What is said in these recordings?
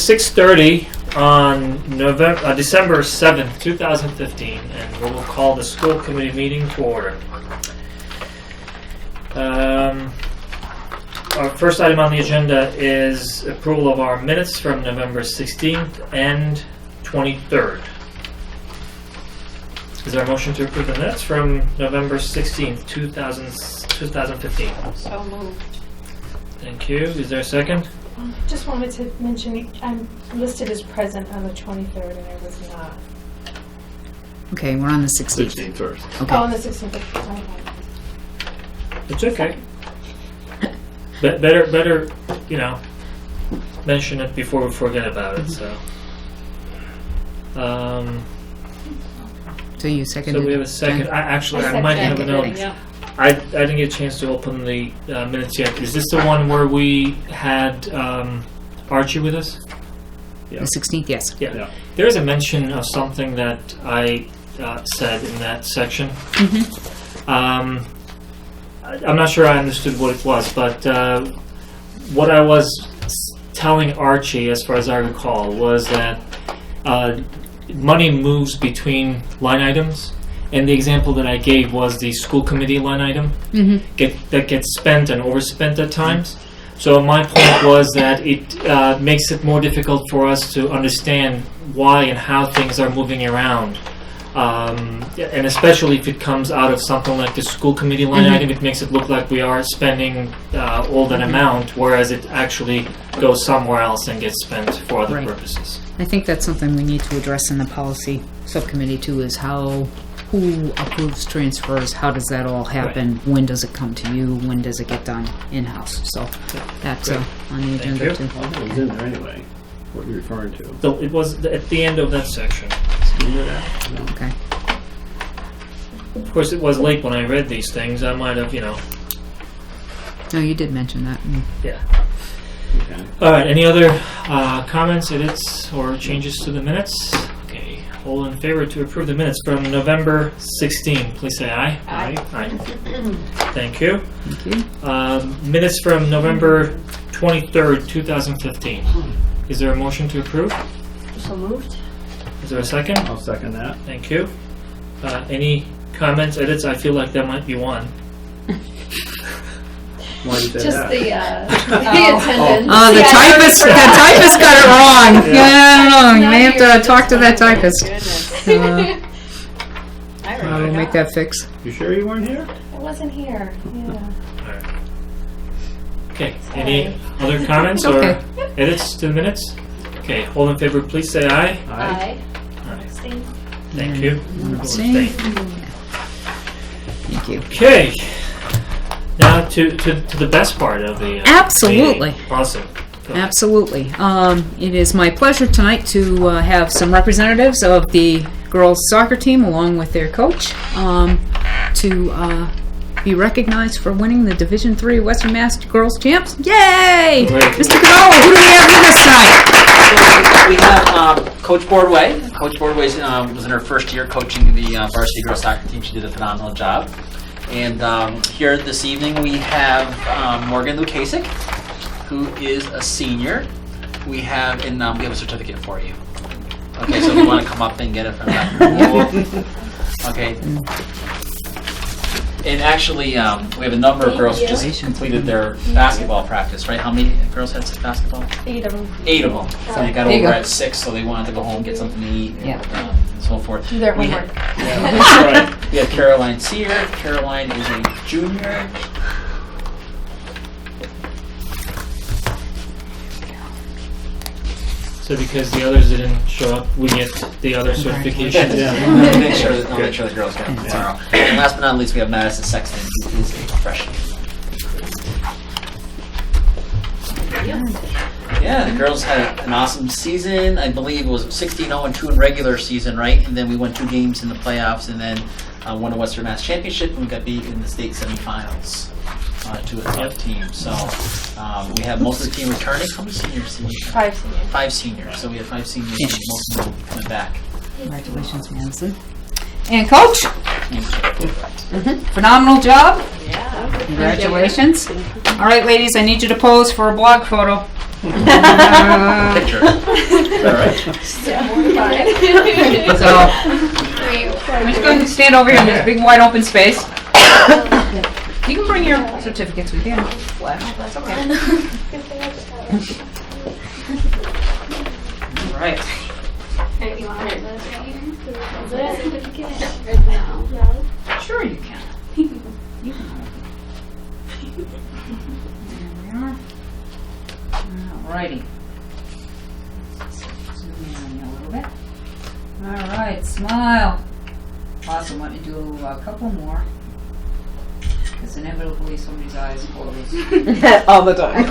6:30 on December 7th, 2015, and we will call the school committee meeting to order. Our first item on the agenda is approval of our minutes from November 16th and 23rd. Is there a motion to approve the minutes from November 16th, 2015? So moved. Thank you. Is there a second? Just wanted to mention, I'm listed as present on the 23rd, and I was not. Okay, we're on the 16th. 16th first. Okay. Oh, on the 16th. It's okay. Better, mention it before we forget about it. So So you seconded? So we have a second. I might have a note. Yeah. I didn't get a chance to open the minutes yet. Is this the one where we had Archie with us? Yeah. The 16th, yes. Yeah. There is a mention of something that I said in that section. Mm-hmm. I'm not sure I understood what it was, but what I was telling Archie, as far as I recall, was that money moves between line items. And the example that I gave was the school committee line item that gets spent and overspent at times. So my point was that it makes it more difficult for us to understand why and how things are moving around. And especially if it comes out of something like the school committee line item, it makes it look like we are spending all that amount, whereas it actually goes somewhere else and gets spent for other purposes. I think that's something we need to address in the policy subcommittee too, is who approves transfers, how does that all happen, when does it come to you, when does it get done in-house. So that's on the agenda too. Well, it was in there anyway, what you're referring to. So it was at the end of that section. No. Okay. Of course, it was late when I read these things. I might have, No, you did mention that. Yeah. Okay. All right. Any other comments, edits, or changes to the minutes? Okay. All in favor to approve the minutes from November 16, please say aye. Aye. Aye. Thank you. Thank you. Minutes from November 23rd, 2015. Is there a motion to approve? So moved. Is there a second? I'll second that. Thank you. Any comments, edits? I feel like there might be one. Why did you say Just that? the attendance. The typist got it wrong. Yeah, I don't know. You may have to talk to that typist. I We'll make that fix. You sure you weren't here? I wasn't here. Yeah. All right. Okay. Any other comments or edits to the minutes? Okay. All in favor, please say aye. Aye. Aye. Thank you. Abstain. Thank you. Okay. Now to the best part of the Absolutely. meeting. Awesome. Go ahead. Absolutely. It is my pleasure tonight to have some representatives of the girls soccer team along with their coach to be recognized for winning the Division III Western Mass Girls Champs. Yay! Great. Mr. Canola, who do we have with us tonight? We have Coach Boardway. Coach Boardway was in her first year coaching the varsity girls soccer team. She did a phenomenal job. And here this evening we have Morgan Lukasik, who is a senior. We have a certificate for you. Okay, so if you want to come up and get it from that. Okay. And actually, we have a number of girls who just completed their basketball practice, right? How many girls had basketball? 8 of them. 8 of them. So they got There you over go. at 6, so they wanted to go home, get something to eat, Yeah. and so forth. Do their We homework. We have Caroline Sear. Caroline is a junior. So because the others didn't show up, we get the other certifications. I'll make sure the girls get them tomorrow. And last but not least, we have Madison Sexton, who is a freshman. Yeah, the girls had an awesome season. I believe it was 16-0-2 in regular season, right? And then we won 2 games in the playoffs, and then won a Western Mass Championship, and we got beat in the state semifinals to a tough team. So we have most of the team returning. How many seniors? 5 seniors. 5 seniors. So we have 5 seniors, and most of them went back. Congratulations, Madison. And Coach, phenomenal job. Yeah. Congratulations. All right, ladies, I need you to pose for a blog photo. Picture. All right. So, I'm just going to stand over here in this big wide open space. You can bring your certificates with you. That's okay. All right. Sure you can. You can. There we are. Alrighty. Zoom in on you a little bit. Alright, smile. Awesome, let me do a couple more. Because inevitably somebody's eyes close. All the time.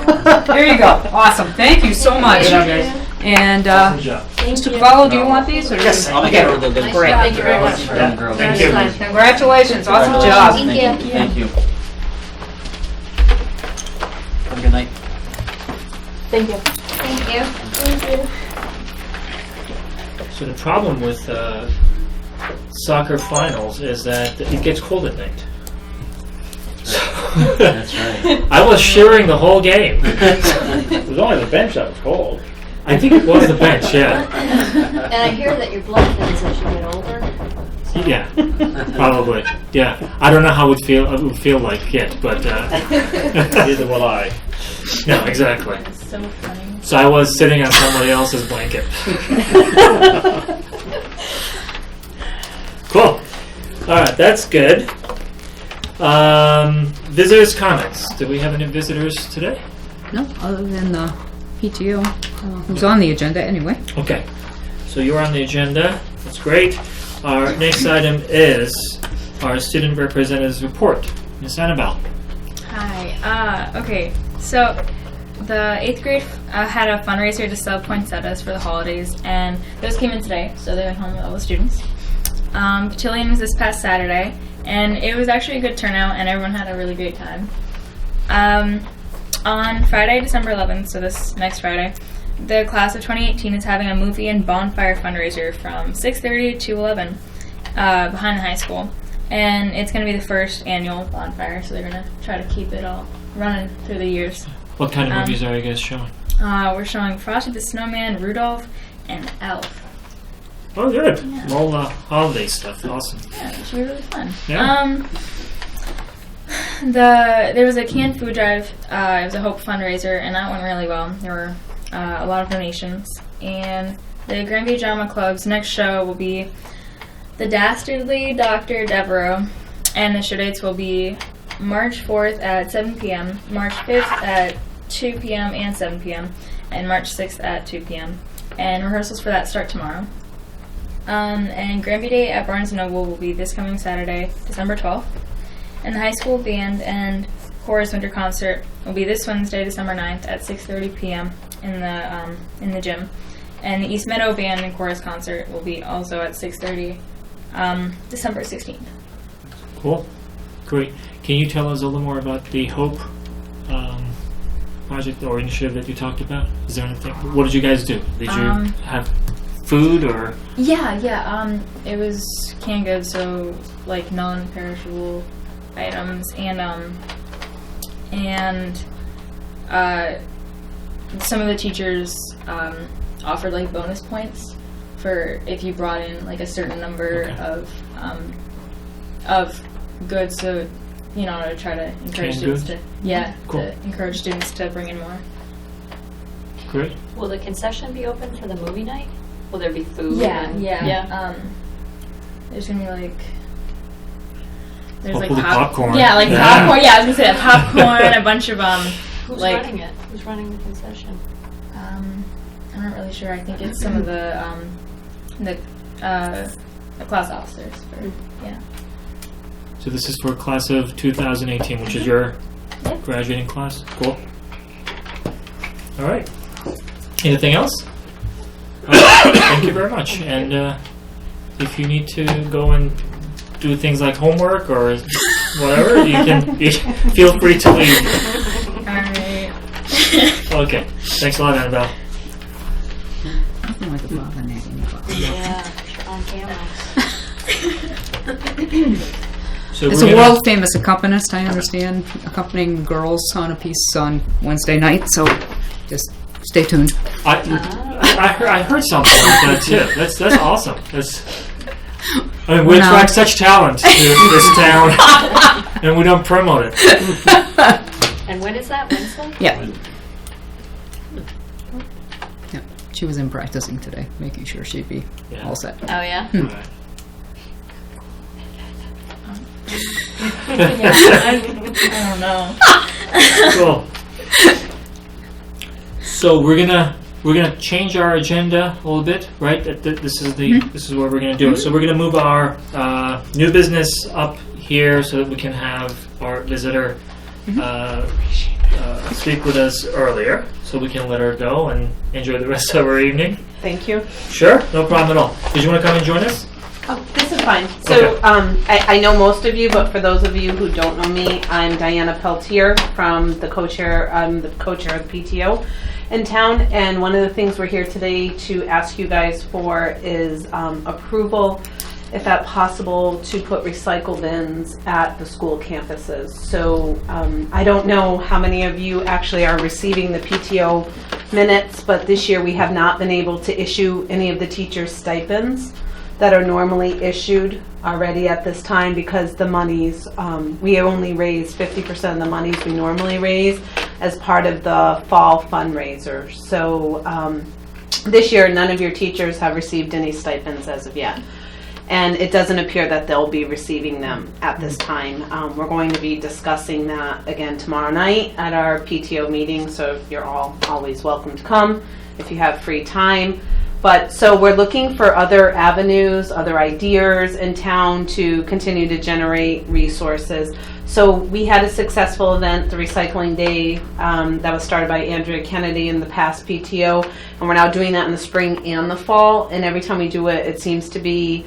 There you go. Awesome. Thank you so much. And Good job. Mr. Cavallo, do you want these? Or Yes, I'll make okay. it a good. Great. Thank you very much. Thank you. Congratulations. Awesome job. Thank you. Have a good night. Thank you. So the problem with soccer finals is that it gets cold at night. That's right. I was shivering the whole game. It was only the bench that was cold. I think it was the bench, yeah. And I hear that your blood thinners as you get older. Yeah, probably. Yeah, I don't know how it would feel like yet, but Neither will I. no, exactly. So funny. So I was sitting on somebody else's blanket. Cool. All right, that's good. Visitors' comments. Do we have any visitors today? No, other than the PTO, who's on the agenda anyway. Okay, so you're on the agenda. That's great. Our next item is our student representative's report. Ms. Annabelle. Hi. Okay. So the 8th grade had a fundraiser to sell poinsettias for the holidays, and those came in today, so they went home with all the students. Cotillion was this past Saturday, and it was actually a good turnout, and everyone had a really great time. On Friday, December 11th, so this next Friday, the class of 2018 is having a movie and bonfire fundraiser from 6:30 to 11 behind the high school. And it's going to be the first annual bonfire, so they're going to try to keep it all running through the years. What kind of movies are you guys showing? We're showing Frosty the Snowman, Rudolph, and Elf. Oh, good. Yeah. All holiday stuff. Awesome. Yeah, it should be really fun. Yeah. There was a canned food drive. It was a Hope fundraiser, and that went really well. There were a lot of donations. And the Granby Drama Club's next show will be The Dastardly Dr. Devereaux, and the show dates will be March 4th at 7 p.m., March 5th at 2 p.m. and 7 p.m., and March 6th at 2 p.m. And rehearsals for that start tomorrow. And Granby Day at Barnes & Noble will be this coming Saturday, December 12th. And the high school band and chorus winter concert will be this Wednesday, December 9th at 6:30 p.m. in the gym. And the East Meadow band and chorus concert will be also at 6:30, December 16th. Cool. Great. Can you tell us a little more about the Hope project or initiative that you talked about? Is there anything? What did you guys do? Did you have food or? Yeah. It was canned goods, so like non-perishable items, and some of the teachers offered like bonus points for if you brought in like a certain number of goods, so to try to encourage Canned students goods? Cool. to encourage students to bring in more. Great. Will the concession be open for the movie night? Will there be food? Yeah. There's gonna be Hopefully popcorn. Yeah, like popcorn. Yeah, I was gonna say that popcorn. A bunch of Who's like. running it? Who's running the concession? I'm not really sure. I think it's some of the class officers. Yeah. So this is for class of 2018, which is your Yep. graduating class. Cool. All right. Anything else? Thank you very much. And if you need to go and do things like homework or whatever, you feel free to leave. Alright. Okay. Thanks a lot, Annabelle. Nothing like a bobblehead in your butt. Yeah, on camera. So It's we're a gonna- world famous accompanist, I understand, accompanying girls on a piece on Wednesday night, so just Stay tuned. I heard something like that too. That's awesome. I mean, we Well, now- attract such talent to this town, and we don't promote it. And when is that, Wednesday? Yeah. Yeah. She was in practicing today, making sure she'd be Yeah. all set. Oh, yeah? All right. I don't know. Cool. So we're gonna change our agenda a little bit, right? This is what we're gonna do. So we're gonna move our new business up here so that we can have our visitor speak with us earlier, so we can let her go and enjoy the rest of our evening. Thank you. Sure, no problem at all. Did you want to come and join us? Oh, this is fine. So I know most of you, but for those of you who don't know me, I'm Diana Peltier from the co-chair. I'm the co-chair of the PTO in town, and one of the things we're here today to ask you guys for is approval, if that possible, to put recycle bins at the school campuses. So I don't know how many of you actually are receiving the PTO minutes, but this year we have not been able to issue any of the teachers' stipends that are normally issued already at this time because the monies, we only raise 50% of the monies we normally raise as part of the fall fundraiser. So this year, none of your teachers have received any stipends as of yet. And it doesn't appear that they'll be receiving them at this time. We're going to be discussing that again tomorrow night at our PTO meeting, so you're all always welcome to come if you have free time. But so we're looking for other avenues, other ideas in town to continue to generate resources. So we had a successful event, the Recycling Day, that was started by Andrea Kennedy in the past PTO, and we're now doing that in the spring and the fall. And every time we do it, it seems to be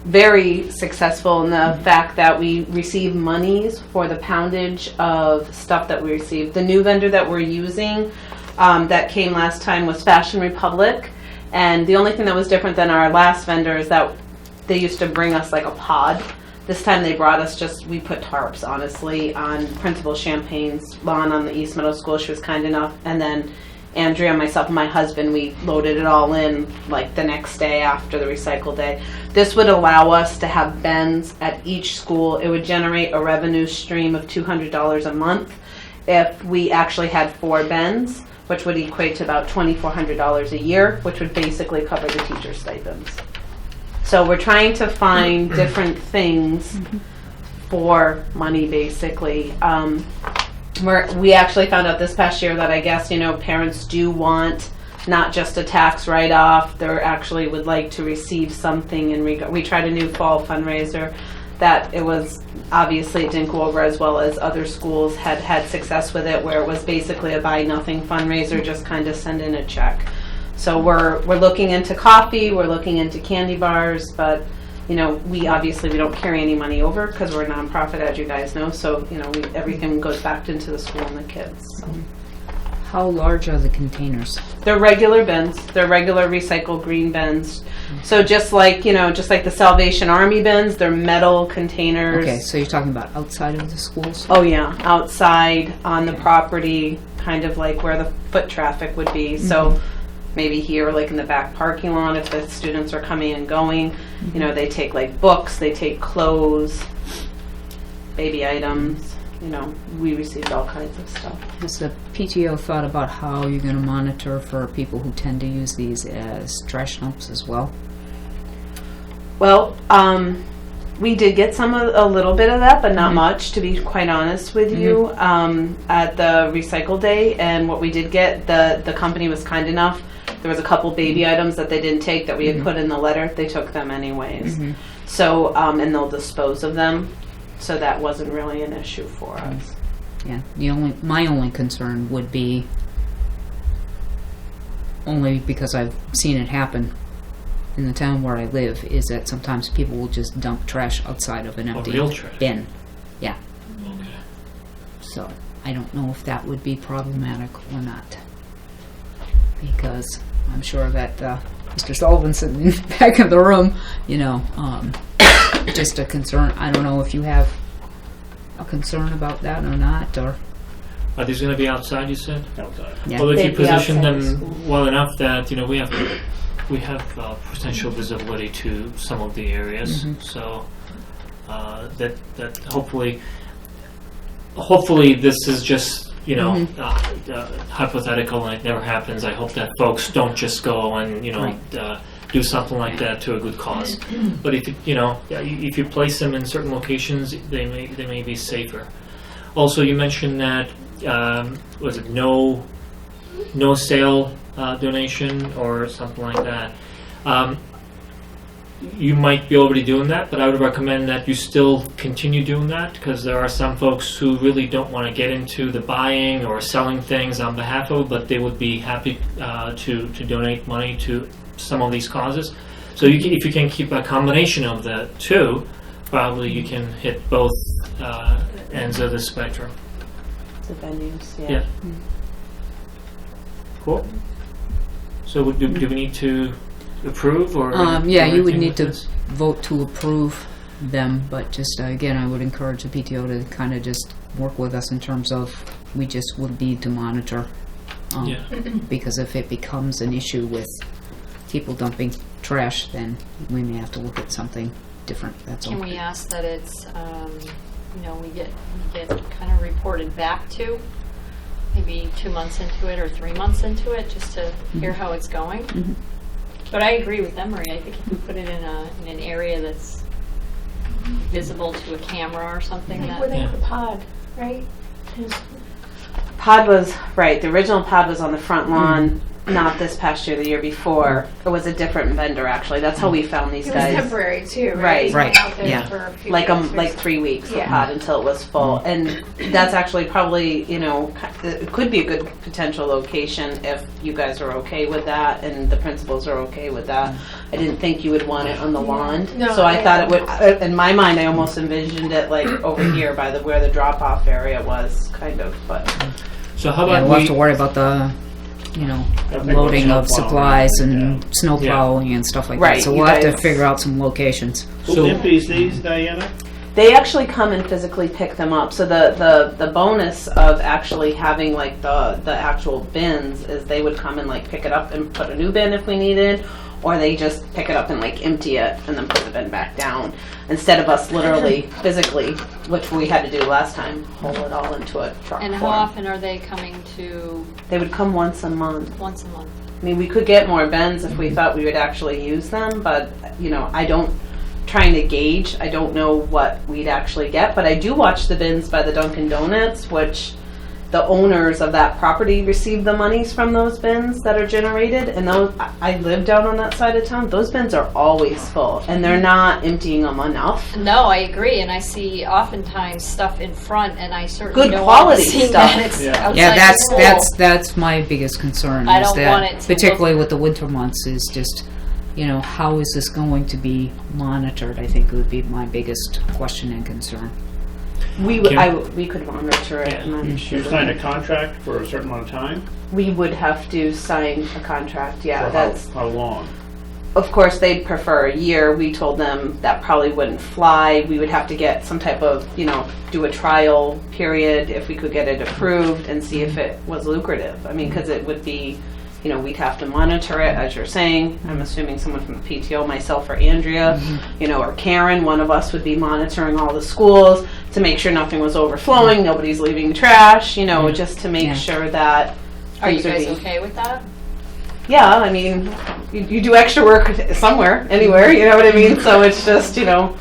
very successful in the fact that we receive monies for the poundage of stuff that we receive. The new vendor that we're using that came last time was Fashion Republic. And the only thing that was different than our last vendor is that they used to bring us like a pod. This time they brought us we put tarps, honestly, on Principal Champagne's lawn on the East Middle School. She was kind enough. And then Andrea, myself, and my husband, we loaded it all in like the next day after the recycle day. This would allow us to have bins at each school. It would generate a revenue stream of $200 a month if we actually had 4 bins, which would equate to about $2,400 a year, which would basically cover the teacher stipends. So we're trying to find different things for money, basically. We actually found out this past year that I guess, parents do want not just a tax write-off, they actually would like to receive something in regard. We tried a new fall fundraiser that it didn't go over as well as other schools had success with it, where it was basically a buy nothing fundraiser, just kind of send in a check. So we're looking into coffee, we're looking into candy bars, but we don't carry any money over because we're a nonprofit, as you guys know. So everything goes back into the school and the kids. So. How large are the containers? They're regular bins. They're regular recycled green bins. So just like the Salvation Army bins, they're metal containers. Okay, so you're talking about outside of the schools? Oh yeah, outside on the property, kind of like where the foot traffic would be. So maybe here, like in the back parking lot, if the students are coming and going, they take like books, they take clothes, baby items. We received all kinds of stuff. Has the PTO thought about how you're going to monitor for people who tend to use these as trash dumps as well? Well, we did get a little bit of that, but not much, to be quite honest with you, at the Recycle Day. And what we did get, the company was kind enough. There was a couple baby items that they didn't take that we had put in the letter. They took them anyways. So, and they'll dispose of them. So that wasn't really an issue for us. Yeah, my only concern would be, only because I've seen it happen in the town where I live, is that sometimes people will just dump trash outside of an empty real trash? bin. Yeah. Okay. So I don't know if that would be problematic or not, because I'm sure that Mr. Sullivan sitting in the back of the room, just a concern. I don't know if you have a concern about that or not, or Are these going to be outside, you said? Outside. Yeah. Well, if you They'd be position outside the them school. well enough that, we have potential visibility to some of the areas. Mhm. So that hopefully this is just, hypothetical and it never happens. I hope that folks don't just go and, do something like that to a good cause. But if if you place them in certain locations, they may be safer. Also, you mentioned that was it no sale donation or something like that. You might be already doing that, but I would recommend that you still continue doing that, because there are some folks who really don't want to get into the buying or selling things on behalf of, but they would be happy to donate money to some of these causes. So if you can keep a combination of the two, probably you can hit both ends of the spectrum. The venues, yeah. Yeah. Cool. So do we need to approve or? Yeah, do you would anything need with to this? vote to approve them, but just, again, I would encourage the PTO to kind of just work with us in terms of, we just would need to monitor. Yeah. Because if it becomes an issue with people dumping trash, then we may have to look at something different, that's all. Can we ask that it's, we get kind of reported back to, maybe 2 months into it or 3 months into it, just to hear how it's going? Mhm. But I agree with Emery. I think if we put it in an area that's visible to a camera or something, Like where they have Yeah. the pod, right? Pod was, right, the original pod was on the front lawn, not this past year, the year before. It was a different vendor, actually. That's how we found these It was guys. temporary too, Right. right? It was Right, out there yeah. for a few Like weeks or like 3 weeks Yeah. of pod until it was full. And that's actually probably, it could be a good potential location if you guys are okay with that and the principals are okay with that. I didn't think you would want it on the lawn. No, So I yeah. thought it would, in my mind, I almost envisioned it like over here by where the drop-off area was, kind of, but. So how Yeah, about we'll have to worry about the, Everything loading with of snow supplies plowing, and snow Yeah. plowing and stuff like Right, that. So you we'll have to guys- figure out some locations. Who So- empties these, Diana? They actually come and physically pick them up. So the bonus of actually having like the actual bins is they would come and like pick it up and put a new bin if we needed, or they just pick it up and like empty it and then put the bin back down, instead of us literally physically, which we had to do last time, haul it all into a truck And how form. often are they coming to? They would come once a month. Once a month. I mean, we could get more bins if we thought we would actually use them, but, I don't, trying to gauge, I don't know what we'd actually get, but I do watch the bins by the Dunkin' Donuts, which the owners of that property receive the monies from those bins that are generated, and those, I live down on that side of town, those bins are always full, and they're not emptying them enough. No, I agree, and I see oftentimes stuff in front, and I certainly Good don't quality want to see stuff. that it's Yeah. outside Yeah, the school. that's my biggest concern. I is don't that, want it to particularly with the winter months, is just, how is this going to be monitored? I think would be my biggest question and concern. We could monitor it, and I'm sure. You sign a contract for a certain amount of time? We would have to sign a contract, yeah, For that's. how long? Of course, they'd prefer a year. We told them that probably wouldn't fly. We would have to get some type of, do a trial period if we could get it approved and see if it was lucrative. I mean, because it would be, we'd have to monitor it, as you're saying. I'm assuming someone from the PTO, myself or Andrea, or Karen, one of us would be monitoring all the schools to make sure nothing was overflowing, nobody's leaving trash, just to make Yeah. sure that. Are you things guys being- okay with that? Yeah, I mean, you do extra work somewhere, anywhere, you know what I mean? So it's just, how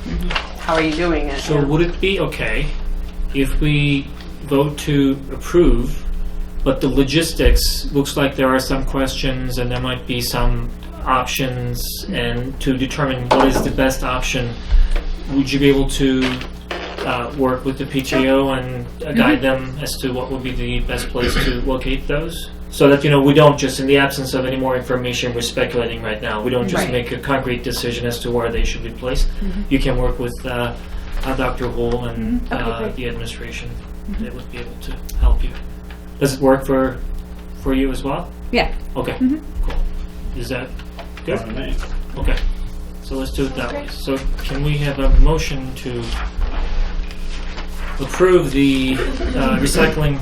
are you doing it? So Yeah. would it be okay if we vote to approve, but the logistics, looks like there are some questions and there might be some options, and to determine what is the best option, would you be able to work with the PTO and guide them as to what would be the best place to locate those? So that, we don't just, in the absence of any more information, we're speculating right now. We don't just Right. make a concrete decision as to where they should be placed. You can work with Dr. Hull and Okay, great. the administration. They would be able to help you. Does it work for you as well? Yeah. Okay, cool. Is that good? Fine with me. Okay, so let's do it that way. So can we have a motion to approve the recycling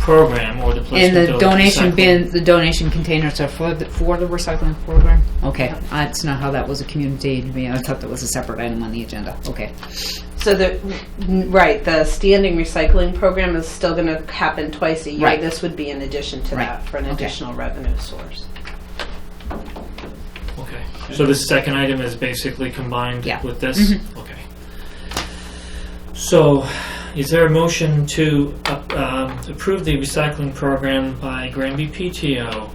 program or the And placement the of donation recycling. bin, the donation containers are for the recycling program? Okay, that's not how that was communicated to me. I thought that was a separate item on the agenda. Okay. So the standing recycling program is still going to happen twice a year. Right. This would be in addition to Right. that for an Okay. additional revenue source. Okay, so the second item is basically combined Yeah. with this? Okay. So, is there a motion to approve the recycling program by Granby PTO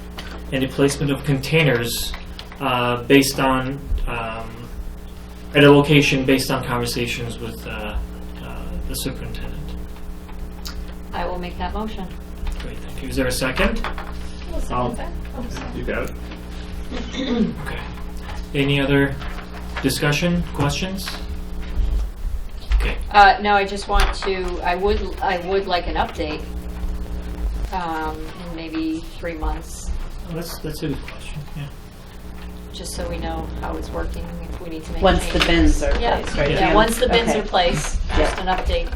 and the placement of containers based on, at a location based on conversations with the superintendent? I will make that motion. Great, thank you. Is there a second? I'll second that. Oh, sorry. You got it. Okay. Any other discussion, questions? Okay. No, I just want to, I would like an update, in maybe 3 months, Well, that's a good question, yeah. just so we know how it's working, if we need to make Once the changes. bins are Yeah. placed, right? Yeah, Jan? once the bins Okay. are placed, just an update.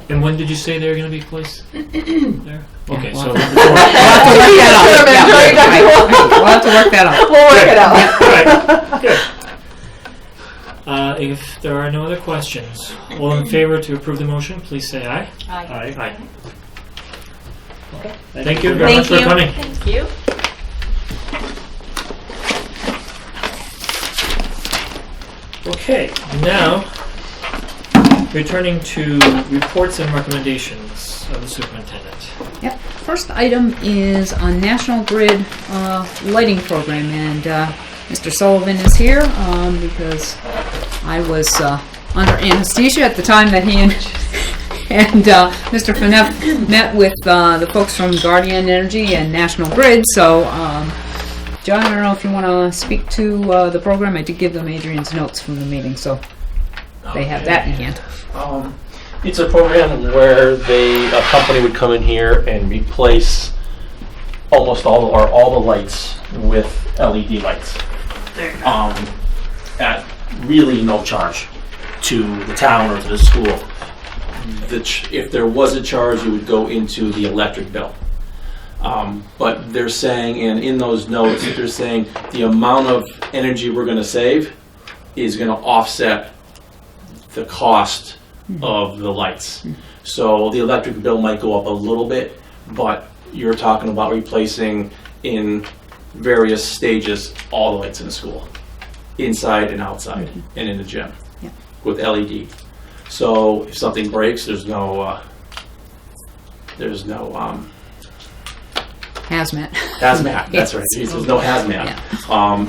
And when did you say they're going to be placed? There? Okay, so... We'll have to work that out. We'll work it out. Right, good. If there are no other questions, all in favor to approve the motion, please say aye. Aye. Aye. Okay. Thank you very much for Thank you. coming. Thank you. Okay, now, returning to reports and recommendations of the superintendent. Yep. First item is on National Grid lighting program, and Mr. Sullivan is here because I was under anesthesia at the time that he and Mr. Fineff met with the folks from Guardian Energy and National Grid. So, John, I don't know if you want to speak to the program. I did give them Adrian's notes from the meeting, so they have that in hand. It's a program where a company would come in here and replace almost all the lights with LED lights. At really no charge to the town or to the school. If there was a charge, it would go into the electric bill. But they're saying, and in those notes, they're saying the amount of energy we're going to save is going to offset the cost of the lights. So the electric bill might go up a little bit, but you're talking about replacing in various stages all the lights in the school, inside and outside, and in the gym, with LED. So if something breaks, there's no Hazmat. hazmat. That's right. There's no hazmat,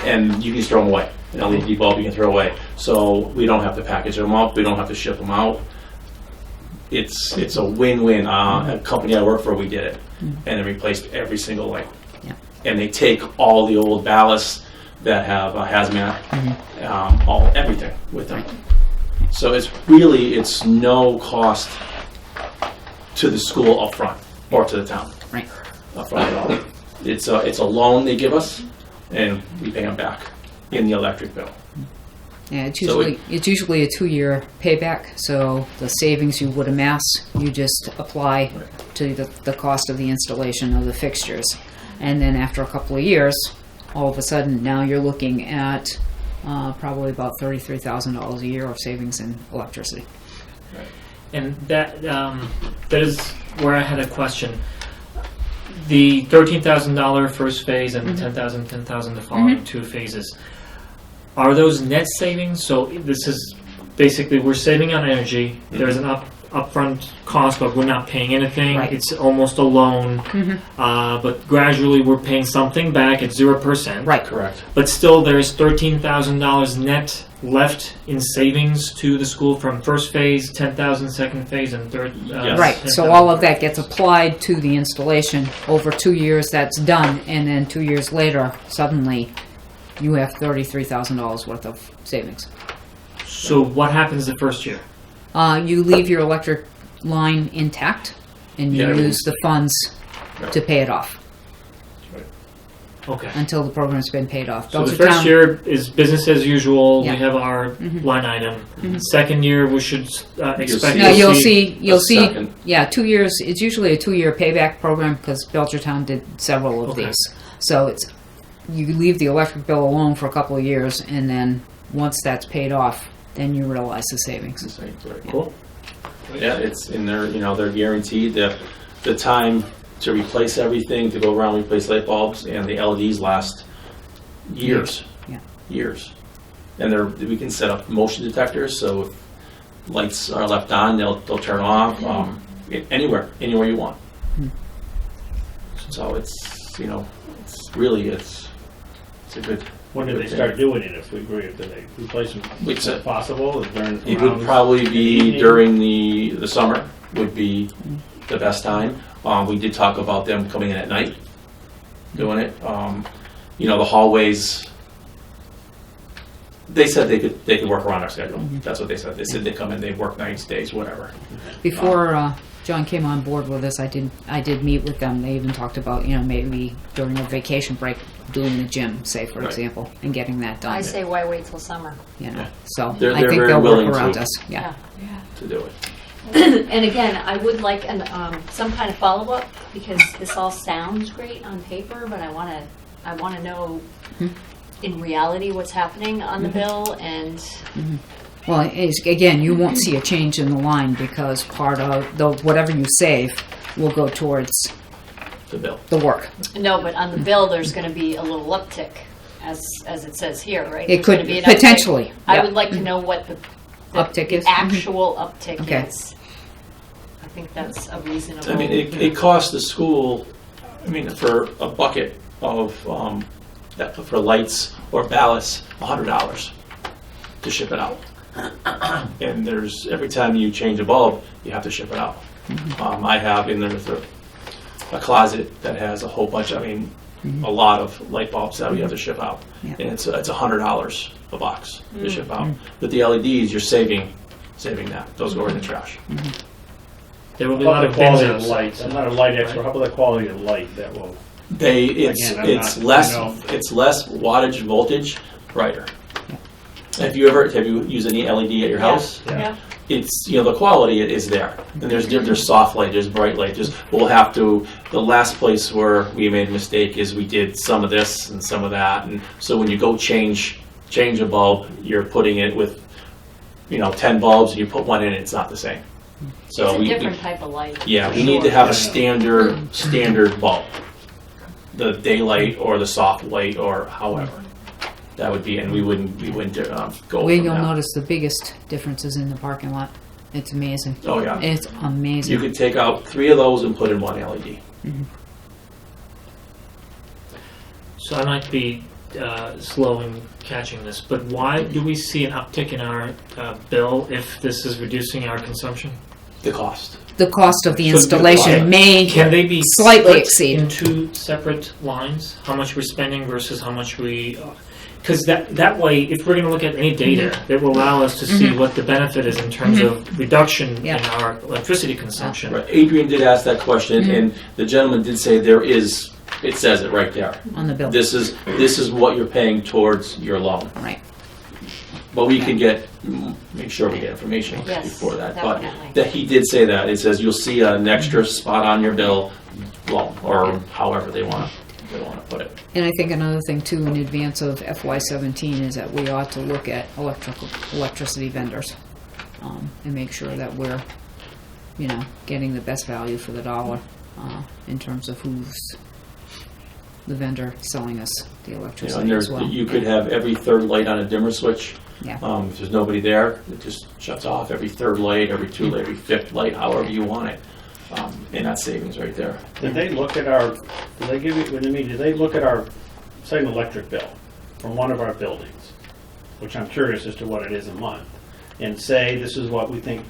and you can just throw them away. An LED bulb you can throw away. So we don't have to package them up. We don't have to ship them out. It's a win-win. A company I work for, we did it, and it replaced every single light. And they take all the old ballasts that have a hazmat, everything with them. So it's no cost to the school up front or to the town. Right. Up front at all. It's a loan they give us, and we pay them back in the electric bill. Yeah, it's So usually a 2-year payback. So the savings you would amass, you just apply to the cost of the installation of the fixtures, and then after a couple of years, all of a sudden now you're looking at probably about $33,000 a year of savings in electricity. And that is where I had a question. The $13,000 first phase and the $10,000 the following 2 phases. Are those net savings? So this is basically we're saving on energy. There's an upfront cost, but we're not paying anything. Right. It's almost a loan, but gradually we're paying something back at 0%. Right. Correct. But still, there's $13,000 net left in savings to the school from first phase, 10,000 second phase, and third. Yes. Right, so 10,000. all of that gets applied to the installation. Over 2 years, that's done, and then 2 years later, suddenly, you have $33,000 worth of savings. So what happens the first year? You leave your electric line intact, and you Yeah, use the funds to pay it off. Okay. until the program's been paid off. So the Belchertown- first year is business as usual. Yeah. We have our Mhm. line item. Mhm. Second year, we should expect No, to you'll see. see, second. yeah, 2 years, it's usually a 2-year payback program because Belchertown did several of Okay. these. So it's, you leave the electric bill alone for a couple of years and then once that's paid off, then you realize the savings. Cool. Yeah, it's in their, they're guaranteed the time to replace everything, to go around and replace light bulbs, and the LEDs last years. Yeah. Years. And we can set up motion detectors, so if lights are left on, they'll turn off, anywhere you want. So it's a good. When do they start doing it, if we agree, do they replace them It's if possible? It would probably be during the summer would be the best time. We did talk about them coming in at night, doing it. The hallways, they said they could work around our schedule. That's what they said. They said they come in, they work nights, days, whatever. Before John came on board with us, I did meet with them. They even talked about, maybe during a vacation break, doing the gym, say, for Right. example, and getting that done. I say, why wait till summer? So They're I think very they'll work willing around to. us, yeah. To do it. And again, I would like some kind of follow-up, because this all sounds great on paper, but I want to know in reality what's happening on the bill, and Well, again, you won't see a change in the line because part of whatever you save will go towards The bill. the work. no, but on the bill, there's going to be a little uptick, as it says here, right? It There's could gonna be an uptick. potentially. I yeah. would like to know what the Uptick the is? actual uptick Okay. is. I think that's a reasonable. I mean, it costs the school, for a bucket of, for lights or ballasts, $100 to ship it out. And every time you change a bulb, you have to ship it out. I have in there a closet that has a whole bunch, a lot of light bulbs that we have to ship out. Yeah. And it's $100 a box to ship out. But the LEDs, you're saving that. Those go in the trash. There will be a How lot about of the quality bins of lights? I'm not a light expert. How about the quality of light that will? It's Again, I'm it's not- less I know. it's less wattage voltage, brighter. Have you used any LED at your house? Yeah. It's the quality is there, and there's soft light, there's bright light. The last place where we made a mistake is we did some of this and some of that, and so when you go change a bulb, you're putting it with 10 bulbs, and you put one in, it's not the same. So It's a different type of light. yeah, for we need sure. to have a standard bulb, the daylight or the soft light or however that would be, and we wouldn't go. Where from you'll that. notice the biggest difference is in the parking lot. It's amazing. Oh yeah, It's amazing. you could take out 3 of those and put in 1 LED. So I might be slow in catching this, but why do we see an uptick in our bill if this is reducing our consumption? The cost. The cost of the So installation can- may Can they be slightly split exceed. in 2 separate lines? How much we're spending versus how much we... Because that way, if we're going to look at any data, it will allow us to see what the benefit is in terms of reduction in Yeah. our electricity consumption. Right. Adrian did ask that question, and the gentleman did say there is. It says it right there. on the bill. This is what you're paying towards your loan. Right. But we can make sure we get information Yes, before that. definitely. But that he did say that. It says you'll see an extra spot on your bill, loan, or however they want to put it. And I think another thing too, in advance of FY17, is that we ought to look at electricity vendors and make sure that we're, getting the best value for the dollar in terms of who's the vendor selling us the electricity as well. You could have every 3rd light on a dimmer switch. Yeah. If there's nobody there, it just shuts off. Every 3rd light, every 2 light, every 5th light, however you want it. And that's savings right there. Did they look at our? Did they give you? Did they look at our, say, an electric bill from one of our buildings, which I'm curious as to what it is a month, and say this is what we think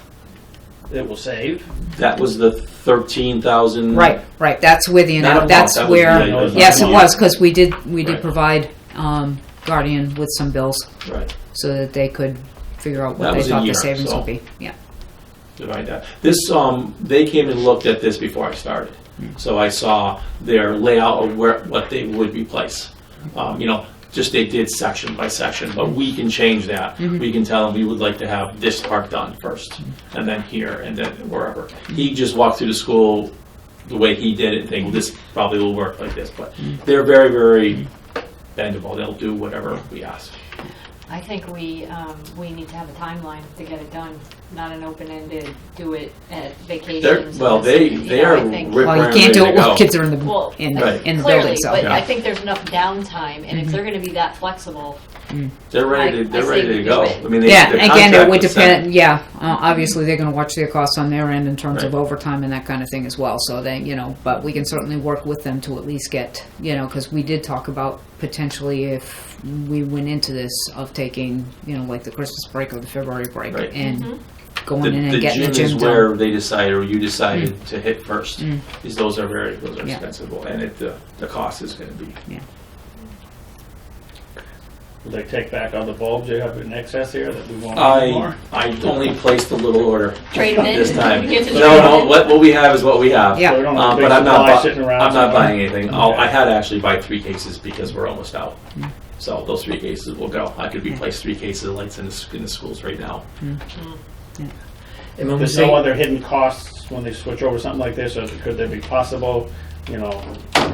it will save? That was the 13,000. Right. That's where the Not a month, that's that was where the- yes, it the- was because we did Right. provide Guardian with some bills Right. so that they could figure out That what they was a thought year, the savings so- would be. Yeah. Divide that. This, they came and looked at this before I started. So I saw their layout of what they would replace. Just they did section by section, but we can change that. We can tell them we would like to have this part done first, and then here, and then wherever. He just walked through the school the way he did it and think, well, this probably will work like this, but they're very, very bendable. They'll do whatever we ask. I think we need to have a timeline to get it done, not an open-ended, do it at vacations. They are Well, you can't do it while kids are in the Well, in the Right. building. clearly, So but Yeah. I think there's enough downtime, and if they're gonna be that flexible, They're ready I to say go. do it. I mean, yeah, the again, it contract would was sent. depend. Yeah, obviously they're going to watch their costs on their end in terms of Right. overtime and that kind of thing as well. So they, but we can certainly work with them to at least get, because we did talk about potentially if we went into this of taking, like the Christmas break or the February break Right. and going in The and getting gym the gym is done. where they decided, or you decided to hit first. Mm. Because those are Yeah. expensive, and the cost is going to be. Will they take back all the bulbs you have in excess here that we won't need anymore? I only placed a little order trade them in. this time. You get to No, trade 'em no, in. what we have is what we have. Yeah. So we don't have a big But I'm supply not, sitting around I'm not somewhere? buying anything. Okay. I had to actually buy 3 cases because we're almost out. So those 3 cases will go. I could replace 3 cases of lights in the schools right now. And when we There's say, no other hidden costs when they switch over something like this, or could there be possible,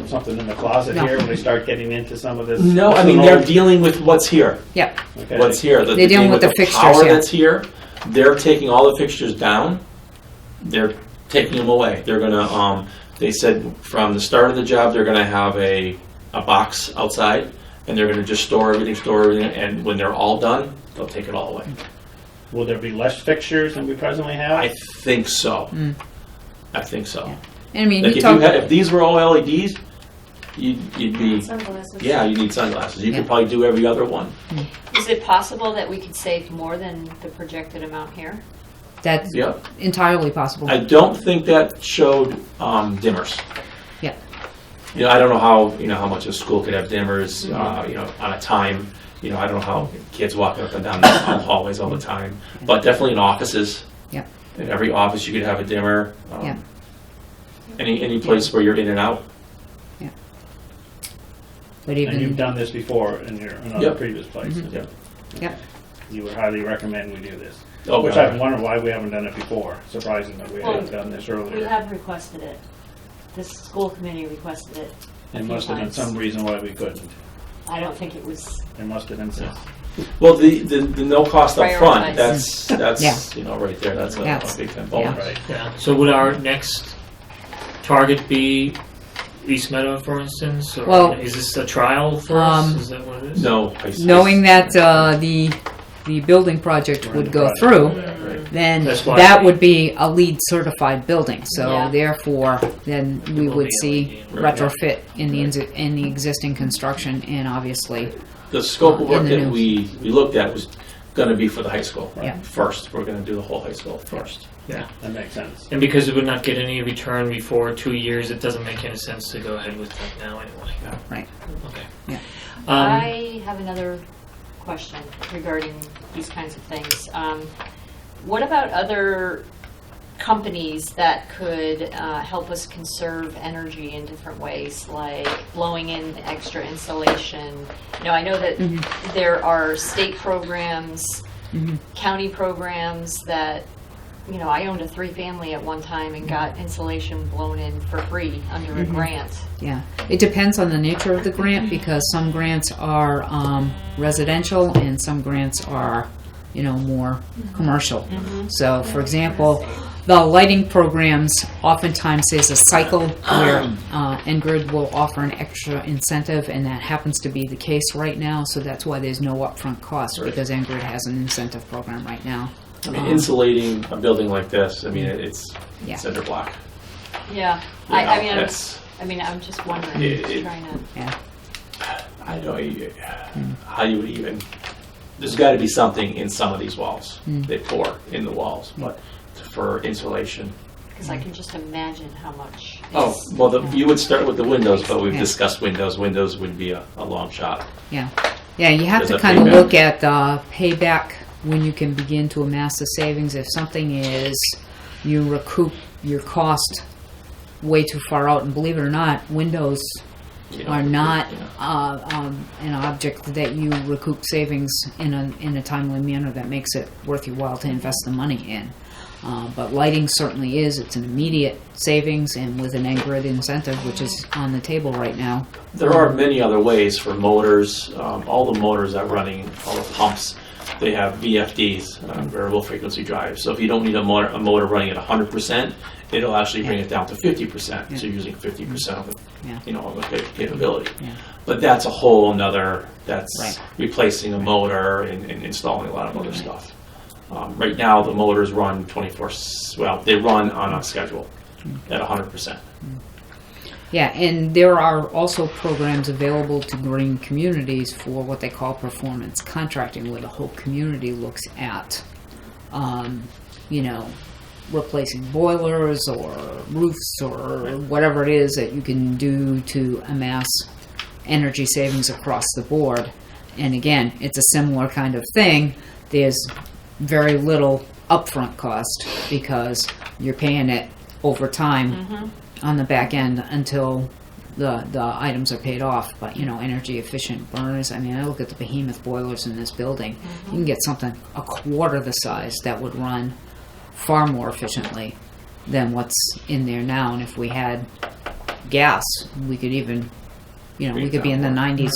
something in the closet No. here when they start getting into some of this? No, I mean, they're dealing with what's here. Yeah, Okay. What's here. They're dealing with the fixtures, power yeah. that's here. They're taking all the fixtures down. They're taking them away. They're gonna. They said from the start of the job they're gonna have a box outside, and they're gonna just store everything, and when they're all done, they'll take it all away. Will there be less fixtures than we presently have? I think so. I think so. and I mean, Like you if, talk. if these were all LEDs, you'd be. Sunglasses. Yeah, you need sunglasses. You Yeah. could probably do every other one. Is it possible that we could save more than the projected amount here? That's Yeah. entirely possible. I don't think that showed dimmers. Yeah. I don't know how much a school could have dimmers. On a time. I don't know how kids walking up and down the hallways all the time. But definitely in offices. Yeah. In every office, you could have a dimmer. Yeah. Any place where you're in and out. But And you've even done this before in other Yep. previous places? Yep. Yep. You would highly recommend we do this? Oh, Which God. I've wondered why we haven't done it before. Surprising that we Well, haven't done this We earlier. have requested it. This school committee requested it. There must have been some reason why we couldn't. I don't think it was, There must have been some. Well, the no cost up front, Prioritize. that's Yeah. right there, that's a big thing. Yeah. Right. yeah. So would our next target be East Meadow, for instance? Or Well, is this a trial for us? Is that what it is? No. knowing that the building project would go through, Right. then That's why that we- would be a LEED certified building. So Yeah. therefore, then we will would be see LED. retrofit in the existing construction, and obviously, The scope of work In the that we looked at was gonna be for the high school. Yeah. First, we're gonna do the whole high school first. Yeah. That makes sense. And because it would not get any return before 2 years, it doesn't make any sense to go ahead with that now anyway. right. Okay. Yeah. I have another question regarding these kinds of things. What about other companies that could help us conserve energy in different ways, like blowing in extra insulation? I know that there are state programs, county programs that, I owned a 3-family at one time and got insulation blown in for free under a grant. Yeah, it depends on the nature of the grant, because some grants are residential and some grants are, more commercial. So, for example, the lighting programs, oftentimes there's a cycle where NGrid will offer an extra incentive, and that happens to be the case right now. So that's why there's no upfront cost, Right. because NGrid has an incentive program right now. I mean, insulating a building like this, I mean, it's Yeah. cinder block. Yeah, You know, that's- I'm just wondering, It- trying to. Yeah, I don't know how you would even. There's got to be something in some of these walls. They pour in the walls, but for insulation. Because I can just imagine how much. Oh, is- well, you would start with the windows, but we've Yeah. discussed windows. Windows would be a long shot. yeah. Yeah, you have There's to a kind of payback. look at payback when you can begin to amass the savings. If something is, you recoup your cost way too far out. And believe it or not, windows You know, are not yeah. an object that you recoup savings in a timely manner that makes it worth your while to invest the money in. But lighting certainly is. It's an immediate savings, and with an N-grid incentive, which is on the table right now. There are many other ways for motors. All the motors are running, all the pumps, they have VFDs, variable frequency drives. So if you don't need a motor running at 100%, it'll actually bring it down to 50%. Yeah. So you're using 50% of the, Yeah. of the capability. Yeah. But that's a whole another, that's Right. replacing a motor and installing a lot of other stuff. Right now, the motors run they run on a schedule at 100%. Yeah, and there are also programs available to green communities for what they call performance contracting, where the whole community looks at, replacing boilers or roofs or whatever it is that you can do to amass energy savings across the board. And again, it's a similar kind of thing. There's very little upfront cost because you're paying it over time on the back end until the items are paid off. But energy efficient burners, I look at the behemoth boilers in this building. You can get something a quarter the size that would run far more efficiently than what's in there now. And if we had gas, we could even we could be in the 90s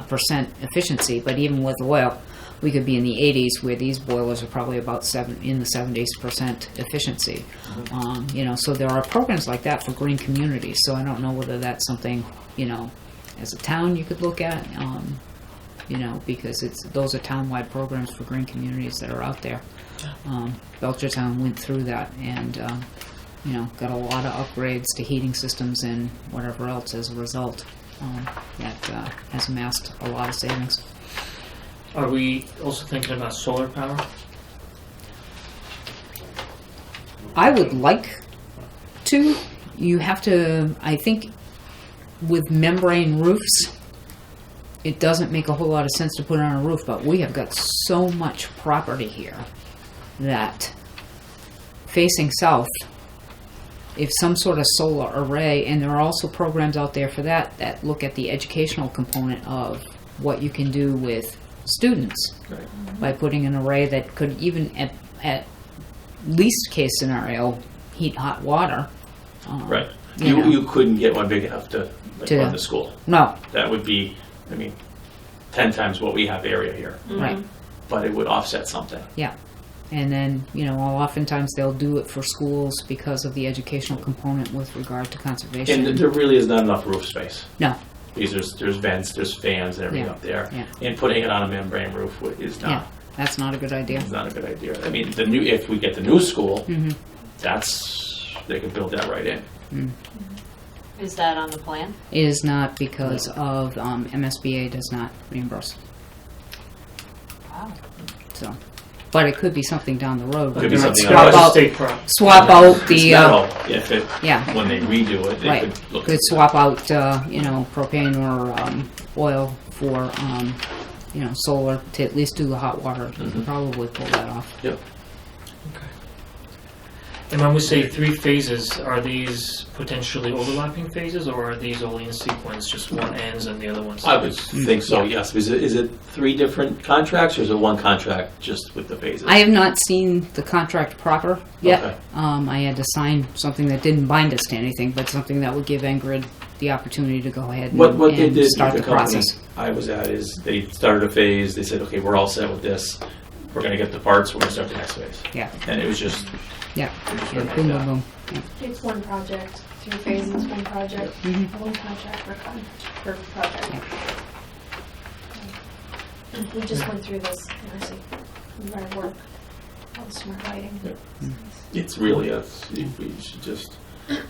percent efficiency. But even with oil, we could be in the 80s, where these boilers are probably about in the 70% efficiency. So there are programs like that for green communities. So I don't know whether that's something, as a town you could look at, because those are town-wide programs for green communities that are out there. Belchertown went through that and, got a lot of upgrades to heating systems and whatever else as a result. That has amassed a lot of savings. Are we also thinking about solar power? I would like to. You have to, I think, with membrane roofs, it doesn't make a whole lot of sense to put it on a roof, but we have got so much property here that facing south, if some sort of solar array, and there are also programs out there for that look at the educational component of what you can do with students by putting an array that could even at least case scenario heat hot water. Right. You couldn't get one big enough to run the school. No. That would be, 10 times what we have area here. Right. But it would offset something. Yeah. And then, oftentimes they'll do it for schools because of the educational component with regard to conservation. And there really is not enough roof space. No. Because there's vents, there's fans and everything up there. Yeah. And putting it on a membrane roof is not. Yeah. That's not a good idea. It's not a good idea. If we get the new school, they could build that right in. Is that on the plan? It is not because of MSBA does not reimburse. Wow. So, but it could be something down the road. Could be We're gonna something swap else. out, State property. swap out the Yeah. When they redo it, they right. could look Could at swap out propane or oil for solar to at least do the hot water. You could probably pull that off. Yep. And when we say 3 phases, are these potentially overlapping phases, or are these all in sequence, just one ends and the other one I would starts? think so, yes. Is it 3 different contracts, or is it one contract just with the phases? I have not seen the contract proper yet. Okay. I had to sign something that didn't bind us to anything, but something that would give N-Grid the opportunity to go ahead and, What they did start with the the company process. I was at is they started a phase, they said, okay, we're all set with this. We're going to get the parts, we're going to start the next phase. Yeah. And it was just, Yeah. just Yeah. like Boom, that. boom, boom. It's one project, 3 phases, one project, one contract per project. We just went through this, with our work, all the smart lighting. It's really we should just,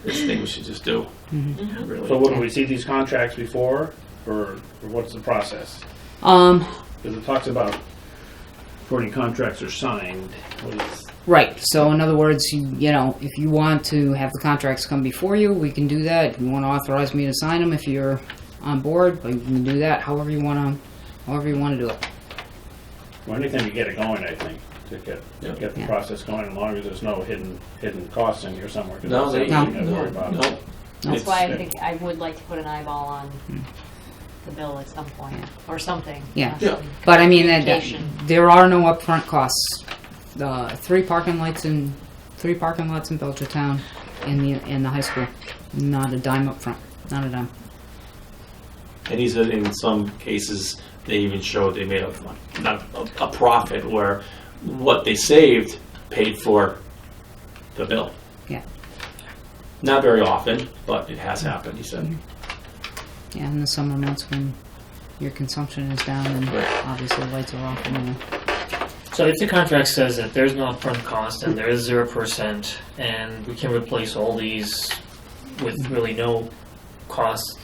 this thing we should just do. Really. So would we see these contracts before, or what's the process? Um, Because it talks about before any contracts are signed, what is, Right. So in other words, if you want to have the contracts come before you, we can do that. If you want to authorize me to sign them, if you're on board, but you can do that however you want to do it. well, anytime you get it going, I think, to get the Yeah. process going, as long as there's no hidden costs in here somewhere. 'cause No, that's they- something you gotta worry about. No. That's It's- why I think I would like to put an eyeball on the bill at some point, or something. Yeah. Yeah. But I mean, Communication. there are no upfront costs. Three parking lots in Belchertown in the high school. Not a dime up front. Not a dime. And he said in some cases, they even showed they made a profit where what they saved paid for the bill. Yeah. Not very often, but it has happened, he said. Yeah, in the summer months when your consumption is down and Right. obviously lights are off anyway. So if the contract says that there's no upfront cost and there is 0%, and we can replace all these with really no cost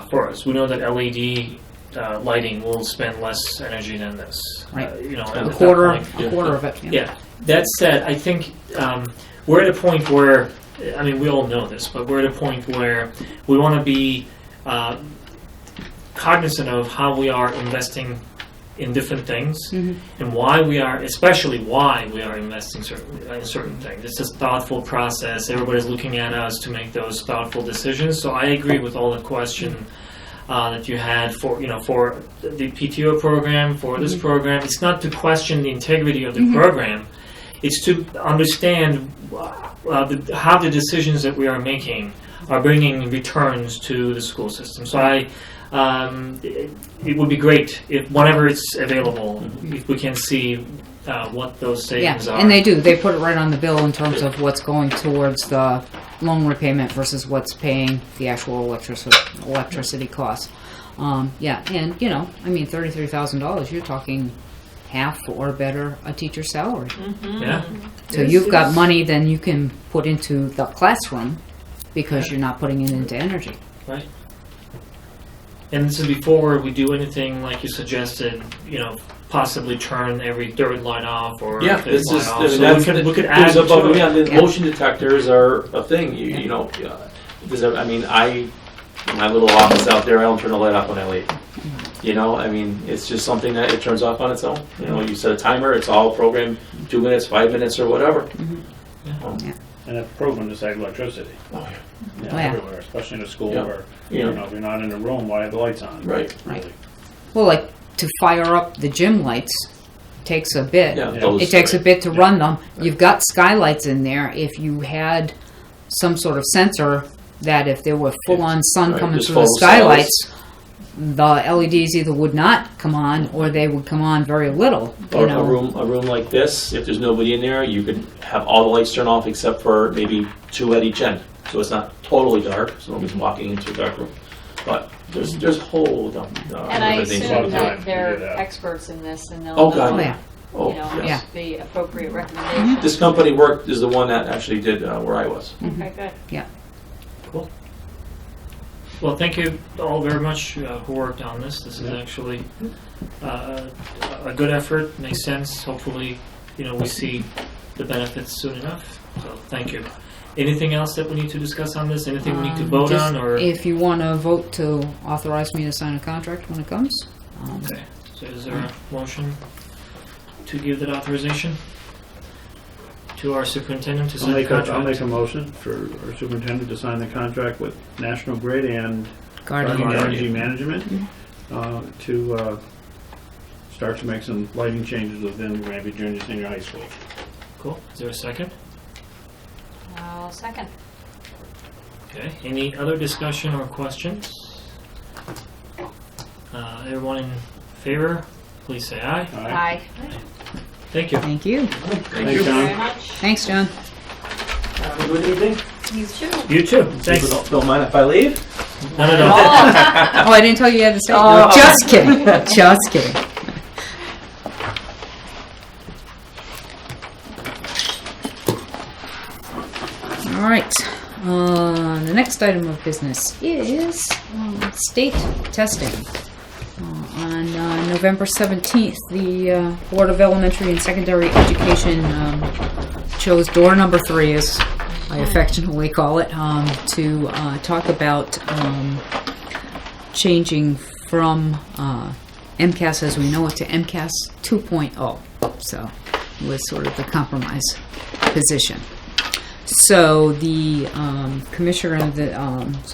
for us, we know that LED lighting will spend less energy than this. Right. You know, A at that Quarter point. of it. Yeah. That said, I think we're at a point where, I mean, we all know this, but we're at a point where we want to be cognizant of how we are investing in different things and why we are, especially why we are investing in certain things. It's a thoughtful process. Everybody's looking at us to make those thoughtful decisions. So I agree with all the question that you had for the PTO program, for this program. It's not to question the integrity of the program. It's to understand how the decisions that we are making are bringing returns to the school system. So it would be great if, whenever it's available, if we can see what those savings Yeah, are. and they do. They put it right on the bill in terms of what's going towards the loan repayment versus what's paying the actual electricity costs. Yeah, and I mean, $33,000. You're talking half or better a teacher's salary. Yeah. So you've got money then you can put into the classroom because you're not putting it into energy. Right. And this is before we do anything like you suggested, possibly turn every third light off or Yeah, fifth this light is, off. I mean, So that's, we could add there's above and to beyond. it. The motion detectors are a thing, I mean, my little office out there, I don't turn the light off when I leave. I mean, it's just something that it turns off on its own. You set a timer, it's all programmed, 2 minutes, 5 minutes, or whatever. And it's proven to save electricity. Oh, yeah. Oh, yeah. Everywhere, especially in a school Yeah. where, Yeah. if you're not in a room, why have the lights on? Right. Right. Well, like to fire up the gym lights takes a bit. Yeah, Yeah. those- It takes a bit to run them. You've got skylights in there. If you had some sort of sensor that if there were full-on sun Right, coming just through the photo skylights, the LEDs either would not come on or they would come on very little. Or a room like this, if there's nobody in there, you could have all the lights turned off except for maybe 2 at each end. So it's not totally dark, so nobody's walking into a dark room. But there's whole And I other things. A lot assume of that time to do they're that. experts in this and they'll Oh, God, know, yeah. Oh, yes. Yeah. the appropriate recommendations. This company is the one that actually did where I was. Okay, good. Cool. Well, thank you all very much who worked on this. This is actually a good effort. Makes sense. Hopefully, we see the benefits soon enough. So thank you. Anything else that we need to discuss on this? Anything we need to vote Just on? Or if you want to vote to authorize me to sign a contract when it comes. okay. So is there a motion to give that authorization to our superintendent to I'll sign the make a contract? motion for our superintendent to sign the contract with National Grid and Guardian. Guardian Energy Management to start to make some lighting changes within Granby Junior Senior High School. Cool. Is there a second? I'll second. Okay. Any other discussion or questions? Everyone in favor, please say aye. All right. Aye. Thank you. Thank you. Thank Thanks, you. John. Very much. Thanks, John. Have a good evening. You too. You too. Thanks. Don't mind if I leave? No. Oh, I didn't tell you had to say. Oh. Just kidding. Just kidding. All right. The next item of business is state testing. On November 17th, the Board of Elementary and Secondary Education chose door number 3, as I affectionately call it, to talk about changing from MCAS as we know it to MCAS 2.0. So was sort of the compromise position. So the commissioner in the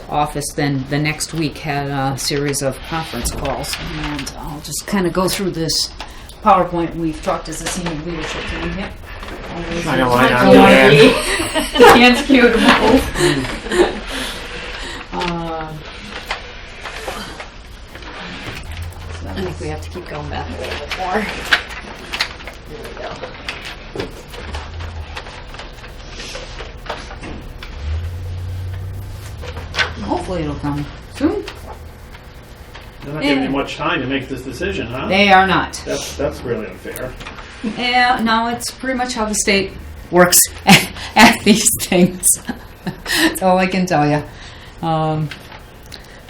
office then the next week had a series of conference calls, and I'll just kind of go through this PowerPoint. We've talked as a senior leadership team here. I know I am there. Can't skew to move. I think we have to keep going back a little bit more. There we go. Hopefully it'll come soon. They're not giving you much time to make this decision, huh? They are not. That's really unfair. Yeah, no, it's pretty much how the state works at these things. That's all I can tell you.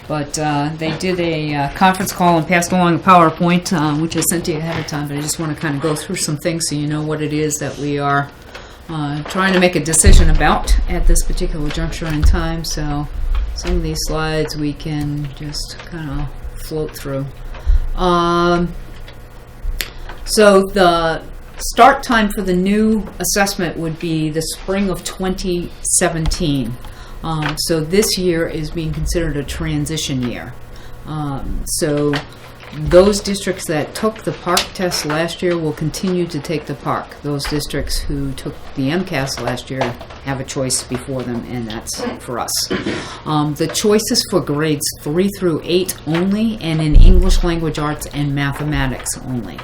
But they did a conference call and passed along a PowerPoint, which I sent to you ahead of time, but I just want to kind of go through some things so you know what it is that we are trying to make a decision about at this particular juncture in time. So some of these slides we can just kind of float through. So the start time for the new assessment would be the spring of 2017. So this year is being considered a transition year. So those districts that took the PARCC test last year will continue to take the PARCC. Those districts who took the MCAS last year have a choice before them, and that's for us. The choices for grades 3 through 8 only, and in English language arts and mathematics only.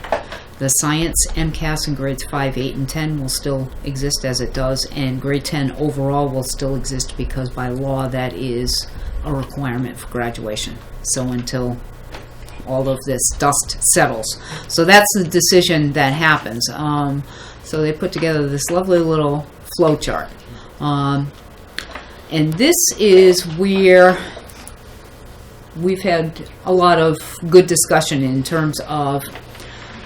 The science MCAS in grades 5, 8, and 10 will still exist as it does, and grade 10 overall will still exist because by law that is a requirement for graduation. So until all of this dust settles. So that's the decision that happens. So they put together this lovely little flow chart. And this is where we've had a lot of good discussion in terms of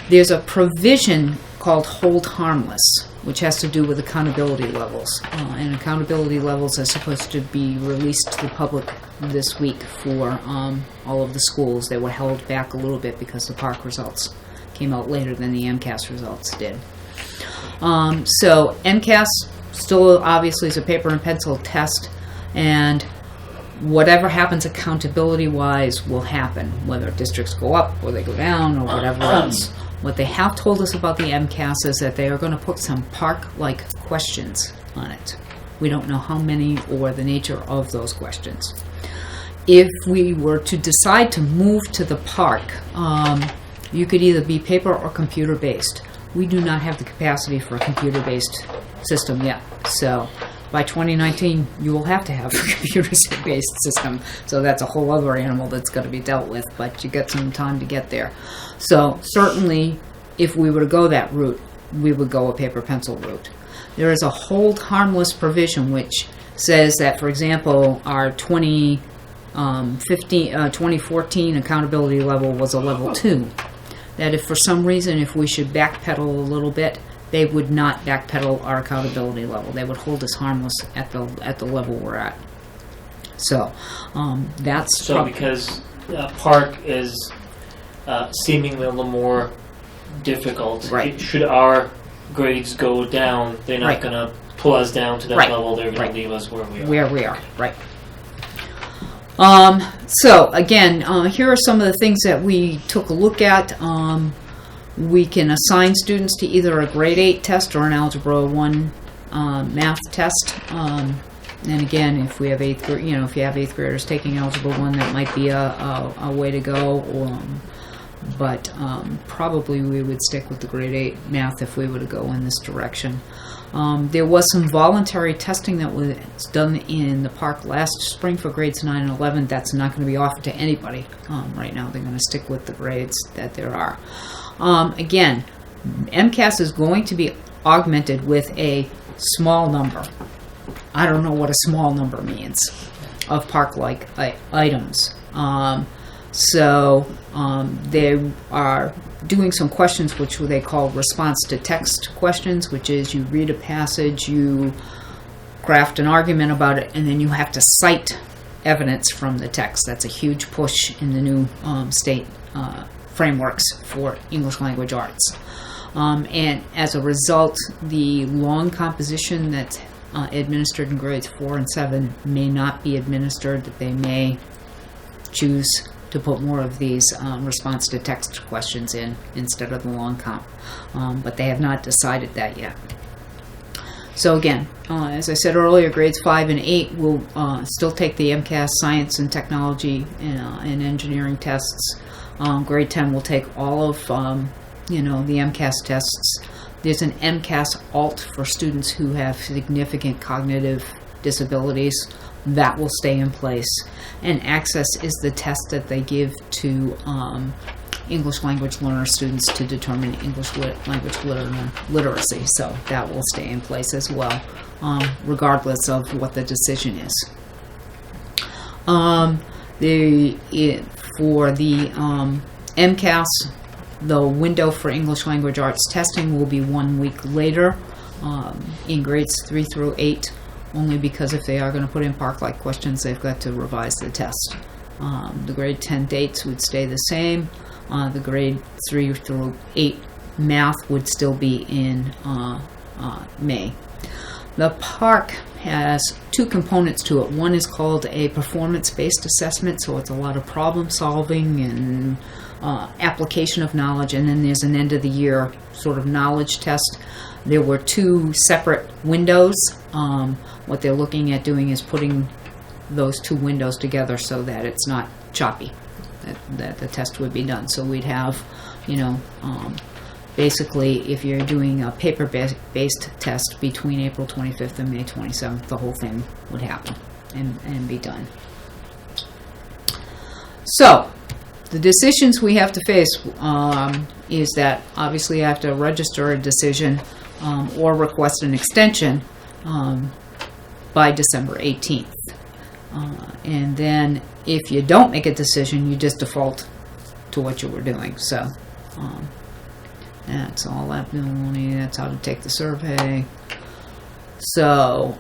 there's a provision called hold harmless, which has to do with accountability levels. And accountability levels are supposed to be released to the public this week for all of the schools. They were held back a little bit because the PARCC results came out later than the MCAS results did. So MCAS still obviously is a paper and pencil test, and whatever happens accountability-wise will happen, whether districts go up or they go down or whatever else. What they have told us about the MCAS is that they are going to put some PARCC-like questions on it. We don't know how many or the nature of those questions. If we were to decide to move to the PARCC, you could either be paper or computer-based. We do not have the capacity for a computer-based system yet. So by 2019, you will have to have a computer-based system. So that's a whole other animal that's got to be dealt with, but you get some time to get there. So certainly, if we were to go that route, we would go a paper-pencil route. There is a hold harmless provision which says that, for example, our 2014 accountability level was a level 2. That if for some reason, if we should backpedal a little bit, they would not backpedal our accountability level. They would hold us harmless at the level we're at. So that's So because PARCC is seemingly a little more difficult, Right. should our grades go down, they're not Right. going to pull us down to that Right. level. They're going Right. to leave us where we are. where we are, right. So again, here are some of the things that we took a look at. We can assign students to either a grade 8 test or an Algebra 1 math test. And again, if we have if you have 8th graders taking Algebra 1, that might be a way to go. But probably we would stick with the grade 8 math if we were to go in this direction. There was some voluntary testing that was done in the PARCC last spring for grades 9 and 11. That's not going to be offered to anybody right now. They're going to stick with the grades that there are. Again, MCAS is going to be augmented with a small number. I don't know what a small number means of PARCC-like items. They are doing some questions which they call response to text questions, which is you read a passage, you craft an argument about it, and then you have to cite evidence from the text. That's a huge push in the new state frameworks for English language arts. And as a result, the long composition that's administered in grades 4 and 7 may not be administered, that they may choose to put more of these response to text questions in instead of the long comp. But they have not decided that yet. So again, as I said earlier, grades 5 and 8 will still take the MCAS science and technology and engineering tests. Grade 10 will take all of the MCAS tests. There's an MCAS alt for students who have significant cognitive disabilities. That will stay in place. And access is the test that they give to English language learner students to determine English language literacy. So that will stay in place as well, regardless of what the decision is. For the MCAS, the window for English language arts testing will be 1 week later in grades 3 through 8, only because if they are going to put in PARCC-like questions, they've got to revise the test. The grade 10 dates would stay the same. The grade 3 through 8 math would still be in May. The PARCC has two components to it. One is called a performance-based assessment, so it's a lot of problem solving and application of knowledge, and then there's an end-of-the-year sort of knowledge test. There were two separate windows. What they're looking at doing is putting those two windows together so that it's not choppy, that the test would be done. So we'd have, basically, if you're doing a paper-based test between April 25th and May 27th, the whole thing would happen and be done. So, the decisions we have to face is that obviously I have to register a decision or request an extension by December 18th. And then if you don't make a decision, you just default to what you were doing. So that's all that money. That's how to take the survey. So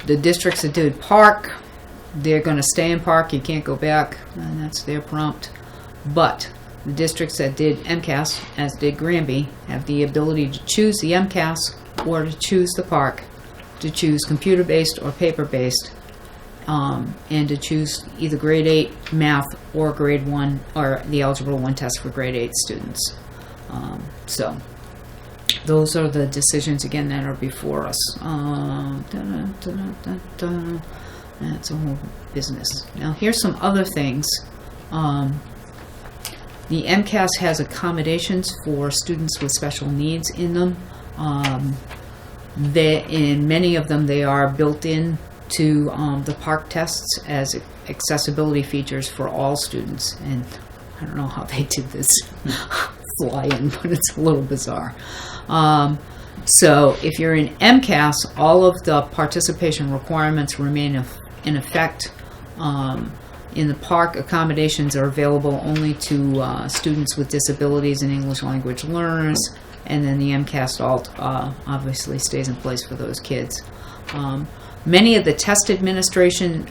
the districts that did PARCC, they're going to stay in PARCC. You can't go back, and that's their prompt. But the districts that did MCAS, as did Granby, have the ability to choose the MCAS or to choose the PARCC, to choose computer-based or paper-based, and to choose either grade 8 math or grade 1 or the Algebra 1 test for grade 8 students. So those are the decisions, again, that are before us. That's a whole business. Now here's some other things. The MCAS has accommodations for students with special needs in them. In many of them, they are built in to the PARCC tests as accessibility features for all students. And I don't know how they did this fly-in, but it's a little bizarre. So if you're in MCAS, all of the participation requirements remain in effect. In the PARCC, accommodations are available only to students with disabilities and English language learners, and then the MCAS alt obviously stays in place for those kids. Many of the test administration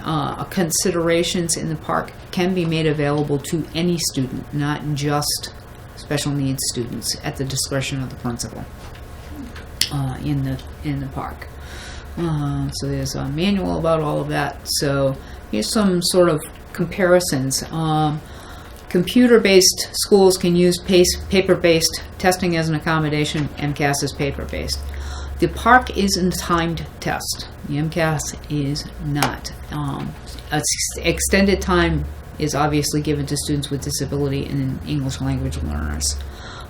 considerations in the PARCC can be made available to any student, not just special needs students, at the discretion of the principal in the PARCC. So there's a manual about all of that. So here's some sort of comparisons. Computer-based schools can use paper-based testing as an accommodation. MCAS is paper-based. The PARCC is a timed test. The MCAS is not. Extended time is obviously given to students with disability and English language learners.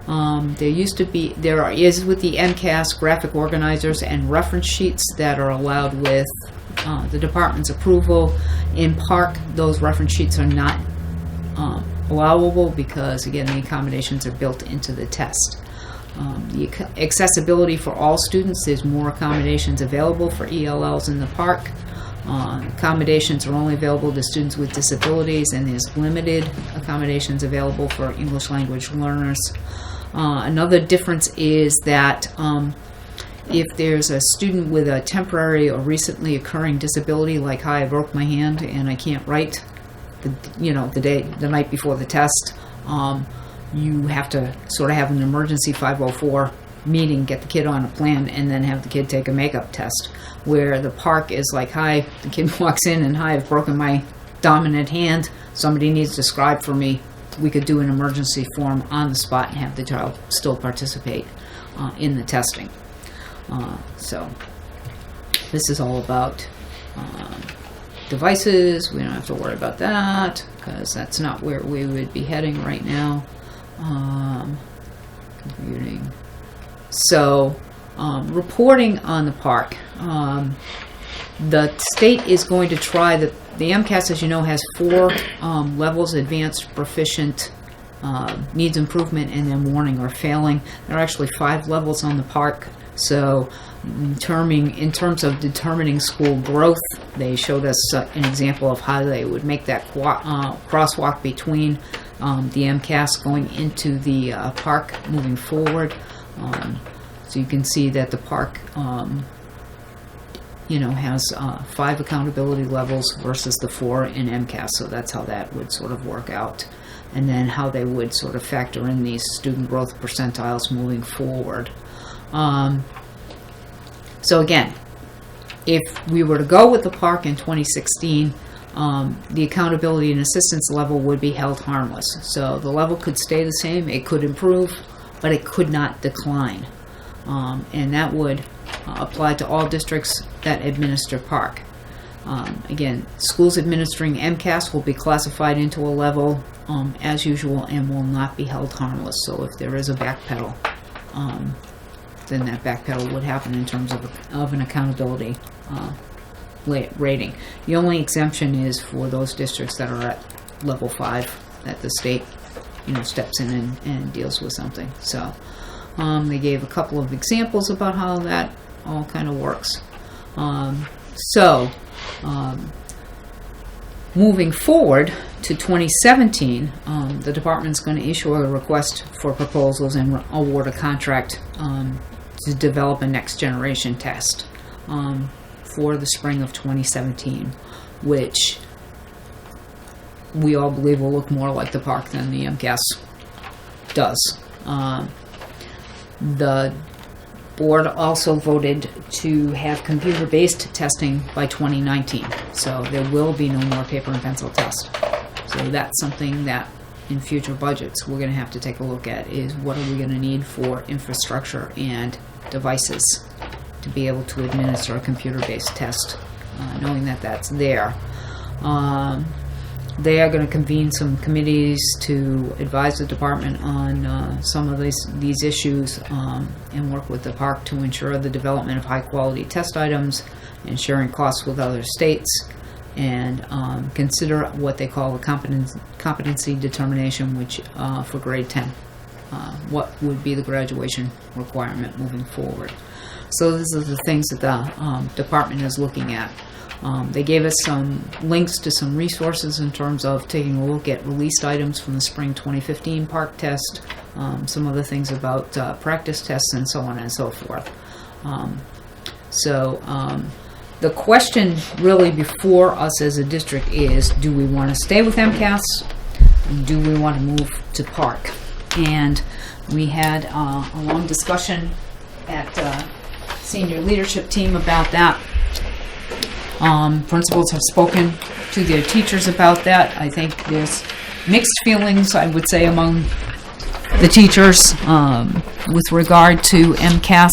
There is with the MCAS graphic organizers and reference sheets that are allowed with the department's approval. In PARCC, those reference sheets are not allowable because, again, the accommodations are built into the test. The accessibility for all students, there's more accommodations available for ELLs in the PARCC. Accommodations are only available to students with disabilities, and there's limited accommodations available for English language learners. Another difference is that if there's a student with a temporary or recently occurring disability, like I broke my hand and I can't write the night before the test, you have to sort of have an emergency 504 meeting, get the kid on a plan, and then have the kid take a makeup test. Where the park is like, hi, the kid walks in and, hi, I've broken my dominant hand, somebody needs to scribe for me. We could do an emergency form on the spot and have the child still participate in the testing. So this is all about devices. We don't have to worry about that because that's not where we would be heading right now. Computing. So, reporting on the park. The state is going to try the MCAS, as you know, has 4 levels: advanced, proficient, needs improvement, and then warning or failing. There are actually 5 levels on the park. So, in terms of determining school growth, they showed us an example of how they would make that crosswalk between the MCAS going into the park moving forward. So you can see that the park, has 5 accountability levels versus the 4 in MCAS. So that's how that would sort of work out. And then how they would sort of factor in these student growth percentiles moving forward. So again, if we were to go with the park in 2016, the accountability and assistance level would be held harmless. So the level could stay the same, it could improve, but it could not decline. And that would apply to all districts that administer park. Again, schools administering MCAS will be classified into a level as usual and will not be held harmless. So if there is a backpedal, then that backpedal would happen in terms of an accountability rating. The only exemption is for those districts that are at level 5 that the state steps in and deals with something. So they gave a couple of examples about how that all kind of works. Moving forward to 2017, the department's going to issue a request for proposals and award a contract to develop a next generation test for the spring of 2017, which we all believe will look more like the park than the MCAS does. The board also voted to have computer-based testing by 2019, so there will be no more paper and pencil tests. So that's something that in future budgets we're going to have to take a look at, is what are we going to need for infrastructure and devices to be able to administer a computer-based test, knowing that that's there. They are going to convene some committees to advise the department on some of these issues and work with the park to ensure the development of high-quality test items and sharing costs with other states, and consider what they call a competency determination, which for grade 10, what would be the graduation requirement moving forward. So these are the things that the department is looking at. They gave us some links to some resources in terms of taking a look at released items from the spring 2015 park test, some other things about practice tests, and so on and so forth. The question really before us as a district is, do we want to stay with MCAS? Do we want to move to park? And we had a long discussion at senior leadership team about that. Principals have spoken to their teachers about that. I think there's mixed feelings, I would say, among the teachers with regard to MCAS.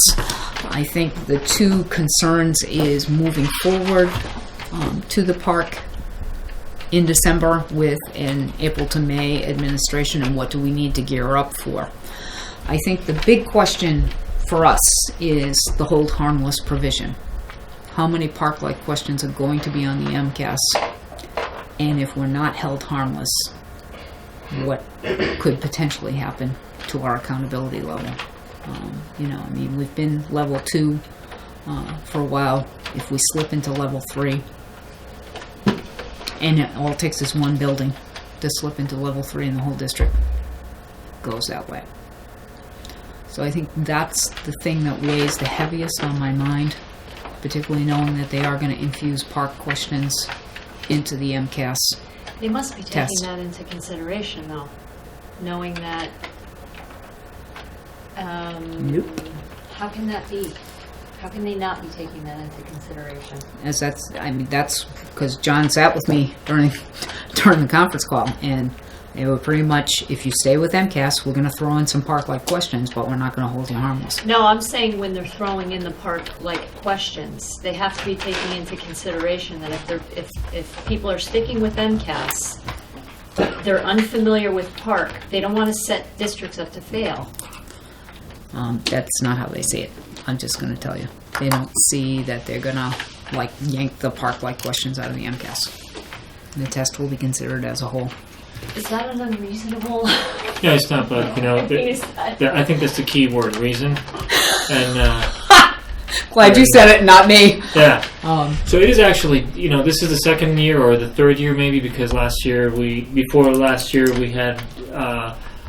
I think the two concerns is moving forward to the park in December with an April to May administration, and what do we need to gear up for. I think the big question for us is the hold harmless provision. How many park-like questions are going to be on the MCAS? And if we're not held harmless, what could potentially happen to our accountability level? We've been level 2 for a while. If we slip into level 3, and it all takes is one building to slip into level 3 in the whole district goes that way. So I think that's the thing that weighs the heaviest on my mind, particularly knowing that they are going to infuse park questions into the MCAS. They must be taking test. that into consideration, though. knowing that, Nope. how can that be? How can they not be taking that into consideration? As that's because John sat with me during the conference call, and they were pretty much, if you stay with MCAS, we're going to throw in some park-like questions, but we're not going to hold you harmless. No, I'm saying when they're throwing in the park-like questions, they have to be taking into consideration that if people are sticking with MCAS, they're unfamiliar with park, they don't want to set districts up to fail. That's not how they see it. I'm just going to tell you. They don't see that they're going to yank the park-like questions out of the MCAS. The test will be considered as a whole. Is that an unreasonable? Yeah, it's not, but I think that's the key word, reason. And Glad you said it, not me. yeah. So it is actually, this is the second year or the third year maybe, because before last year we had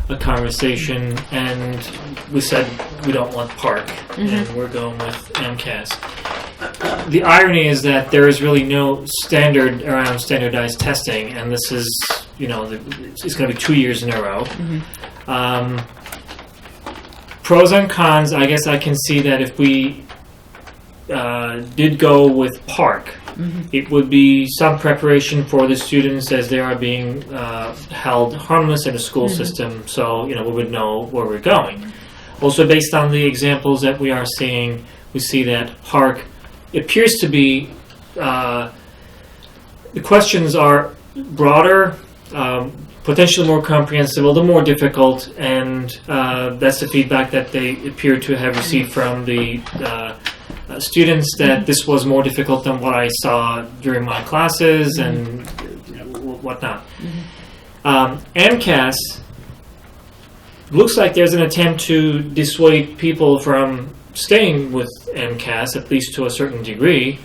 a conversation and we said we don't want park and we're going with MCAS. The irony is that there is really no standard around standardized testing, and this is, it's going to be 2 years in a row. Pros and cons, I guess I can see that if we did go with park, it would be some preparation for the students as they are being held harmless in the school system, so we would know where we're going. Also, based on the examples that we are seeing, we see that park appears to be, the questions are broader, potentially more comprehensive, a little more difficult, and that's the feedback that they appear to have received from the students, that this was more difficult than what I saw during my classes and whatnot. MCAS looks like there's an attempt to dissuade people from staying with MCAS, at least to a certain degree,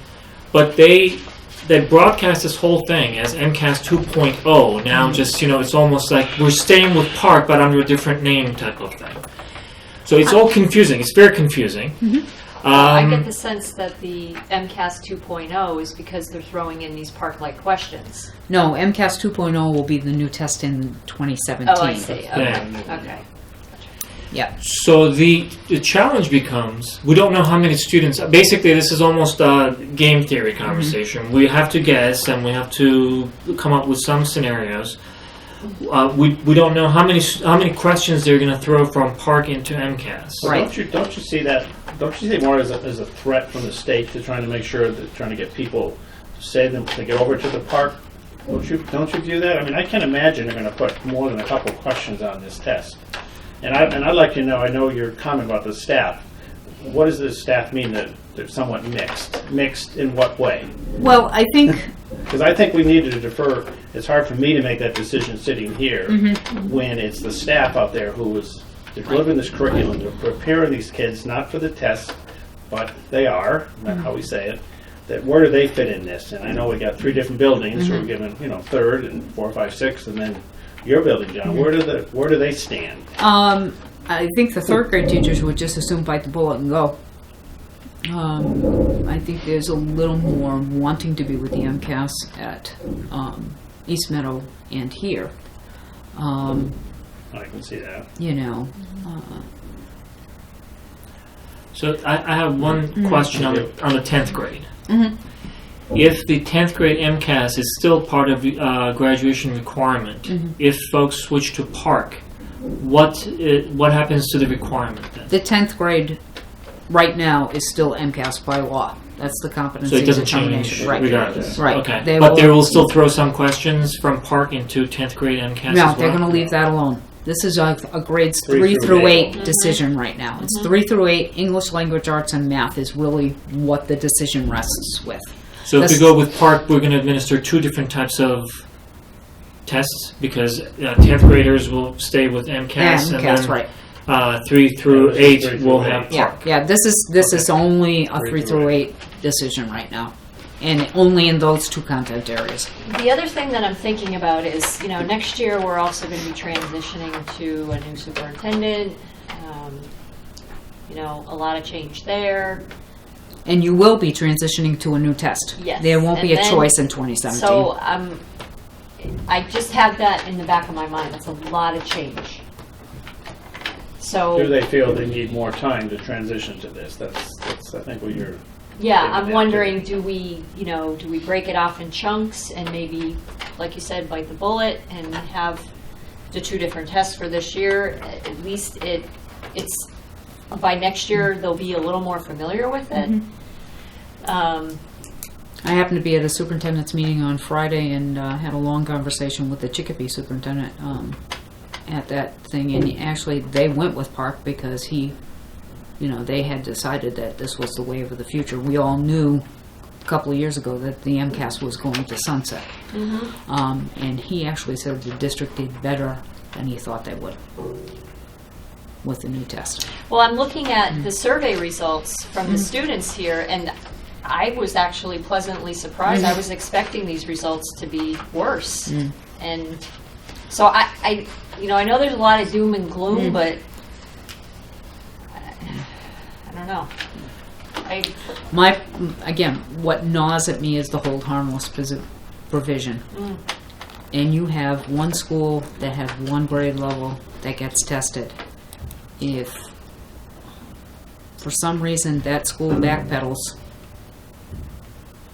but they broadcast this whole thing as MCAS 2.0. Now just, it's almost like we're staying with park but under a different name type of thing. So it's all confusing. It's very confusing. I get the sense that the MCAS 2.0 is because they're throwing in these park-like questions. No, MCAS 2.0 will be the new test in 2017. Oh, I see. Okay. Yeah. Okay. Yeah. So the challenge becomes, we don't know how many students, basically this is almost a game theory conversation. We have to guess and we have to come up with some scenarios. We don't know how many questions they're going to throw from park into MCAS. Right. Don't you see that? Don't you see it more as a threat from the state to trying to make sure that trying to get people to say them to get over to the park? Don't you view that? I mean, I can't imagine they're going to put more than a couple of questions on this test. And I'd like to know. I know your comment about the staff. What does the staff mean that they're somewhat mixed? Mixed in what way? Well, I think because I think we need to defer. It's hard for me to make that decision sitting here when it's the staff out there who is delivering this curriculum. They're preparing these kids not for the test, but they are. That's how we say it. That where do they fit in this? And I know we got 3 different buildings. So we're given 3rd and 4, 5, 6, and then your building, John. Where do they stand? I think the 3rd grade teachers would just as soon bite the bullet and go. I think there's a little more wanting to be with the MCAS at East Meadow and here. I can see that. So I have one question on the 10th grade. If the 10th grade MCAS is still part of the graduation requirement, if folks switch to park, what happens to the requirement then? The 10th grade right now is still MCAS by law. That's the competency So it doesn't determination. change Right. regardless? Right. Okay. They But they will still throw some questions from park into 10th grade MCAS No, as well? they're going to leave that alone. This is a grades 3 through 8 decision right now. It's 3 through 8. English, language arts, and math is really what the decision rests with. So if we go with park, we're going to administer 2 different types of tests because 10th graders will stay with MCAS, and MCAS, then right. 3 through 8 3 will through have 8. park. Yeah, this is only a 3 through 8 decision right now, and only in those 2 content areas. The other thing that I'm thinking about is, next year we're also going to be transitioning to a new superintendent. A lot of change there. And you will be transitioning to a new test. Yes, There won't be and a then- choice in 2017. So I just have that in the back of my mind. That's a lot of change. So. Do they feel they need more time to transition to this? That's I think what you're. Yeah, getting I'm at. wondering, do we break it off in chunks and maybe, like you said, bite the bullet and have the 2 different tests for this year? At least it's by next year they'll be a little more familiar with it. I happened to be at a superintendent's meeting on Friday and had a long conversation with the Chicopee superintendent at that thing, and actually they went with PARCC because they had decided that this was the wave of the future. We all knew a couple of years ago that the MCAS was going to sunset. And he actually said the district did better than he thought they would with the new test. Well, I'm looking at the survey results from the students here, and I was actually pleasantly surprised. I was expecting these results to be worse. And so I know there's a lot of doom and gloom, but I don't know. What gnaws at me is the hold harmless provision. And you have one school that has 1 grade level that gets tested. If for some reason that school backpedals,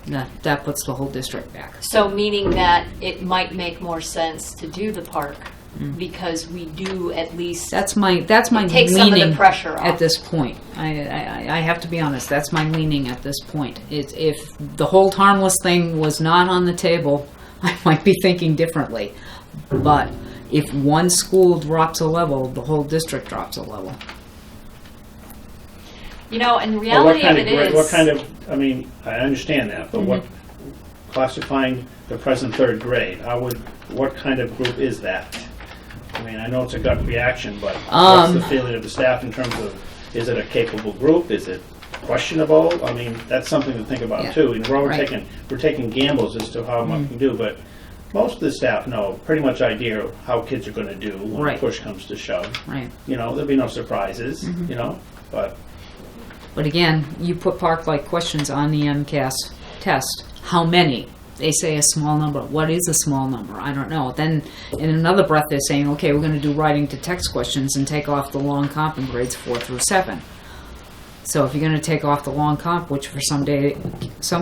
that puts the whole district back. So meaning that it might make more sense to do the PARCC because we do at least That's my take leaning some of the pressure off. at this point. I have to be honest. That's my leaning at this point. If the hold harmless thing was not on the table, I might be thinking differently. But if one school drops a level, the whole district drops a level. And the reality of it is... What kind of, I understand that, but what, classifying the present 3rd grade, what kind of group is that? I know it's a gut reaction, but what's the feeling of the staff in terms of, is it a capable group? Is it questionable? That's something to think about too. And we're taking gambles as to how much we can do, but most of the staff know pretty much idea how kids are going to do when push comes to shove. Right. There'll be no surprises, but... But again, you put PARCC-like questions on the MCAS test. How many? They say a small number. What is a small number? I don't know. Then in another breath they're saying, okay, we're going to do writing to text questions and take off the long comp in grades 4 through 7. So if you're going to take off the long comp, which for some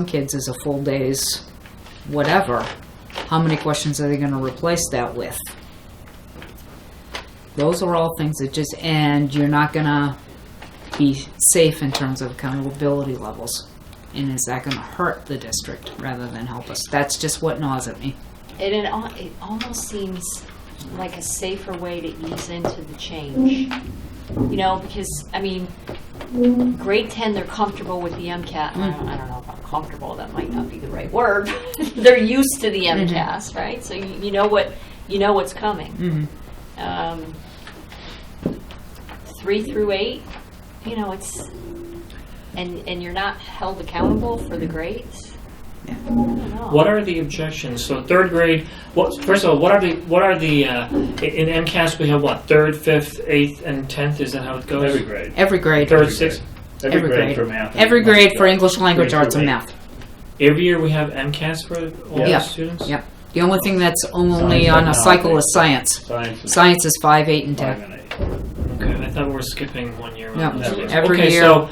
kids is a full day's whatever, how many questions are they going to replace that with? Those are all things that and you're not going to be safe in terms of accountability levels. And is that going to hurt the district rather than help us? That's just what gnaws at me. It almost seems like a safer way to ease into the change. Because, grade 10, they're comfortable with the MCAS. I don't know about comfortable, that might not be the right word. They're used to the MCAS, right? So you know what's coming. 3 through 8, it's... And you're not held accountable for the grades? Yeah. I don't know. What are the objections? So 3rd grade. First of all, what are the in MCAS we have what 3rd, 5th, 8th, and 10th? Is that how it goes? Every grade. Every grade. 3rd, 6th. Every grade for math. Every grade for English language arts and math. Every year we have MCAS for all the students. Yep. The only thing that's only Science, on a cycle technology. is science. Science is 5, 8, and 5 10. and 8. Okay, I thought we were skipping 1 year. No, Okay, every year. So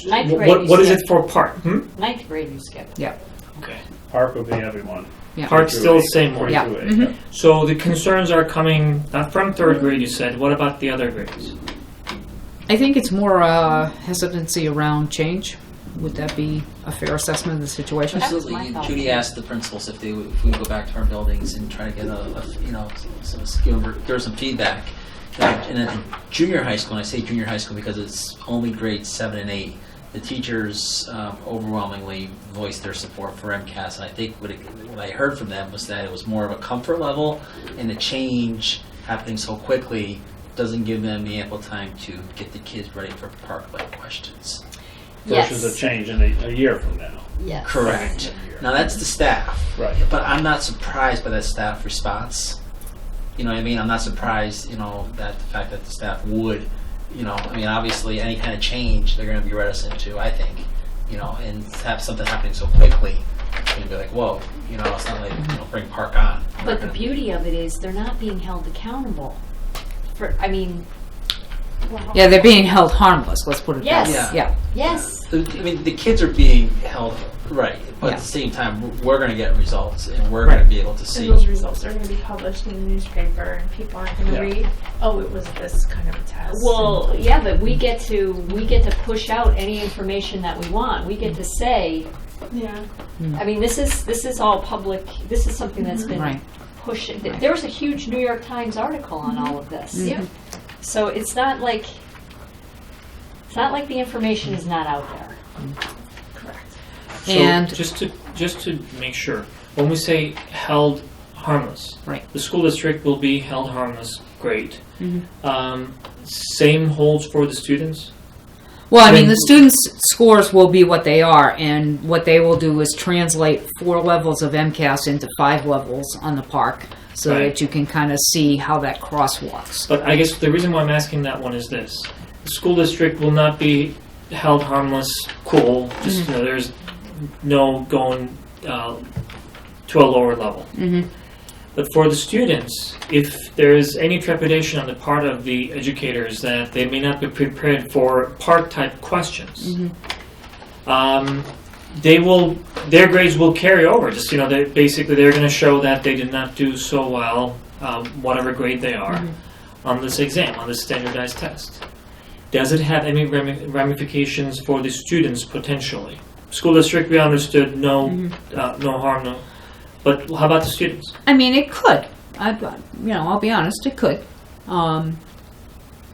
Ninth grade what you is skip. it for PARCC? 9th grade you skip. Yeah. Okay. PARCC will be everyone. Yeah. PARCC's still the same one. Yeah. So the concerns are coming not from 3rd grade, you said. What about the other grades? I think it's more hesitancy around change. Would that be a fair assessment of the situation? That was Absolutely. my thought. Judy asked the principals if we go back to our buildings and try to get give her some feedback. And then junior high school, and I say junior high school because it's only grades 7 and 8, the teachers overwhelmingly voiced their support for MCAS. And I think what I heard from them was that it was more of a comfort level, and the change happening so quickly doesn't give them the ample time to get the kids ready for PARCC-like questions. Versus a change in a year from now. Yes. Correct. Now that's the staff. Right. But I'm not surprised by that staff response. You know what I mean? I'm not surprised, that the fact that the staff would, obviously any kind of change they're going to be reticent to, I think, and have something happening so quickly. it's going to be like, whoa, you know, it's not like, you know, bring PARCC on. But the beauty of it is they're not being held accountable for, I mean, Yeah, they're being held harmless, let's put it that way. Yes. Yeah. yes. I mean, the kids are being held right, but Yeah. at the same time, we're going to get results, and we're going to be able to see. And those results are going to be published in the newspaper, and people aren't going to Yeah. read, oh, it was this kind of a test. Well, yeah, but we get to push out any information that we want. We get to say, Yeah. I mean, this is all public. This is something that's been Right. pushed. There was a huge New York Times article on all of this. Mhm. So it's not like the information is not out there. Correct. So And- just to make sure, when we say held harmless, Right. the school district will be held harmless. Great. Mhm. Same holds for the students. Well, I mean, the students' scores will be what they are, and what they will do is translate 4 levels of MCAS into 5 levels on the PARCC, so Right. that you can kind of see how that crosswalks. But I guess the reason why I'm asking that one is this: the school district will not be held harmless. Cool. Just you know, there's no going to a lower level. Mm-hmm. But for the students, if there is any trepidation on the part of the educators that they may not be prepared for PARCC-type questions, their grades will carry over. Just they're going to show that they did not do so well, whatever grade they are, on this exam, on this standardized test. Does it have any ramifications for the students potentially? School district, we understood, no harm, no. But how about the students? I mean, it could. I'll be honest, it could.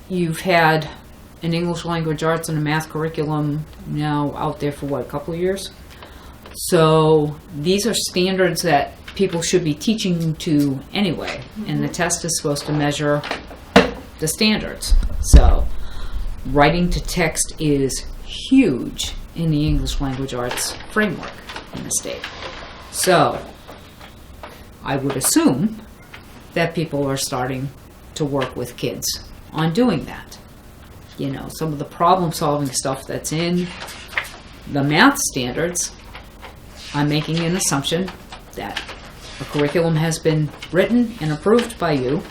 You've had an English language arts and a math curriculum now out there for, a couple of years? So these are standards that people should be teaching to anyway, and the test is supposed to measure the standards. So writing to text is huge in the English language arts framework in the state. So I would assume that people are starting to work with kids on doing that. Some of the problem-solving stuff that's in the math standards, I'm making an assumption that a curriculum has been written and approved by you,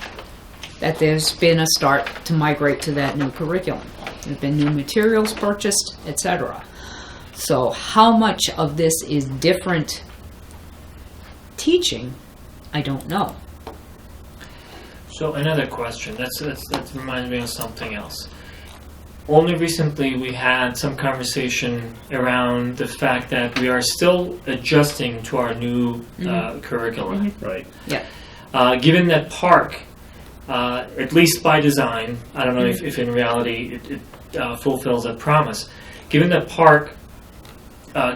that there's been a start to migrate to that new curriculum. There have been new materials purchased, etc. So how much of this is different teaching, I don't know. So another question, that reminds me of something else. Only recently we had some conversation around the fact that we are still adjusting to our new curriculum. Right. Yeah. Given that PARCC, at least by design, I don't know if in reality it fulfills that promise, given that PARCC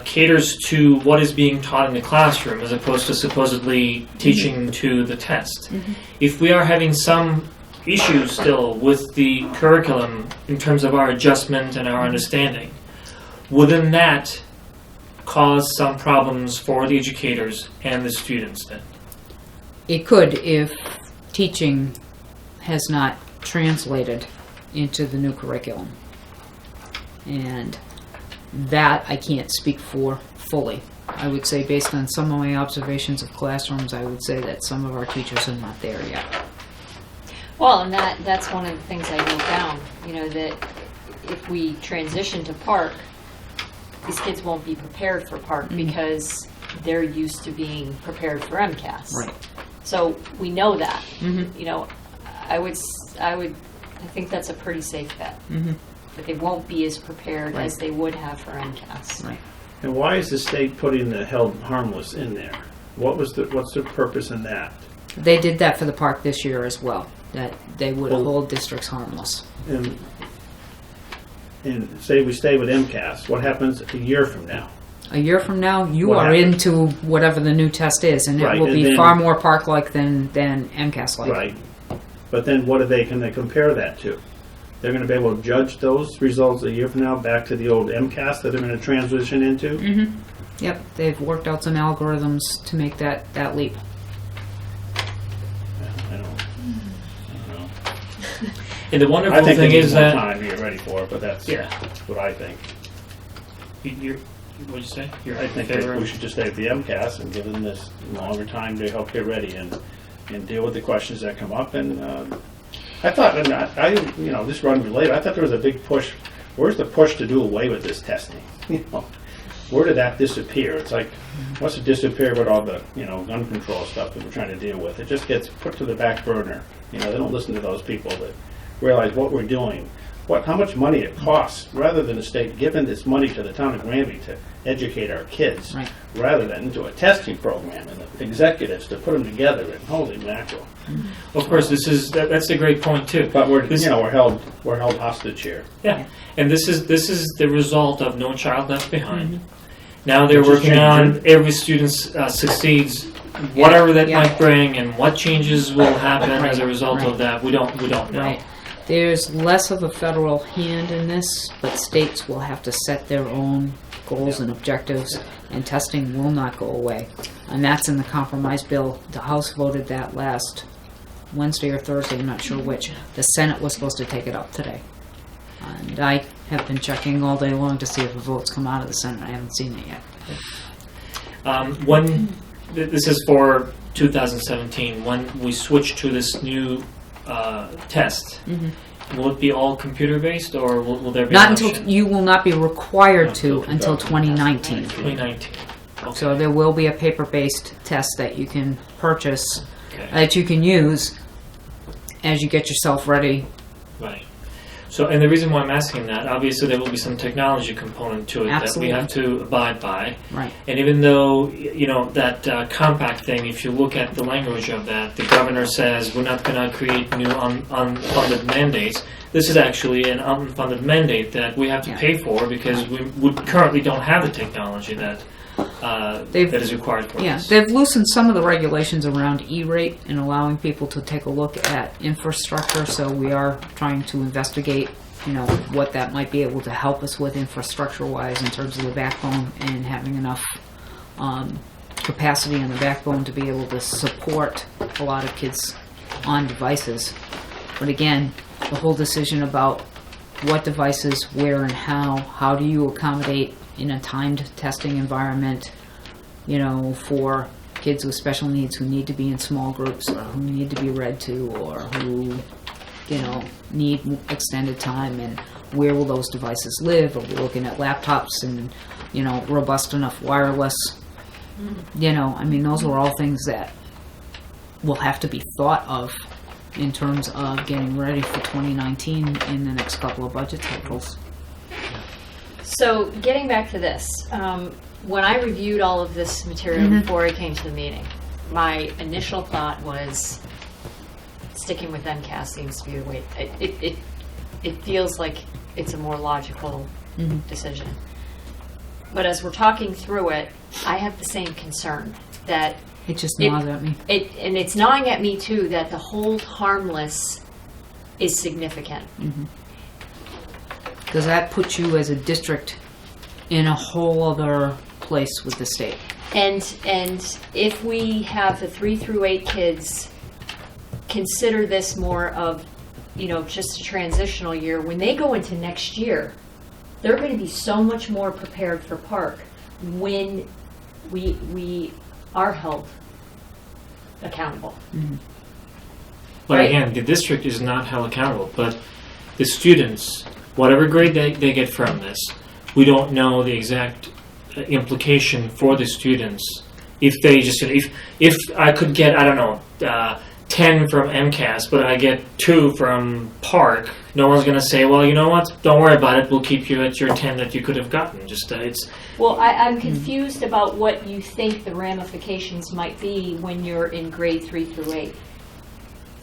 caters to what is being taught in the classroom as opposed to supposedly teaching to the test. If we are having some issues still with the curriculum in terms of our adjustment and our understanding, wouldn't that cause some problems for the educators and the students then? It could if teaching has not translated into the new curriculum. And that I can't speak for fully. I would say based on some of my observations of classrooms, I would say that some of our teachers are not there yet. Well, and that's one of the things I wrote down, that if we transition to PARCC, these kids won't be prepared for PARCC because they're used to being prepared for MCAS. Right. So we know that. Mm-hmm. I think that's a pretty safe bet. Mm-hmm. That they won't be as prepared Right. as they would have for MCAS. Right. And why is the state putting the held harmless in there? What's the purpose in that? They did that for the park this year as well, that they would Well- hold districts harmless. And say we stay with MCAS, what happens a year from now? A year from now, you What are happens? into whatever the new test is, and Right, it will and be then- far more park-like than MCAS-like. Right. But then what can they compare that to? They're going to be able to judge those results a year from now back to the old MCAS that they're going to transition into? Mm-hmm. Yep, they've worked out some algorithms to make that leap. I don't know. And the wonderful I think thing they need is more that time to get ready for it, but that's Yeah. what I think. you're What'd you say? You're I in think favor that of- we should just stay at the MCAS and give them this longer time to help get ready and deal with the questions that come up. And I thought, and this run related, I thought there was a big push. Where's the push to do away with this testing? Where did that disappear? It's like, once it disappeared with all the, gun control stuff that we're trying to deal with, it just gets put to the back burner. They don't listen to those people that realize what we're doing, how much money it costs, rather than the state giving this money to the town of Granby to educate our kids, Right. rather than into a testing program and the executives to put them together. And holy mackerel! Of course, that's a great point too. But we're held hostage here. Yeah, and this is the result of No Child Left Behind. Now they're Which is working on changing. every student succeeds, whatever that Yeah. might bring, and what changes will happen Right, as a result right. of that. We don't know. Right. There's less of a federal hand in this, but states will have to set their own goals and objectives, and testing will not go away. And that's in the compromise bill. The House voted that last Wednesday or Thursday, I'm not sure which. The Senate was supposed to take it up today. And I have been checking all day long to see if the votes come out of the Senate. I haven't seen it yet. This is for 2017. When we switch to this new test, will it be all computer-based, or will there be Not an until, option? you will not be required to until 2019. 2019. Okay. So there will be a paper-based test that you can purchase, Okay. that you can use as you get yourself ready. Right. So, and the reason why I'm asking that, obviously there will be some technology component to it Absolutely. that we have to abide by. Right. And even though, that compact thing, if you look at the language of that, the governor says we're not going to create new unfunded mandates. This is actually an unfunded mandate that we have to pay for because we currently don't have the technology that is required for Yeah, this. they've loosened some of the regulations around E-rate and allowing people to take a look at infrastructure, so we are trying to investigate, what that might be able to help us with infrastructure-wise in terms of the backbone and having enough capacity in the backbone to be able to support a lot of kids on devices. But again, the whole decision about what devices, where and how do you accommodate in a timed testing environment, for kids with special needs who need to be in small groups or who need to be read to or who, need extended time, and where will those devices live? Are we looking at laptops and, robust enough wireless? Those are all things that will have to be thought of in terms of getting ready for 2019 in the next couple of budget cycles. So getting back to this, when I reviewed all of this material before I came to the meeting, my initial thought was sticking with MCAS seems to be the way. It feels like it's a more logical decision. But as we're talking through it, I have the same concern that It just gnaws at me. and it's gnawing at me too that the hold harmless is significant. Because that puts you as a district in a whole other place with the state. And if we have the 3 through 8 kids consider this more of, just a transitional year, when they go into next year, they're going to be so much more prepared for PARCC when we are held accountable. But Right. again, the district is not held accountable, but the students, whatever grade they get from this, we don't know the exact implication for the students. If they just, if I could get, 10 from MCAS, but I get 2 from PARCC, no one's going to say, well, you know what, don't worry about it, we'll keep you at your 10 that you could have gotten. Just, Well, I'm confused about what you think the ramifications might be when you're in grade 3 through 8.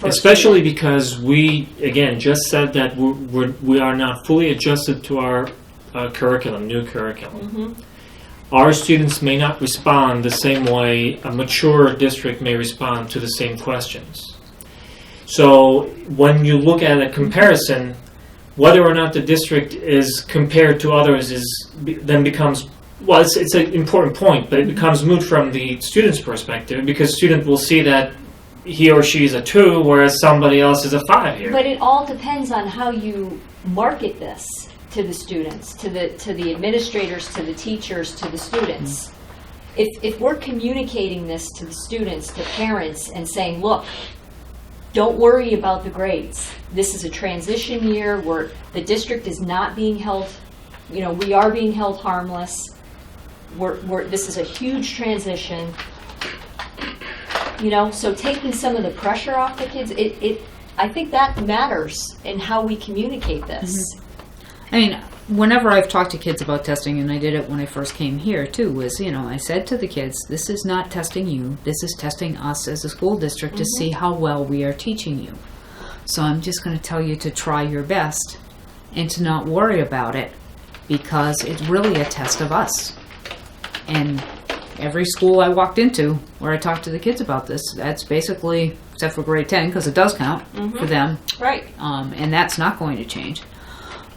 especially because we, again, just said that we are not fully adjusted to our new curriculum. Our students may not respond the same way a mature district may respond to the same questions. So when you look at a comparison, whether or not the district is compared to others then becomes, well, it's an important point, but it becomes moot from the student's perspective, because student will see that he or she is a 2, whereas somebody else is a 5 here. But it all depends on how you market this. to the students, to the administrators, to the teachers, to the students. If we're communicating this to the students, to parents, and saying, look, don't worry about the grades. This is a transition year where the district is not being held, we are being held harmless. This is a huge transition. So taking some of the pressure off the kids, I think that matters in how we communicate this. I mean, whenever I've talked to kids about testing, and I did it when I first came here too, was, I said to the kids, this is not testing you, this is testing us as a school district to see how well we are teaching you. So I'm just going to tell you to try your best and to not worry about it, because it's really a test of us. And every school I walked into where I talked to the kids about this, that's basically, except for grade 10, because it does count for them. Right. And that's not going to change.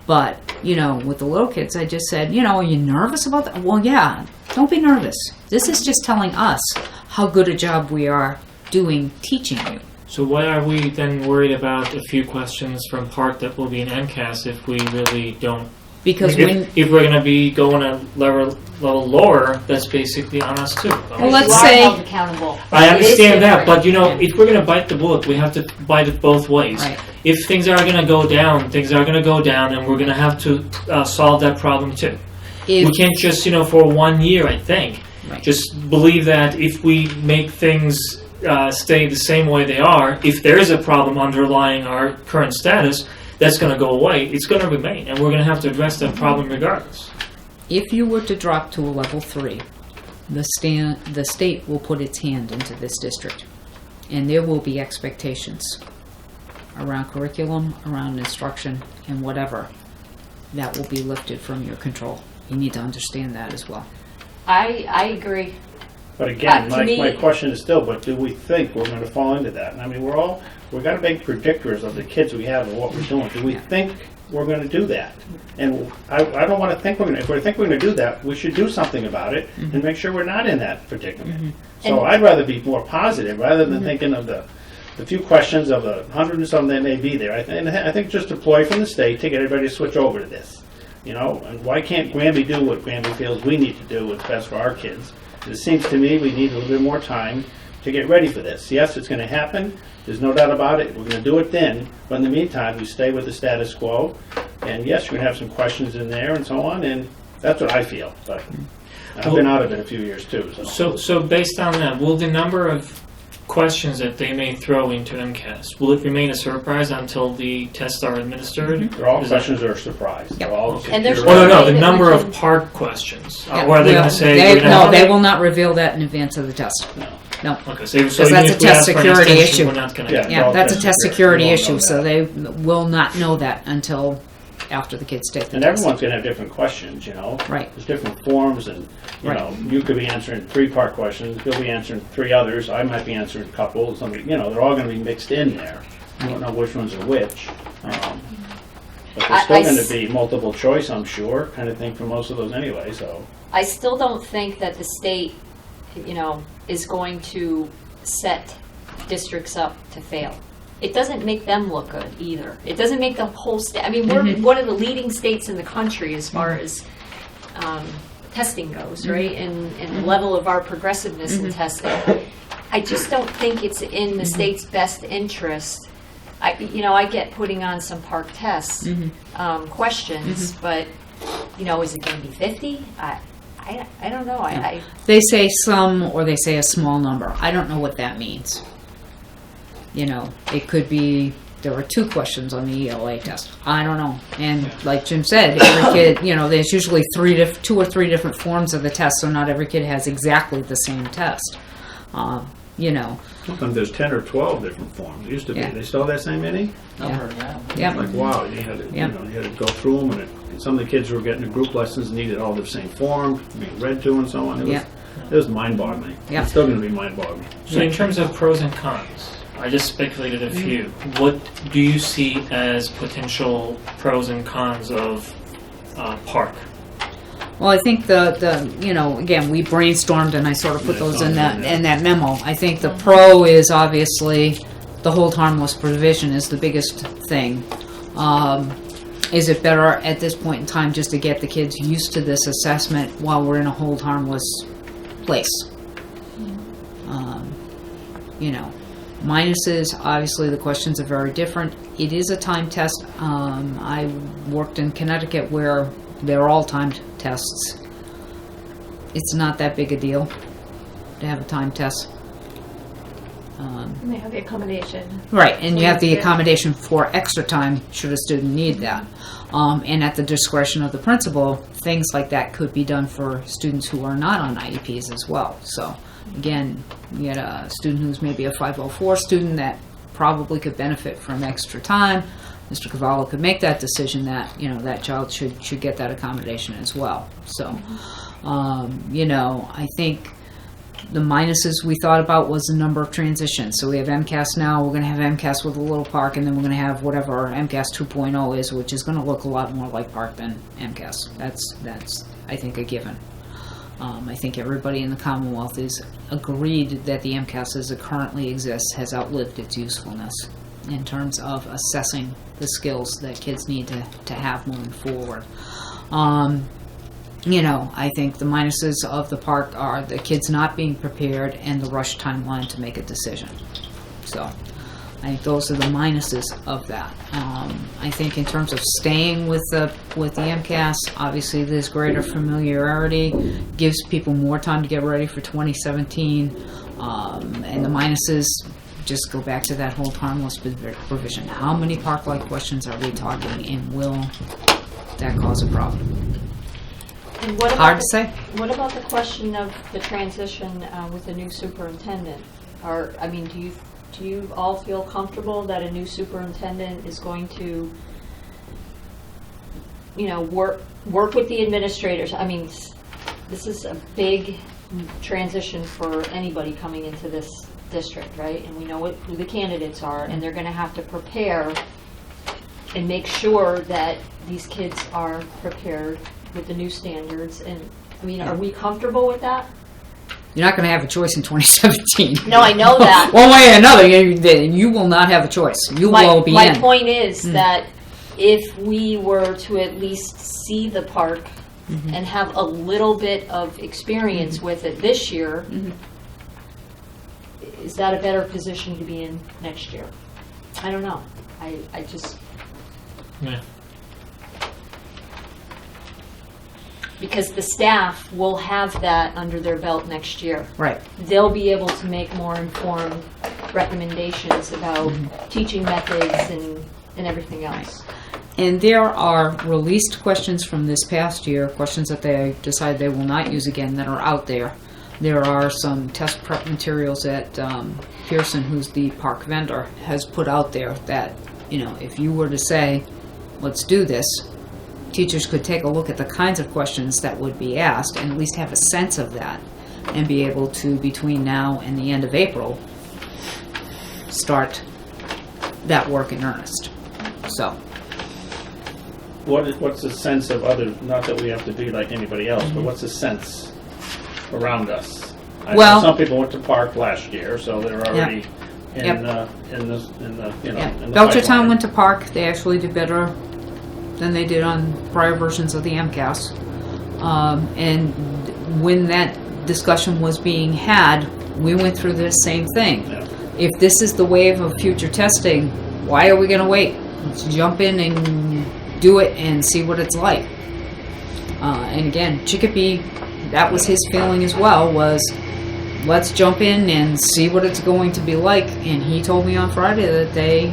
But, with the little kids, I just said, are you nervous about that? Well, yeah, don't be nervous. This is just telling us how good a job we are doing teaching you. So why are we then worried about a few questions from PARCC that will be in MCAS if we really don't? Because if we're going to be going a level lower, that's basically on us too. Well, let's You are say- held accountable. I It is understand that, different. but if we're going to bite the bullet, we have to bite it both ways. Right. If things are going to go down, things are going to go down, and we're going to have to solve that problem too. We can't just, for 1 year, I think, Right. just believe that if we make things stay the same way they are, if there is a problem underlying our current status, that's going to go away. It's going to remain, and we're going to have to address that problem regardless. If you were to drop to a level 3, the state will put its hand into this district, and there will be expectations around curriculum, around instruction, and whatever that will be lifted from your control. You need to understand that as well. I agree. But again, To me- my question is still, but do we think we're going to fall into that? And I mean, we've got to make predictors of the kids we have and what we're doing. Do we think we're going to do that? And I don't want to think we're going to. If we think we're going to do that, we should do something about it and make sure we're not in that predicament. So I'd rather be more positive rather than thinking of the few questions of the 100 and some that may be there. I think just deploy from the state to get everybody to switch over to this. And why can't Granby do what Granby feels we need to do what's best for our kids? It seems to me we need a little bit more time to get ready for this. Yes, it's going to happen. There's no doubt about it. We're going to do it then. But in the meantime, we stay with the status quo. And yes, you're going to have some questions in there and so on. And that's what I feel. But I've been out of it a few years too. So based on that, will the number of questions that they may throw into MCAS, will it remain a surprise until the tests are administered? They're all Is that- questions that are a surprise. They're all And there's secure. Oh, no, the They number of mentioned- PARCC questions. Yeah, Or are they well, going to say... they- we're gonna have- they will not reveal that in advance of the test. No. Okay, so even Because if that's a we test ask for an security extension, issue. we're not going to Yeah. get it. Yeah, Well, that's a test test security. security We won't issue, know so they will not know that until after the kids take the And test. everyone's going to have different questions, Right. There's different forms, and, you could be answering 3 PARCC questions, you'll be answering 3 others, I might be answering a couple, somebody, they're all going to be mixed in there. I don't know which ones are which. But there's still going to be multiple choice, I'm sure, kind of thing for most of those anyway, so. I still don't think that the state, is going to set districts up to fail. It doesn't make them look good either. It doesn't make the whole state. I mean, we're one of the leading states in the country as far as testing goes, right? And the level of our progressiveness in testing. I just don't think it's in the state's best interest. I get putting on some PARCC tests questions, but is it going to be 50? I don't know. They say some, or they say a small number. I don't know what that means. It could be, there are 2 questions on the ELA test. I don't know. And like Jim said, every kid, there's usually 2 or 3 different forms of the test, so not every kid has exactly the same test. Sometimes there's 10 or 12 different forms. It used to be. Yeah. They still have that same many? Number, yeah. Yep. Like, wow, you had to, Yeah. you had to go through them, and some of the kids who were getting the group lessons needed all the same form, being read to and so on. It was mind-boggling. Yeah. It's still going to be mind-boggling. So in terms of pros and cons, I just speculated a few. What do you see as potential pros and cons of PARCC? Well, I think again, we brainstormed and I sort of put those in that memo. I think the pro is obviously the hold harmless provision is the biggest thing. is it better at this point in time just to get the kids used to this assessment while we're in a hold harmless place? You know, minuses, obviously the questions are very different. It is a timed test. I worked in Connecticut where they're all timed tests. It's not that big a deal to have a timed test. And they have the accommodation. Right, and you have the Yeah. accommodation for extra time should a student need that. And at the discretion of the principal, things like that could be done for students who are not on IEPs as well. So again, you get a student who's maybe a 504 student that probably could benefit from extra time. Mr. Cavallo could make that decision that, you know, that child should get that accommodation as well. So, you know, I think the minuses we thought about was the number of transitions. So we have MCAS now, we're going to have MCAS with a little park, and then we're going to have whatever our MCAS 2.0 is, which is going to look a lot more like park than MCAS. That's I think, a given. I think everybody in the Commonwealth is agreed that the MCAS as it currently exists has outlived its usefulness in terms of assessing the skills that kids need to have moving forward. You know, I think the minuses of the park are the kids not being prepared and the rush timeline to make a decision. So I think those are the minuses of that. I think in terms of staying with the MCAS, obviously there's greater familiarity, gives people more time to get ready for 2017, and the minuses just go back to that whole harmless provision. How many park-like questions are we talking, and will that cause a problem? And what about Hard to say. What about the question of the transition with the new superintendent? Or, I mean, do you all feel comfortable that a new superintendent is going to, you know, work with the administrators? I mean, this is a big transition for anybody coming into this district, right? And we know who the candidates are, and they're going to have to prepare and make sure that these kids are prepared with the new standards. And I mean, are we comfortable with that? You're not going to have a choice in 2017. No, I know that. One way or another, you will not have a choice. You will be in. My point is that if we were to at least see the park and have a little bit of experience with it this year, is that a better position to be in next year? I don't know. I just... Yeah. Because the staff will have that under their belt next year. Right. They'll be able to make more informed recommendations about teaching methods and everything else. And there are released questions from this past year, questions that they decide they will not use again, that are out there. There are some test prep materials that Pearson, who's the park vendor, has put out there that, you know, if you were to say, let's do this, teachers could take a look at the kinds of questions that would be asked and at least have a sense of that and be able to, between now and the end of April, start that work in earnest. So, What's the sense of other, not that we have to be like anybody else, but what's the sense around us? I know some people went to Park last year, so they're already in the Belchertown pipeline. went to Park. They actually did better than they did on prior versions of the MCAS. And when that discussion was being had, we went through this same thing. Yeah. If this is the wave of future testing, why are we going to wait? Let's jump in and do it and see what it's like. And again, Chicopee, that was his feeling as well, was let's jump in and see what it's going to be like. And he told me on Friday that they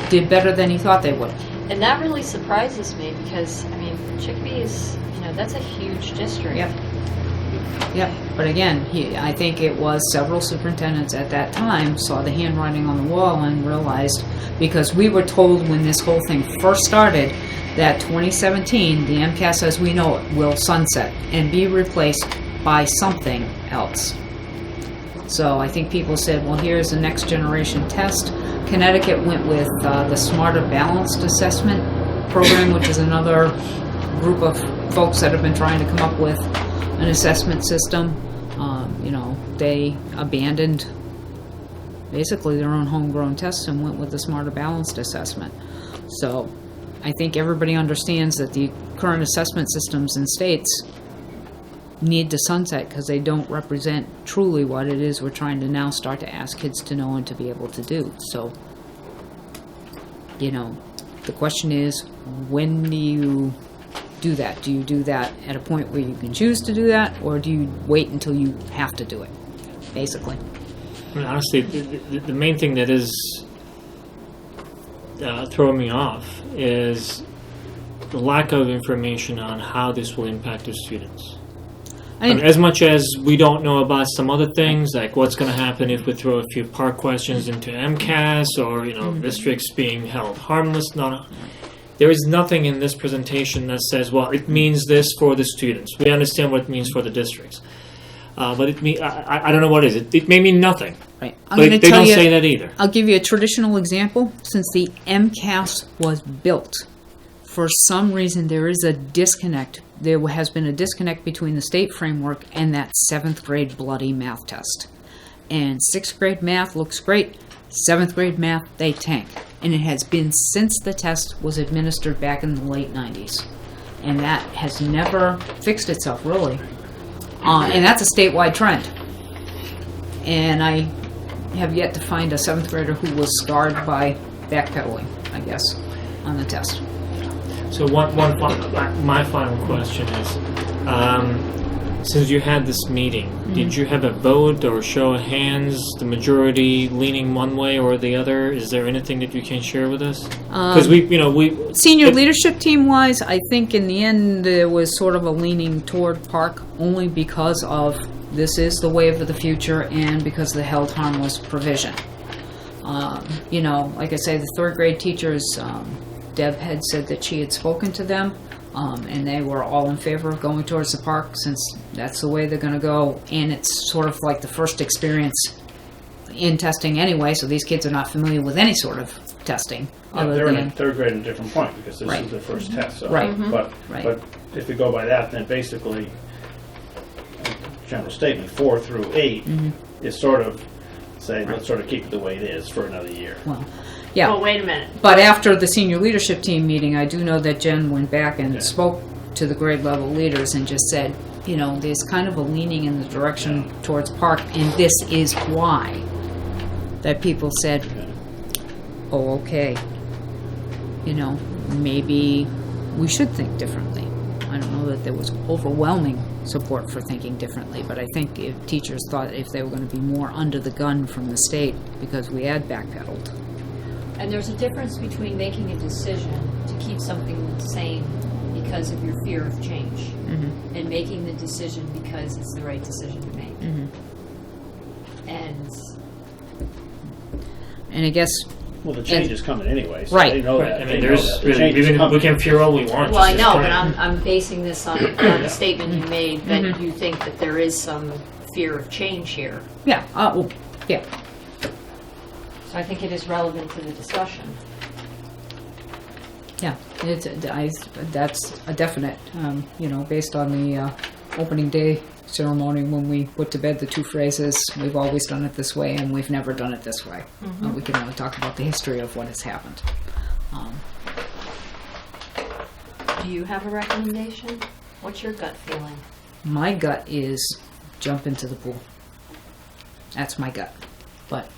did better than he thought they would. And that really surprises me because, I mean, Chicopee is, you know, that's a huge district. Yep. But again, I think it was several superintendents at that time saw the handwriting on the wall and realized, because we were told when this whole thing first started that 2017, the MCAS as we know it will sunset and be replaced by something else. So I think people said, well, here's the next generation test. Connecticut went with the Smarter Balanced Assessment Program, which is another group of folks that have been trying to come up with an assessment system. You know, they abandoned basically their own homegrown tests and went with the Smarter Balanced Assessment. So I think everybody understands that the current assessment systems in states need to sunset because they don't represent truly what it is we're trying to now start to ask kids to know and to be able to do. So, the question is, when do you do that? Do you do that at a point where you can choose to do that, or do you wait until you have to do it, basically? I mean, honestly, the main thing that is throwing me off is the lack of information on how this will impact the students. I mean, as much as we don't know about some other things, like what's going to happen if we throw a few PARCC questions into MCAS, or districts being held harmless. There is nothing in this presentation that says, well, it means this for the students. We understand what it means for the districts, but I don't know what it is. It may mean nothing. Right. But they don't say that either. I'll give you a traditional example. Since the MCAS was built, for some reason there is a disconnect. There has been a disconnect between the state framework and that 7th grade bloody math test. And 6th grade math looks great. 7th grade math, they tank. And it has been since the test was administered back in the late 90s. And that has never fixed itself, really. And that's a statewide trend. And I have yet to find a 7th grader who was scarred by backpedaling, I guess, on the test. So my final question is, since you had this meeting, did you have a vote or show of hands, the majority leaning one way or the other? Is there anything that you can share with us? Because senior leadership team wise, I think in the end there was sort of a leaning toward PARCC only because of this is the wave of the future and because of the held harmless provision. Like I say, the 3rd grade teachers, Deb had said that she had spoken to them, and they were all in favor of going towards the PARCC since that's the way they're going to go. And it's sort of like the first experience in testing anyway, so these kids are not familiar with any sort of testing. They're in 3rd grade at a different point because this is their first test. So. Right. But if you go by that, then basically, general statement, 4 through 8 is sort of saying, let's sort of keep it the way it is for another year. Well, yeah. Oh, wait a minute. But after the senior leadership team meeting, I do know that Jen went back and spoke to the grade level leaders and just said, there's kind of a leaning in the direction towards PARCC, and this is why. That people said, oh, okay, maybe we should think differently. I don't know that there was overwhelming support for thinking differently, but I think if teachers thought if they were going to be more under the gun from the state because we had backpedaled. And there's a difference between making a decision to keep something the same because of your fear of change and making the decision because it's the right decision to make. And I guess... Well, the change is coming anyway, so right. they know Right. that. I They mean, know there's that. The really, change is even coming. we can fear all we want. well, I just know, try but and- I'm basing this on the statement you made that you think that there is some fear of change here. Yeah, yeah. So I think it is relevant to the discussion. Yeah, that's a definite, based on the opening day ceremony when we put to bed the 2 phrases, we've always done it this way and we've never done it this way. We can only talk about the history of what has happened. Do you have a recommendation? What's your gut feeling? My gut is jump into the pool. That's my gut. But,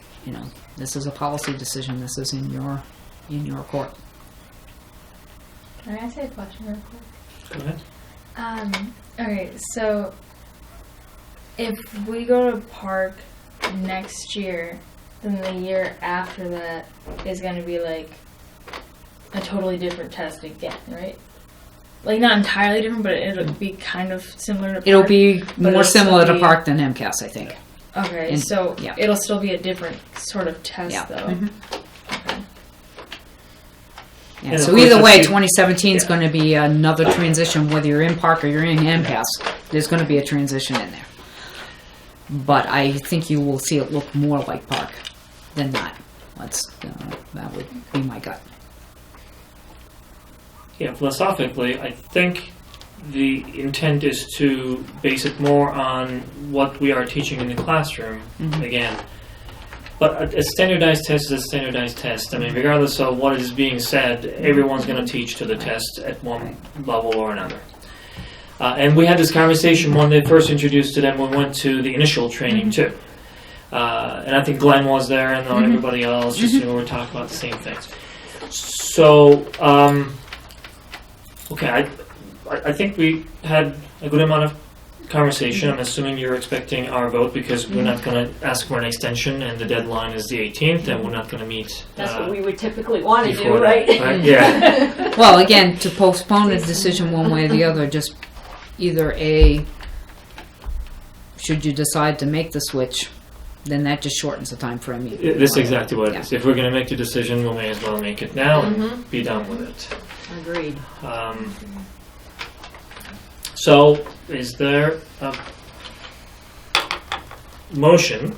this is a policy decision. This is in your court. Can I ask you a question real quick? Go ahead. Okay, so if we go to PARCC next year, then the year after that is going to be like a totally different test again, right? Like not entirely different, but it'll be kind of similar to PARCC. It'll be but more it'll similar to still be- PARCC than MCAS, I think. Okay, And- so yeah. it'll still be a different sort of test, Yeah. though. Mhm. Okay. Yeah, And so of course, either way, that's 2017 is going to be another transition, whether you're in PARCC or you're in MCAS. There's going to be a transition in there. But I think you will see it look more like PARCC than not. That would be my gut. Yeah, philosophically, I think the intent is to base it more on what we are teaching in the classroom. Again, But a standardized test is a standardized test. I mean, regardless of what is being said, everyone's going to teach to the test at one level or another. And we had this conversation when they first introduced it, and we went to the initial training too. And I think Glenn was there, and everybody else. Just we were talking about the same things. So, okay, I think we had a good amount of conversation. I'm assuming you're expecting our vote because we're not going to ask for an extension, and the deadline is the 18th, and we're not going to meet. That's what we would typically want to do, before right? that, right? Yeah. Well, again, to postpone a decision one way or the other, just either should you decide to make the switch, then that just shortens the time frame. This is exactly what it is. If we're going to make the decision, we may as well make it now and be done with it. Agreed. So, is there a motion?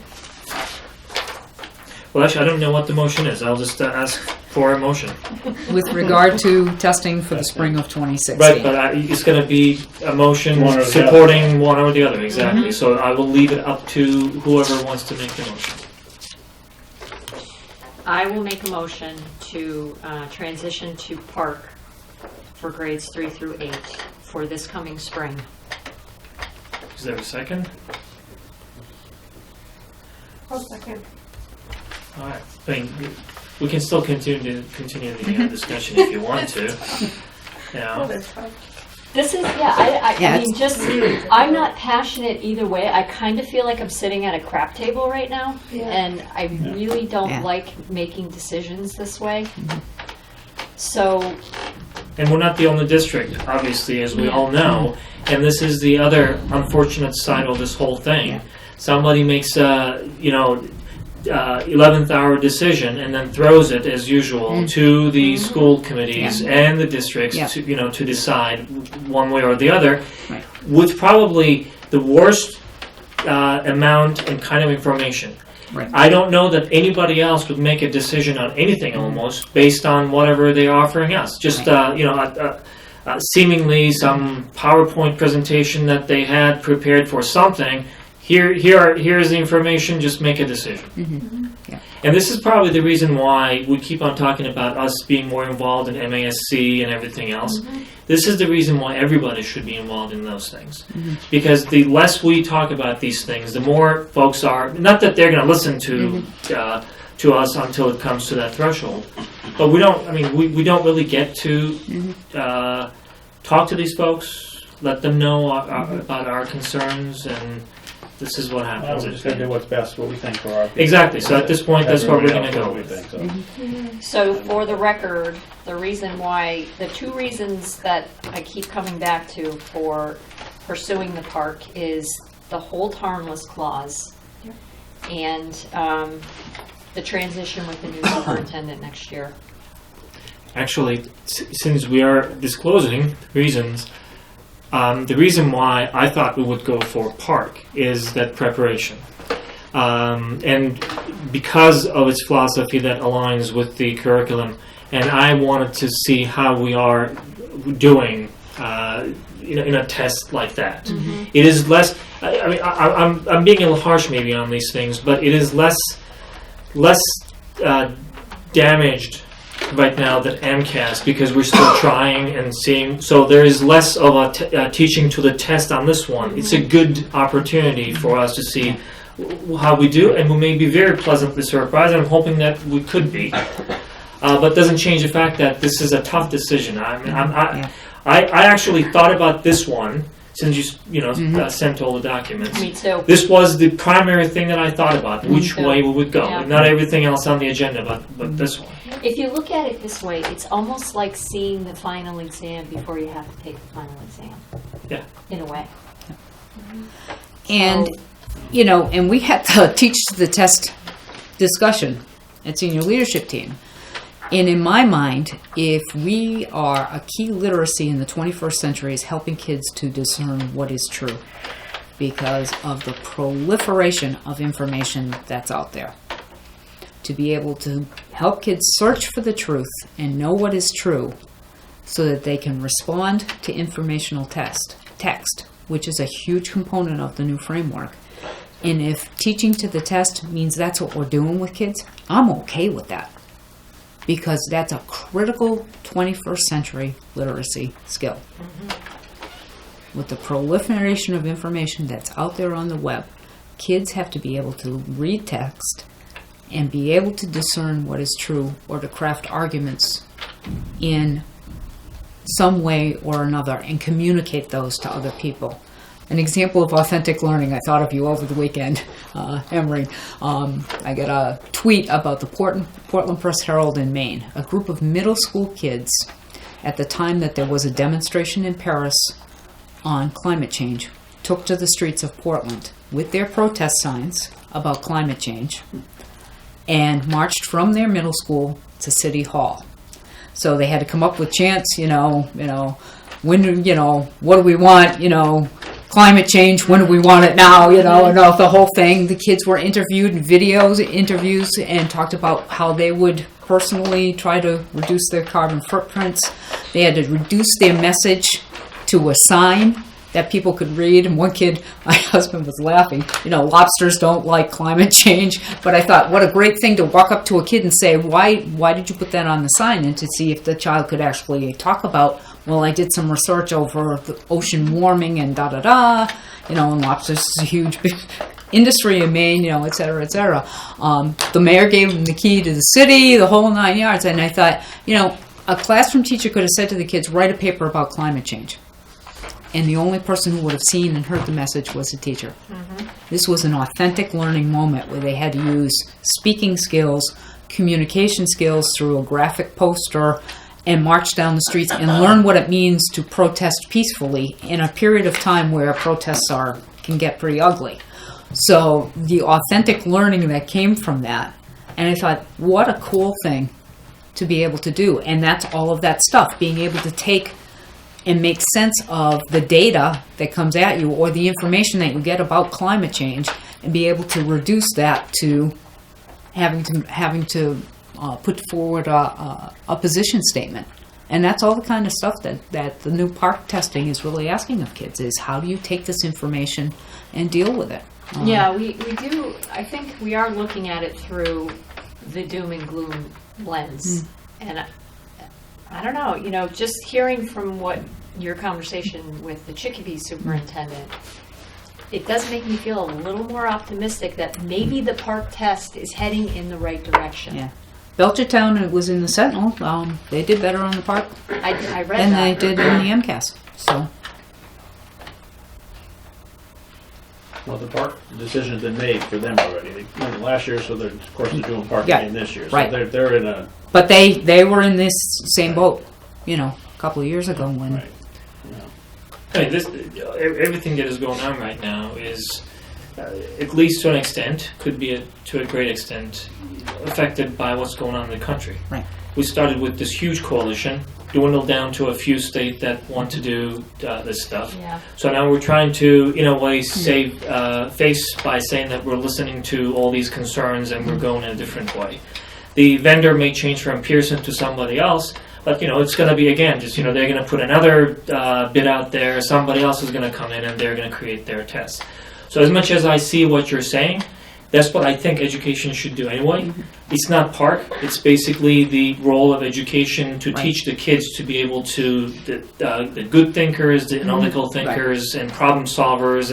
Well, actually, I don't know what the motion is. I'll just ask for a motion. With regard to testing for the spring of 2016. Right, but it's going to be a motion One or the supporting one or the other, exactly. So I will leave it up to whoever wants to make the motion. I will make a motion to transition to PARCC for grades 3 through 8 for this coming spring. Is there a second? I'll second. All right. I mean, we can still continue the discussion if you want to. Oh, that's fine. This is, I mean, just, I'm not passionate either way. I kind of feel like I'm sitting at a crap table right now, and I really don't like making decisions this way. So. And we're not the only district, obviously, as we all know. And this is the other unfortunate side of this whole thing. Somebody makes a, 11th hour decision and then throws it as usual to the school committees and the districts to decide one way or the other, with probably the worst amount and kind of information. Right. I don't know that anybody else would make a decision on anything almost based on whatever they're offering us. Just seemingly some PowerPoint presentation that they had prepared for something. Here's the information, just make a decision. And this is probably the reason why we keep on talking about us being more involved in MASC and everything else. This is the reason why everybody should be involved in those things. Because the less we talk about these things, the more folks are, not that they're going to listen to us until it comes to that threshold, but we don't really get to talk to these folks, let them know about our concerns, and this is what happens. We're just going to do what's best, what we think for our people. Exactly. So at this point, that's what we're going to go with. So for the record, the two reasons that I keep coming back to for pursuing the PARCC is the hold harmless clause and the transition with the new superintendent next year. Actually, since we are disclosing reasons, the reason why I thought we would go for PARCC is that preparation. And because of its philosophy that aligns with the curriculum, and I wanted to see how we are doing in a test like that. It is less, I'm being a little harsh maybe on these things, but it is less damaged right now than MCAS because we're still trying and seeing. So there is less of a teaching to the test on this one. It's a good opportunity for us to see how we do, and we may be very pleasantly surprised. I'm hoping that we could be, but doesn't change the fact that this is a tough decision. I actually thought about this one since you sent all the documents. Me too. This was the primary thing that I thought about, which way we would go. Yeah. Not everything else on the agenda, but this one. If you look at it this way, it's almost like seeing the final exam before you have to take the final exam. Yeah. In a way. And, and we had the teach to the test discussion at senior leadership team. And in my mind, if we are a key literacy in the 21st century is helping kids to discern what is true because of the proliferation of information that's out there. To be able to help kids search for the truth and know what is true so that they can respond to informational text, which is a huge component of the new framework. And if teaching to the test means that's what we're doing with kids, I'm okay with that. Because that's a critical 21st century literacy skill. With the proliferation of information that's out there on the web, kids have to be able to read text and be able to discern what is true or to craft arguments in some way or another and communicate those to other people. An example of authentic learning, I thought of you over the weekend, Emery. I got a tweet about the Portland Press Herald in Maine. A group of middle school kids, at the time that there was a demonstration in Paris on climate change, took to the streets of Portland with their protest signs about climate change and marched from their middle school to City Hall. So they had to come up with chants, when, what do we want, climate change, when do we want it now, and the whole thing. The kids were interviewed in interviews, and talked about how they would personally try to reduce their carbon footprints. They had to reduce their message to a sign that people could read. And one kid, my husband was laughing, lobsters don't like climate change. But I thought, what a great thing to walk up to a kid and say, why did you put that on the sign? And to see if the child could actually talk about, well, I did some research over the ocean warming and da-da-da, and lobsters is a huge industry in Maine, et cetera, et cetera. The mayor gave them the key to the city, the whole 9 yards. And I thought, a classroom teacher could have said to the kids, write a paper about climate change. And the only person who would have seen and heard the message was the teacher. This was an authentic learning moment where they had to use speaking skills, communication skills through a graphic poster, and march down the streets and learn what it means to protest peacefully in a period of time where protests can get pretty ugly. So the authentic learning that came from that, and I thought, what a cool thing to be able to do. And that's all of that stuff, being able to take and make sense of the data that comes at you or the information that you get about climate change and be able to reduce that to having to put forward a position statement. And that's all the kind of stuff that the new PARCC testing is really asking of kids, is how do you take this information and deal with it? Yeah, we do. I think we are looking at it through the doom and gloom lens. And I don't know, just hearing from what your conversation with the Chicopee superintendent, it does make me feel a little more optimistic that maybe the PARCC test is heading in the right direction. Yeah. Belchertown, it was in the Sentinel. They did better on the PARCC I read than that. they did in the MCAS. So. Well, the PARCC decision's been made for them already. They won last year, so of course they're doing PARCC again this year. So right. they're in a... But they were in this same boat, a couple of years ago when... Right. Everything that is going on right now is, at least to an extent, could be to a great extent, affected by what's going on in the country. Right. We started with this huge coalition, dwindled down to a few states that want to do this stuff. Yeah. So now we're trying to, in a way, save face by saying that we're listening to all these concerns and we're going in a different way. The vendor may change from Pearson to somebody else, but it's going to be, again, just they're going to put another bid out there. Somebody else is going to come in and they're going to create their test. So as much as I see what you're saying, that's what I think education should do anyway. It's not PARCC. It's basically the role of education to teach the kids to be able to the good thinkers, the analytical thinkers, and problem solvers,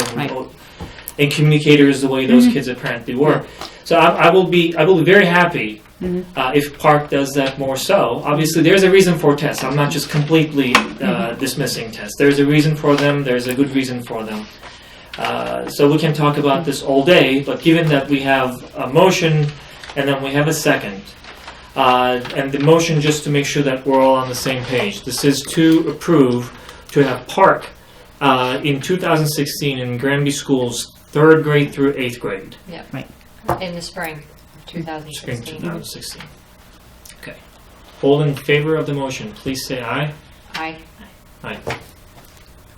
and communicators the way those kids apparently were. So I will be very happy. If PARCC does that more so. Obviously, there's a reason for tests. I'm not just completely dismissing tests. There's a reason for them. There's a good reason for them. So we can talk about this all day, but given that we have a motion and then we have a second, and the motion, just to make sure that we're all on the same page, this is to approve to have PARCC in 2016 in Granby schools, 3rd grade through 8th grade. Yeah. Right. In the spring. 2016. Spring 2016. Okay. All in favor of the motion, please say aye. Aye. Aye.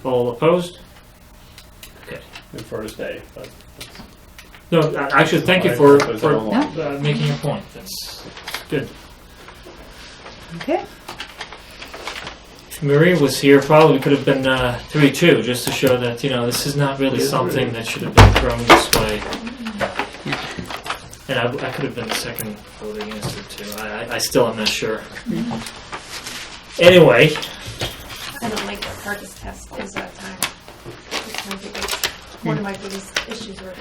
All opposed? Okay. Good first day, but... No, actually, thank you for Yeah. making a point. That's good. Okay. If Maria was here, probably could have been 3-2, just to show that, this is not really something that should have been thrown this way. And I could have been the second voting answer too. I still am not sure. Anyway, I don't like what PARCC test is that time. It's my biggest, one of my biggest issues with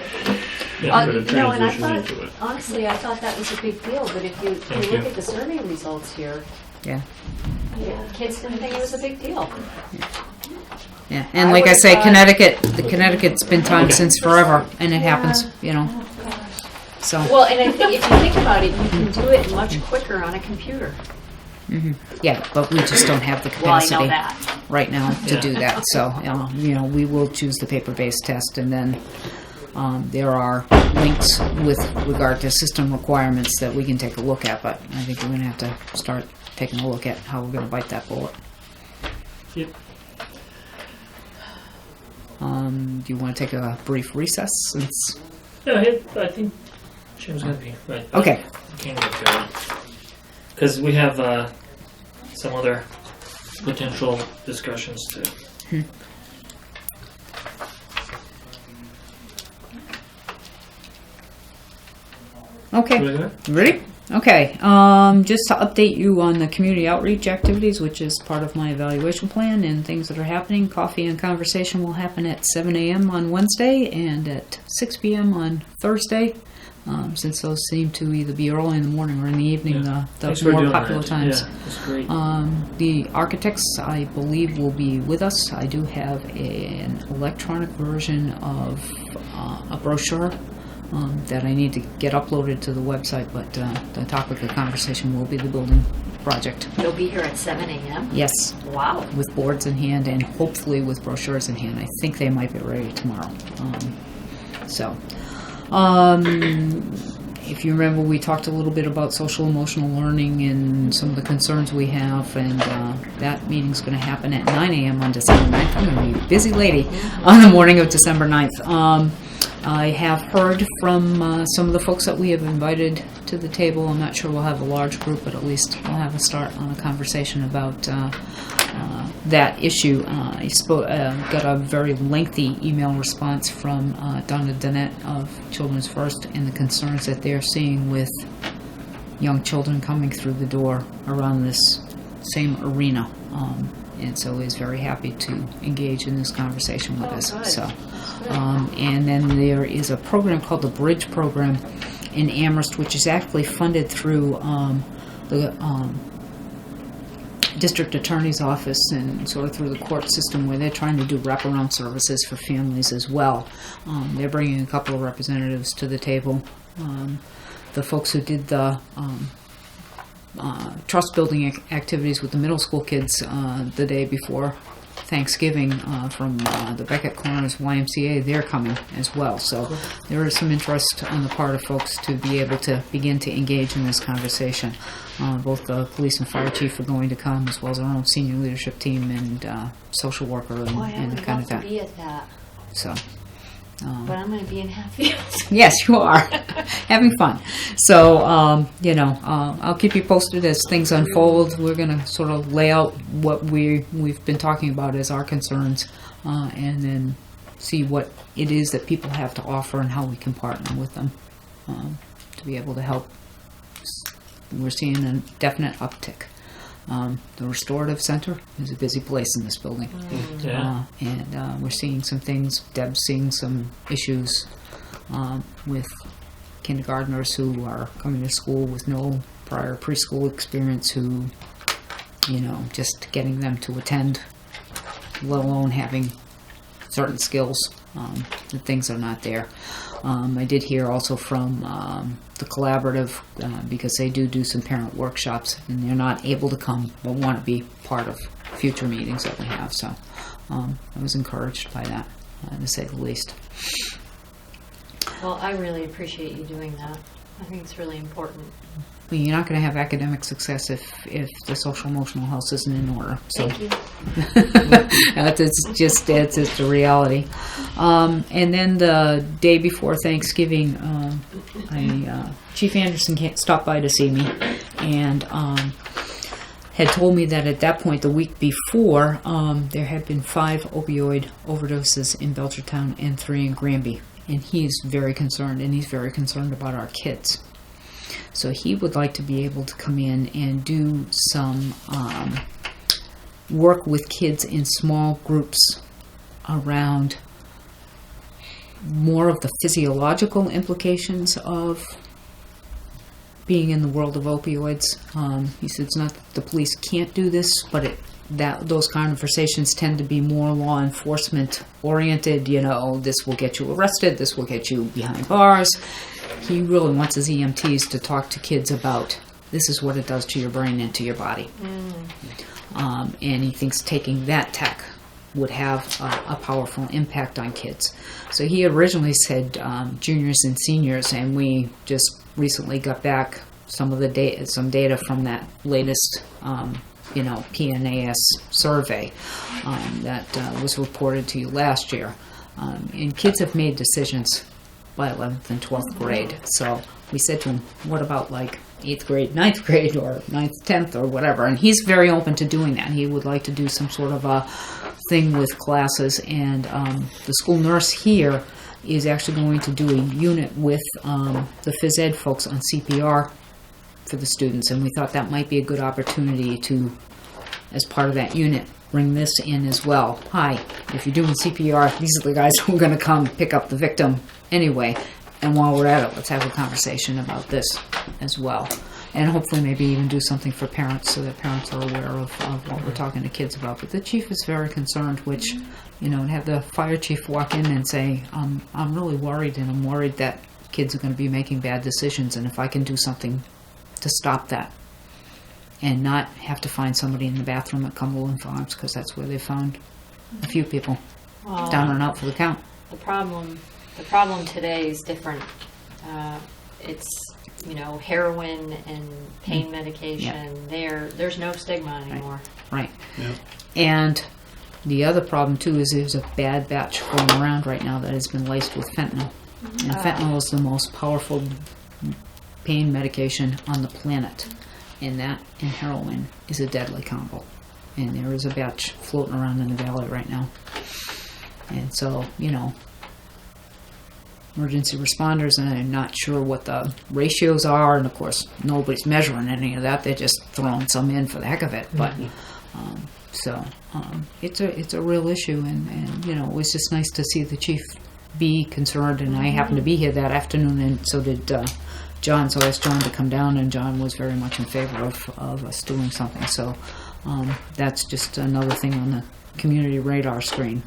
it. yeah, Bit of No, and I transition thought, into it. honestly, I thought that was a big deal, but if you Thank look you. at the survey results here, Yeah. kids didn't think it was a big deal. Yeah, and I like I would've say, thought- Connecticut's been time since forever, and it happens, you know. So, Well, and I think if you think about it, you can do it much quicker on a computer. yeah, but we just don't have the Well, I capacity know that. right now to Yeah. do that. So, you know, we will choose the paper-based test, and then there are links with regard to system requirements that we can take a look at. But I think we're going to have to start taking a look at how we're going to bite that bullet. Yep. Do you want to take a brief recess? Since no, I think Jim's gonna be right. okay, Can't get going because we have some other potential discussions too. okay. Ready? Ready? Okay. Just to update you on the community outreach activities, which is part of my evaluation plan and things that are happening. Coffee and conversation will happen at 7 a.m. on Wednesday and at 6 p.m. on Thursday. Since those seem to either be early in the morning or in the evening, Thanks the for more doing popular that. times. Yeah, that's great. The architects, I believe, will be with us. I do have an electronic version of a brochure that I need to get uploaded to the website, but the topic of conversation will be the building project. They'll be here at 7 a.m.? Yes, Wow. with boards in hand and hopefully with brochures in hand. I think they might be ready tomorrow. If you remember, we talked a little bit about social emotional learning and some of the concerns we have, and that meeting's going to happen at 9 a.m. on December 9th. I'm going to be a busy lady on the morning of December 9th. I have heard from some of the folks that we have invited to the table. I'm not sure we'll have a large group, but at least we'll have a start on a conversation about that issue. I got a very lengthy email response from Donna Dennett of Children's First and the concerns that they're seeing with young children coming through the door around this same arena. And so is very happy to engage in this conversation with us. Good. So, and then there is a program called the Bridge Program in Amherst, which is actually funded through the district attorney's office and sort of through the court system, where they're trying to do wraparound services for families as well. They're bringing a couple of representatives to the table. The folks who did the trust building activities with the middle school kids the day before Thanksgiving from the Beckett Corners YMCA, they're coming as well. So there is some interest on the part of folks to be able to begin to engage in this conversation. Both the police and fire chief are going to come, as well as our own senior leadership team and social worker and, Boy, I and would kind love of to that. be at that, So. but I'm going to be in Hatfield. Yes, you are having fun. So, I'll keep you posted as things unfold. We're going to sort of lay out what we've been talking about as our concerns, and then see what it is that people have to offer and how we can partner with them to be able to help. We're seeing a definite uptick. The restorative center is a busy place in this building. Yeah. And we're seeing some things. Deb's seeing some issues with kindergartners who are coming to school with no prior preschool experience, who, just getting them to attend, let alone having certain skills, the things are not there. I did hear also from the collaborative, because they do some parent workshops, and they're not able to come but want to be part of future meetings that we have. So I was encouraged by that, to say the least. Well, I really appreciate you doing that. I think it's really important. Well, you're not going to have academic success if the social emotional health isn't in order. So Thank you. That's just the reality. And then the day before Thanksgiving, Chief Anderson stopped by to see me, and had told me that at that point, the week before, there had been 5 opioid overdoses in Belchertown and 3 in Granby. and he's very concerned, and he's very concerned about our kids. So he would like to be able to come in and do some work with kids in small groups around more of the physiological implications of being in the world of opioids. He said it's not that the police can't do this, but those conversations tend to be more law enforcement oriented. You know, this will get you arrested, this will get you behind bars. He really wants his EMTs to talk to kids about this is what it does to your brain and to your body. And he thinks taking that tech would have a powerful impact on kids. So he originally said juniors and seniors, and we just recently got back some data from that latest PNAS survey that was reported to you last year. And kids have made decisions by 11th and 12th grade. So we said to him, what about like 8th grade, 9th grade, or 9th, 10th, or whatever? And he's very open to doing that. He would like to do some sort of a thing with classes, and the school nurse here is actually going to do a unit with the phys ed folks on CPR for the students, and we thought that might be a good opportunity to, as part of that unit, bring this in as well. Hi, if you're doing CPR, these are the guys who are going to come pick up the victim anyway, and while we're at it, let's have a conversation about this as well. And hopefully maybe even do something for parents so that parents are aware of what we're talking to kids about. But the chief is very concerned, which, to have the fire chief walk in and say, I'm really worried, and I'm worried that kids are going to be making bad decisions, and if I can do something to stop that and not have to find somebody in the bathroom at Cumberland Farms, because that's where they found a few people down and out for the count. The problem today is different. It's heroin and pain medication. There's no stigma anymore. Right. Yeah. And the other problem too is there's a bad batch going around right now that has been laced with fentanyl. And fentanyl is the most powerful pain medication on the planet. And that and heroin is a deadly combo. And there is a batch floating around in the valley right now. And so, emergency responders, and I'm not sure what the ratios are, and of course nobody's measuring any of that. They're just throwing some in for the heck of it. But it's a real issue, and it was just nice to see the chief be concerned. And I happened to be here that afternoon, and so did John. So I asked John to come down, and John was very much in favor of us doing something. So that's just another thing on the community radar screen.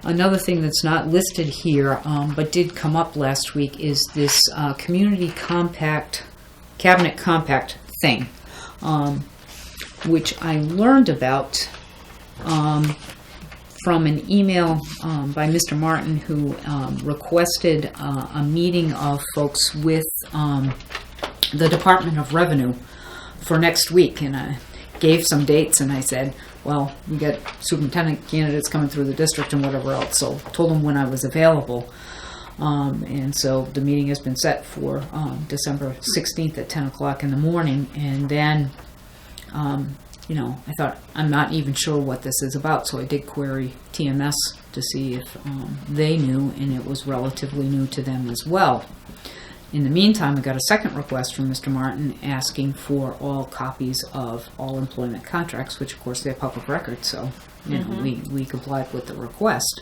Another thing that's not listed here, but did come up last week, is this community cabinet compact thing, which I learned about from an email by Mr. Martin, who requested a meeting of folks with the Department of Revenue for next week, and I gave some dates, and I said, well, we got superintendent candidates coming through the district and whatever else, so told them when I was available. And so the meeting has been set for December 16th at 10 o'clock in the morning. And then, I thought, I'm not even sure what this is about, so I did query TMS to see if they knew, and it was relatively new to them as well. In the meantime, I got a second request from Mr. Martin asking for all copies of all employment contracts, which of course they're public records, so we complied with the request.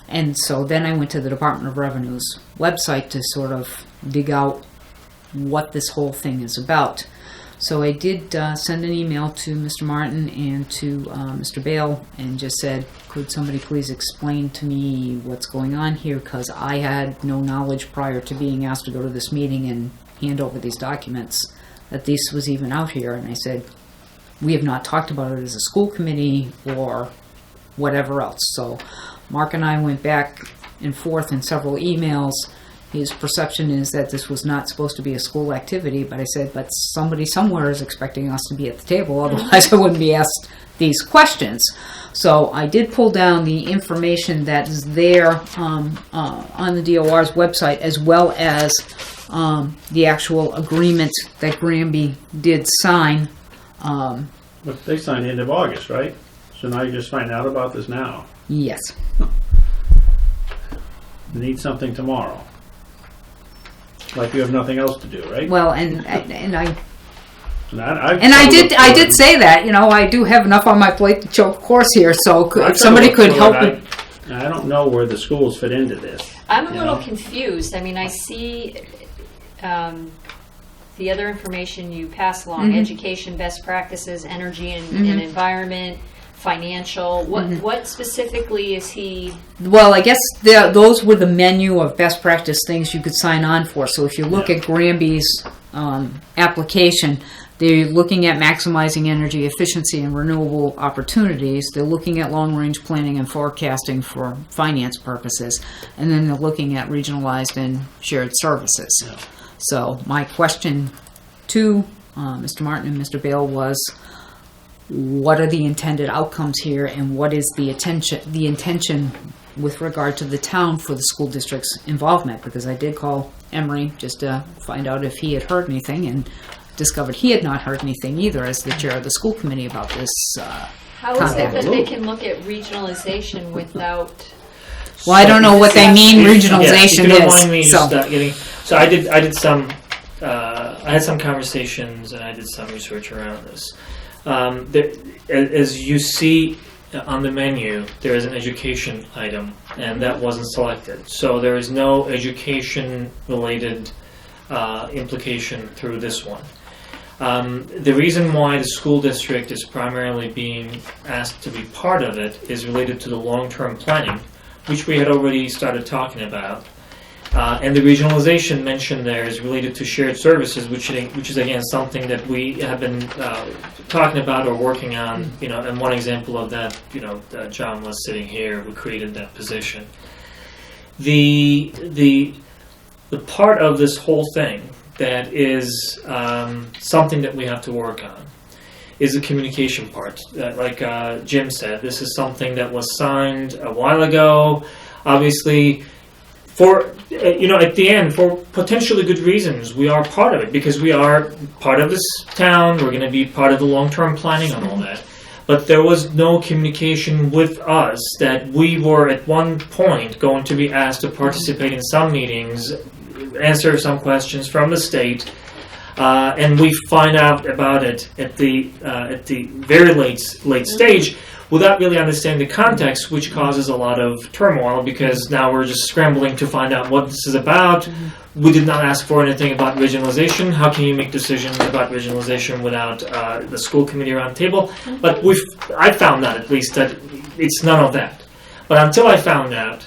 And so then I went to the Department of Revenue's website to sort of dig out what this whole thing is about. So I did send an email to Mr. Martin and to Mr. Bale and just said, could somebody please explain to me what's going on here, because I had no knowledge prior to being asked to go to this meeting and hand over these documents that this was even out here. And I said, we have not talked about it as a school committee or whatever else. So Mark and I went back and forth in several emails. His perception is that this was not supposed to be a school activity, but I said, but somebody somewhere is expecting us to be at the table, otherwise I wouldn't be asked these questions. So I did pull down the information that is there on the DOR's website, as well as the actual agreement that Granby did sign. But they signed the end of August, right? So now you're just finding out about this now. Yes. need something tomorrow. Like you have nothing else to do, right? Well, and I I did say that, you know, I do have enough on my plate to choke a course here, so if somebody could help it. I don't know where the schools fit into this. I'm a you little know? confused. I mean, I see the other information you pass along, education, best practices, energy and environment, financial. What specifically is he? Well, I guess those were the menu of best practice things you could sign on for. So if you look at Granby's application, they're looking at maximizing energy efficiency and renewable opportunities. They're looking at long-range planning and forecasting for finance purposes. And then they're looking at regionalized and shared services. Yeah. So my question to Mr. Martin and Mr. Bale was, what are the intended outcomes here, and what is the intention with regard to the town for the school district's involvement? Because I did call Emery just to find out if he had heard anything, and discovered he had not heard anything either as the chair of the school committee about this. How is it that they can look at regionalization without? Well, I don't know what they mean regionalization if you don't mind me is. just getting, so I did some, I had some conversations and I did some research around this. As you see on the menu, there is an education item, and that wasn't selected. So there is no education-related implication through this one. The reason why the school district is primarily being asked to be part of it is related to the long-term planning, which we had already started talking about. And the regionalization mentioned there is related to shared services, which is again something that we have been talking about or working on. You know, and one example of that, you know, John was sitting here who created that position. The part of this whole thing that is something that we have to work on is the communication part. Like Jim said, this is something that was signed a while ago. Obviously, for at the end, for potentially good reasons, we are part of it because we are part of this town. We're going to be part of the long-term planning and all that. But there was no communication with us that we were at one point going to be asked to participate in some meetings, answer some questions from the state, and we find out about it at the very late stage without really understanding the context, which causes a lot of turmoil because now we're just scrambling to find out what this is about. We did not ask for anything about regionalization. How can you make decisions about regionalization without the school committee around the table? But I found out at least that it's none of that. But until I found out,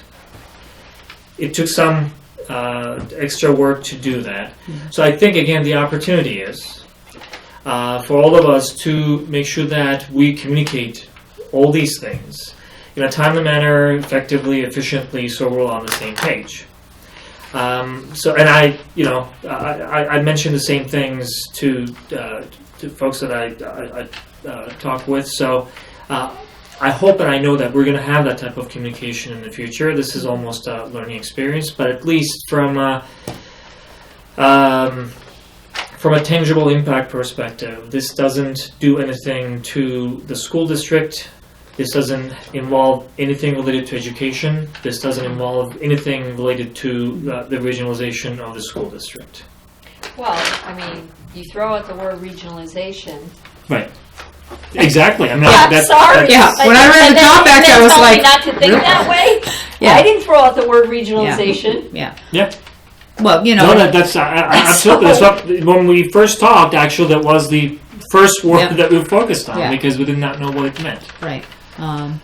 it took some extra work to do that. So I think, again, the opportunity is for all of us to make sure that we communicate all these things in a timely manner, effectively, efficiently, so we're all on the same page. I mentioned the same things to folks that I talk with. So I hope and I know that we're going to have that type of communication in the future. This is almost a learning experience, but at least from a tangible impact perspective, this doesn't do anything to the school district. This doesn't involve anything related to education. This doesn't involve anything related to the regionalization of the school district. Well, I mean, you throw out the word regionalization. Right. Exactly. I mean, Sorry. Yeah. When I read the top act, I was like, not to think that way. Yeah. I didn't throw out the word regionalization. Yeah. Yeah. Well, No, that's absolutely. That's what, when we first talked, actually, that was the first word that we focused on because we did not know what it meant. Right.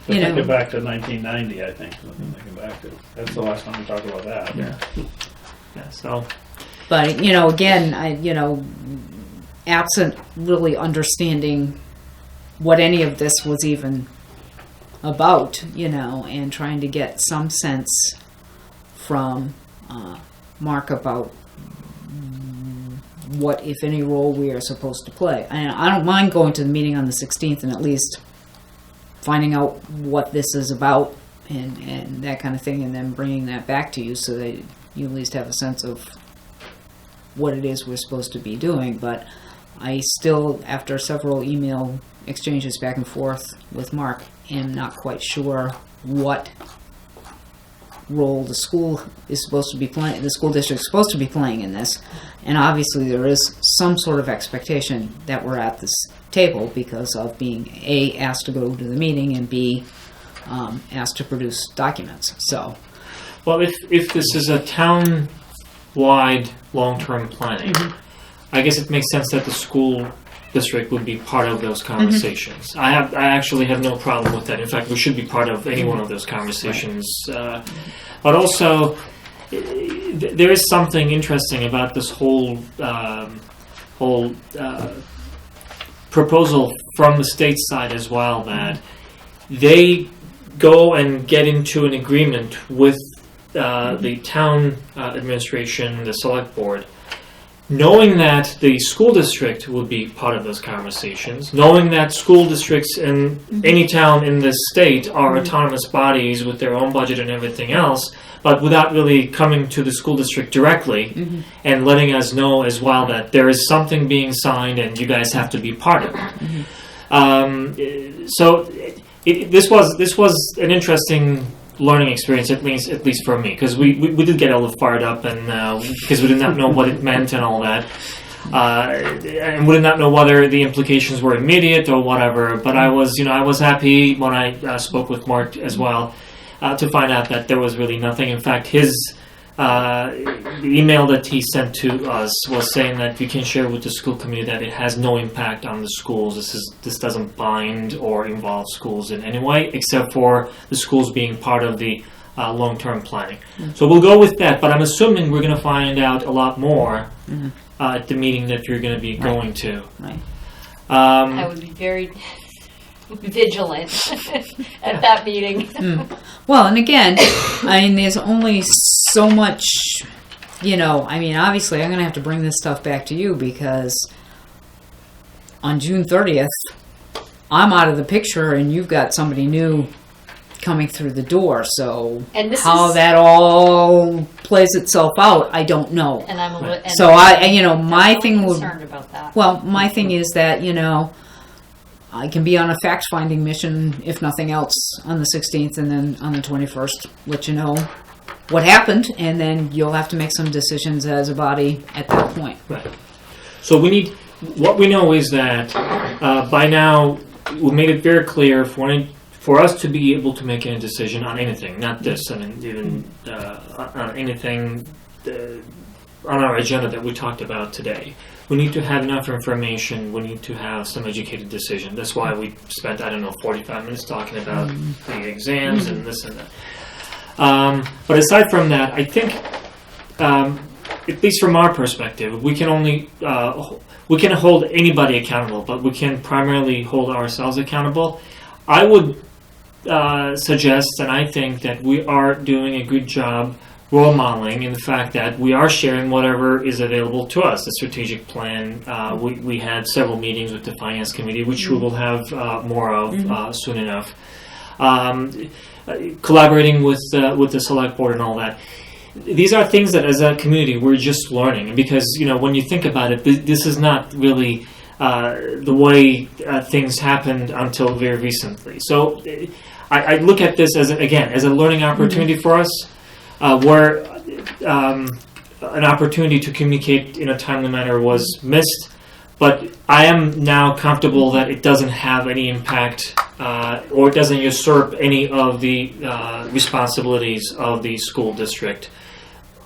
Take it back to 1990, I think. Thinking back to that's the last time we talked about that. Yeah. So. But again, absent really understanding what any of this was even about, and trying to get some sense from Mark about what, if any, role we are supposed to play. I don't mind going to the meeting on the 16th and at least finding out what this is about and that kind of thing, and then bringing that back to you so that you at least have a sense of what it is we're supposed to be doing. But I still, after several email exchanges back and forth with Mark, am not quite sure what role the school is supposed to be playing, the school district is supposed to be playing in this. And obviously there is some sort of expectation that we're at this table because of being A, asked to go to the meeting, and B, asked to produce documents. So, Well, if this is a town-wide long-term planning, I guess it makes sense that the school district would be part of those conversations. I actually have no problem with that. In fact, we should be part of any one of those conversations. But also, there is something interesting about this whole proposal from the state side as well, that they go and get into an agreement with the town administration, the select board, knowing that the school district would be part of those conversations, knowing that school districts in any town in this state are autonomous bodies with their own budget and everything else, but without really coming to the school district directly and letting us know as well that there is something being signed and you guys have to be part of it. So this was an interesting learning experience, at least for me, because we did get a little fired up, and because we did not know what it meant and all that, and we did not know whether the implications were immediate or whatever. But I was happy when I spoke with Mark as well to find out that there was really nothing. In fact, his the email that he sent to us was saying that you can share with the school committee that it has no impact on the schools. This doesn't bind or involve schools in any way, except for the schools being part of the long-term planning. So we'll go with that, but I'm assuming we're going to find out a lot more at the meeting that you're going to be going to. right. I would be very vigilant at that meeting. Well, and again, I mean, there's only so much, obviously I'm going to have to bring this stuff back to you because on June 30th, I'm out of the picture and you've got somebody new coming through the door. So And this how is, that all plays itself out, I don't know. and I'm a little, and So my I'm thing would, concerned about that. well, my thing is that, I can be on a fact-finding mission, if nothing else, on the 16th, and then on the 21st, let you know what happened, and then you'll have to make some decisions as a body at that point. Right. So what we know is that by now we made it very clear for us to be able to make any decision on anything, not this, I mean, even on anything on our agenda that we talked about today. We need to have enough information. We need to have some educated decision. That's why we spent, 45 minutes talking about the exams and this and that. But aside from that, I think, at least from our perspective, we can hold anybody accountable, but we can primarily hold ourselves accountable. I would suggest, and I think that we are doing a good job role modeling in the fact that we are sharing whatever is available to us. The strategic plan, we had several meetings with the finance committee, which we will have more of soon enough. Collaborating with the select board and all that. These are things that as a community we're just learning. And because, when you think about it, this is not really the way things happened until very recently. So I look at this as a learning opportunity for us. Where an opportunity to communicate in a timely manner was missed, but I am now comfortable that it doesn't have any impact or it doesn't usurp any of the responsibilities of the school district.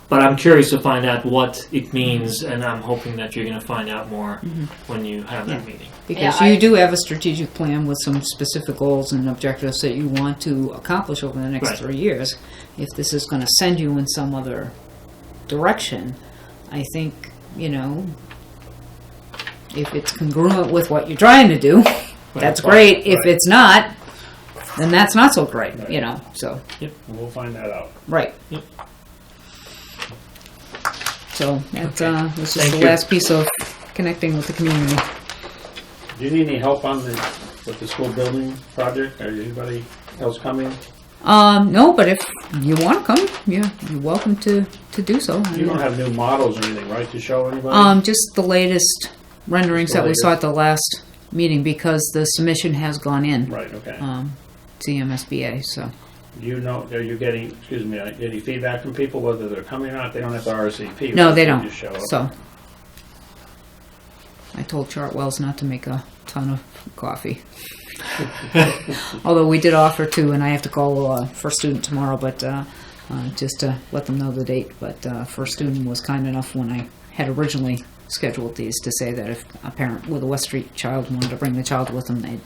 But I'm curious to find out what it means, and I'm hoping that you're going to find out more when you have that meeting. Because you do have a strategic plan with some specific goals and objectives that you want to accomplish over the next 3 years. If this is going to send you in some other direction, I think, if it's congruent with what you're trying to do, that's great. If it's not, then that's not so great, so. We'll find that out. Right. Yep. So that's this is Thank the you. last piece of connecting with the community. Do you need any help with the school building project? Are anybody else coming? No, but if you want to come, you're welcome to do so. You don't have new models or anything, right, to show anybody? Just the latest renderings that we saw at the last meeting because the submission has gone in Right, okay. to the MSBA. So Do you know, are you getting, excuse me, any feedback from people whether they're coming or not? They don't have to RSVP. No, right? they don't. just show up. So I told Chartwells not to make a ton of coffee. Although we did offer to, and I have to call First Student tomorrow, but just to let them know the date. But First Student was kind enough when I had originally scheduled these to say that if a parent with a West Street child wanted to bring the child with them, they'd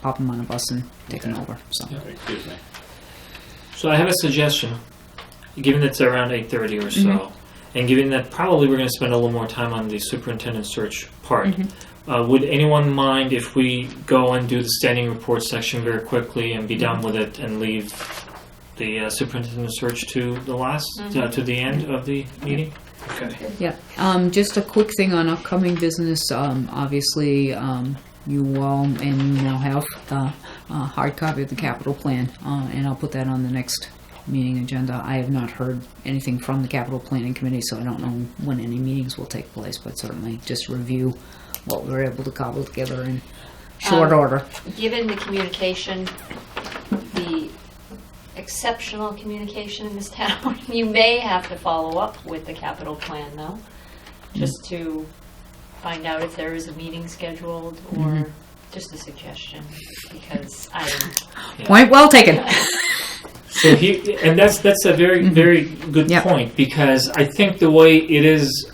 pop them on a bus and take them over. So. Excuse me. So I have a suggestion, given that it's around 8:30 or so, and given that probably we're going to spend a little more time on the superintendent search part, would anyone mind if we go and do the standing report section very quickly and be done with it and leave the superintendent search to the last, to the end of the meeting? Okay. Yeah, just a quick thing on upcoming business. Obviously, you all and you now have a hard copy of the capital plan, and I'll put that on the next meeting agenda. I have not heard anything from the capital planning committee, so I don't know when any meetings will take place, but certainly just review what we were able to cobble together in short order. Given the communication, the exceptional communication in this town, you may have to follow up with the capital plan, though, just to find out if there is a meeting scheduled, or just a suggestion, because Point well taken. So and that's a very, very good point, because I think the way it is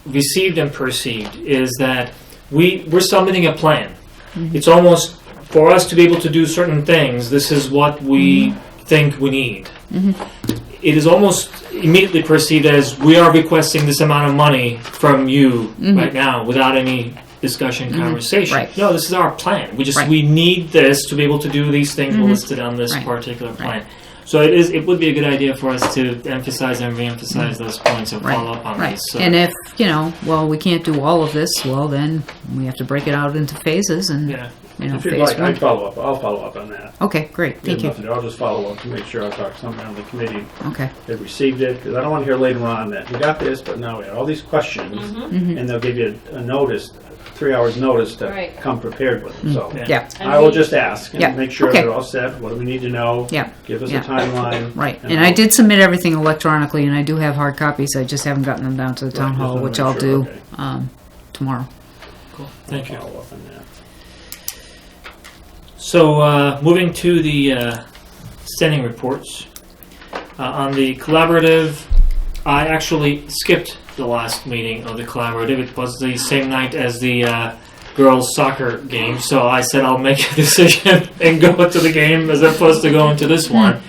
received and perceived is that we're submitting a plan. It's almost, for us to be able to do certain things, this is what we think we need. It is almost immediately perceived as we are requesting this amount of money from you right now without any discussion, conversation. Right. No, this is our plan. Right. We need this to be able to do these things listed on this particular plan. So it would be a good idea for us to emphasize and re-emphasize those points and follow up on these. So. And if, we can't do all of this, well, then we have to break it out into phases and, If you'd phase like, one. I'll follow up on that. Okay, great. Thank you. I'll just follow up to make sure I talk to somebody on the committee. Okay. They've received it, because I don't want to hear later on that we got this, but now we had all these questions, and they'll give you a notice, 3 hours notice to come prepared with it. So Yeah. I will just ask and Yeah. make sure Okay. they're all set. What do we need to know? Yeah. Give us Yeah. a timeline. Right. And I did submit everything electronically, and I do have hard copies. I just haven't gotten them down to the town Right, just hall, wanna which make I'll sure, do okay. tomorrow. Cool. Thank you. Follow up on that. So moving to the standing reports. On the collaborative, I actually skipped the last meeting of the collaborative. It was the same night as the girls' soccer game, so I said I'll make a decision and go to the game as opposed to going to this one.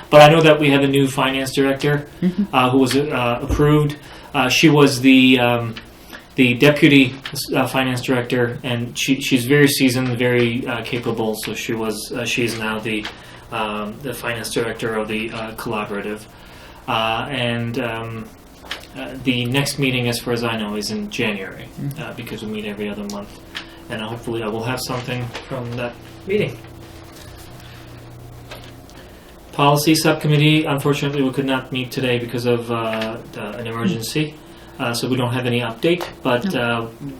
But I know that we have a new finance director who was approved. She was the deputy finance director, and she's very seasoned, very capable. So she's now the finance director of the collaborative. The next meeting, as far as I know, is in January, because we meet every other month. And hopefully I will have something from that meeting. Policy Subcommittee, unfortunately we could not meet today because of an emergency. So we don't have any update, but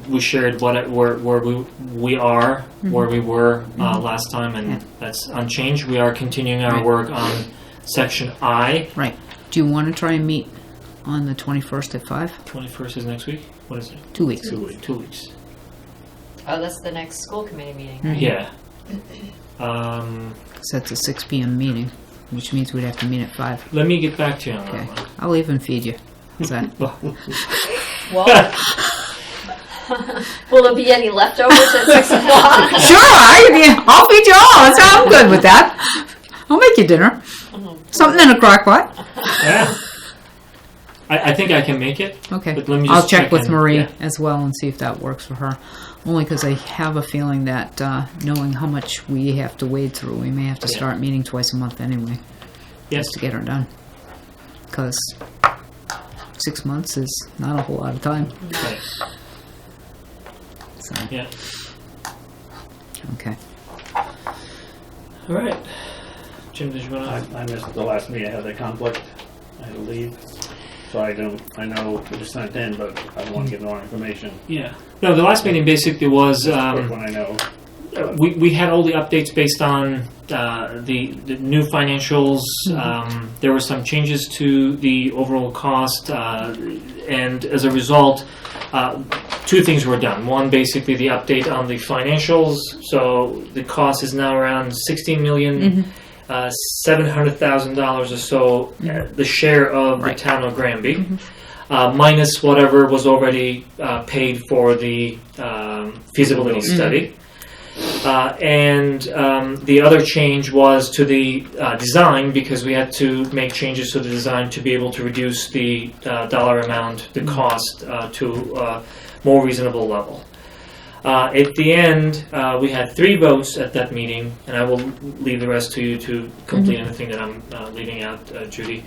we shared where we are, where we were last time, and that's unchanged. We are continuing our work on Section I. Right. Do you want to try and meet on the 21st at 5? 21st is next week? What is it? 2 weeks. 2 weeks. 2 weeks. Oh, that's the next school committee meeting, right? Yeah. So that's a 6 p.m. meeting, which means we'd have to meet at 5. Let me get back to you on Okay. that one. I'll even feed you. How's that? Well, will there be any leftovers at 6 o'clock? Sure, I'll feed you all. I'm good with that. I'll make you dinner. Something in a crock pot. Yeah. I think I can make it. Okay. But let me just I'll check with in. Marie Yeah. as well and see if that works for her. Only because I have a feeling that knowing how much we have to wade through, we may have to start meeting twice a month anyway. Yes. Just to get her done. Because 6 months is not a whole lot of time. Right. So, Yeah. okay. All right. Jim, did you want to? I missed the last meeting. I had a conflict. I had to leave. So I know it was sent in, but I don't want to give the wrong information. Yeah. No, the last meeting basically was Quick when I know. we had all the updates based on the new financials. There were some changes to the overall cost, and as a result, two things were done. One, basically the update on the financials. So the cost is now around $16,700,000 or so, the share of the town of Granby, minus whatever was already paid for the feasibility study. And the other change was to the design, because we had to make changes to the design to be able to reduce the dollar amount, the cost, to a more reasonable level. At the end, we had 3 votes at that meeting, and I will leave the rest to you to complete anything that I'm leaving out, Judy.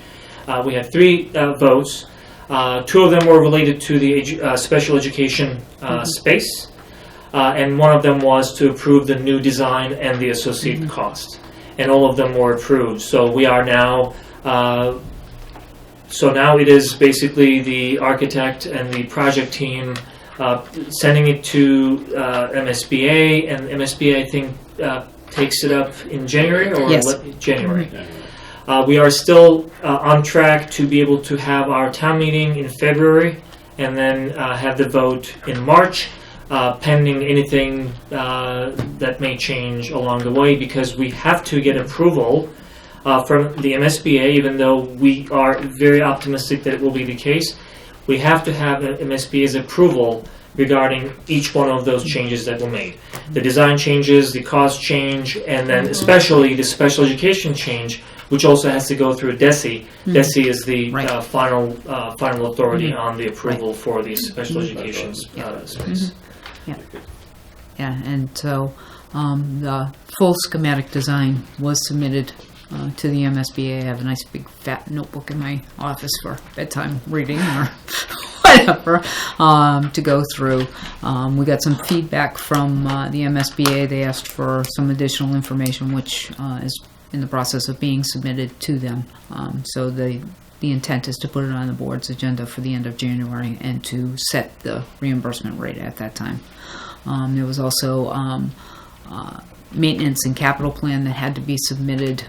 We had 3 votes. 2 of them were related to the special education space. And one of them was to approve the new design and the associated cost. And all of them were approved. So we are now, now it is basically the architect and the project team sending it to MSBA, and MSBA, I think, takes it up in January or Yes. January. We are still on track to be able to have our town meeting in February, and then have the vote in March. Pending anything that may change along the way, because we have to get approval from the MSBA, even though we are very optimistic that it will be the case. We have to have MSBA's approval regarding each one of those changes that were made. The design changes, the cost change, and then especially the special education change, which also has to go through DESE. DESE is the final authority on the approval for the special education space. Yeah, and so the full schematic design was submitted to the MSBA. I have a nice big fat notebook in my office for bedtime reading or whatever to go through. We got some feedback from the MSBA. They asked for some additional information, which is in the process of being submitted to them. So the intent is to put it on the board's agenda for the end of January and to set the reimbursement rate at that time. There was also maintenance and capital plan that had to be submitted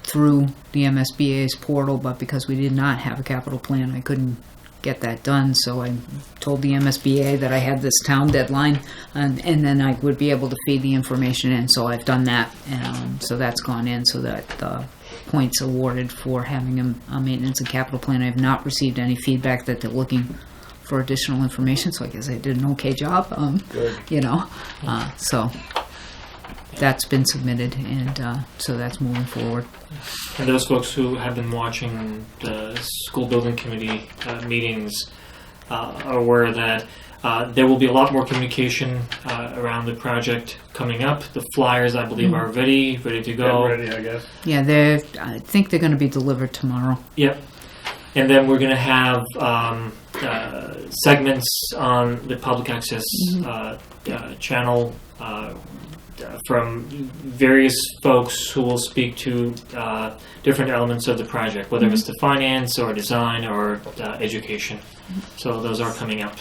through the MSBA's portal, but because we did not have a capital plan, I couldn't get that done. So I told the MSBA that I had this town deadline, and then I would be able to feed the information in. So I've done that, and so that's gone in, so that the points awarded for having a maintenance and capital plan. I have not received any feedback that they're looking for additional information, so I guess I did an okay job. So that's been submitted, and so that's moving forward. And those folks who have been watching the school building committee meetings are aware that there will be a lot more communication around the project coming up. The flyers, I believe, are ready to go. Ready, I guess. Yeah, I think they're going to be delivered tomorrow. Yep. And then we're going to have segments on the public access channel from various folks who will speak to different elements of the project, whether it's the finance or design or education. So those are coming up.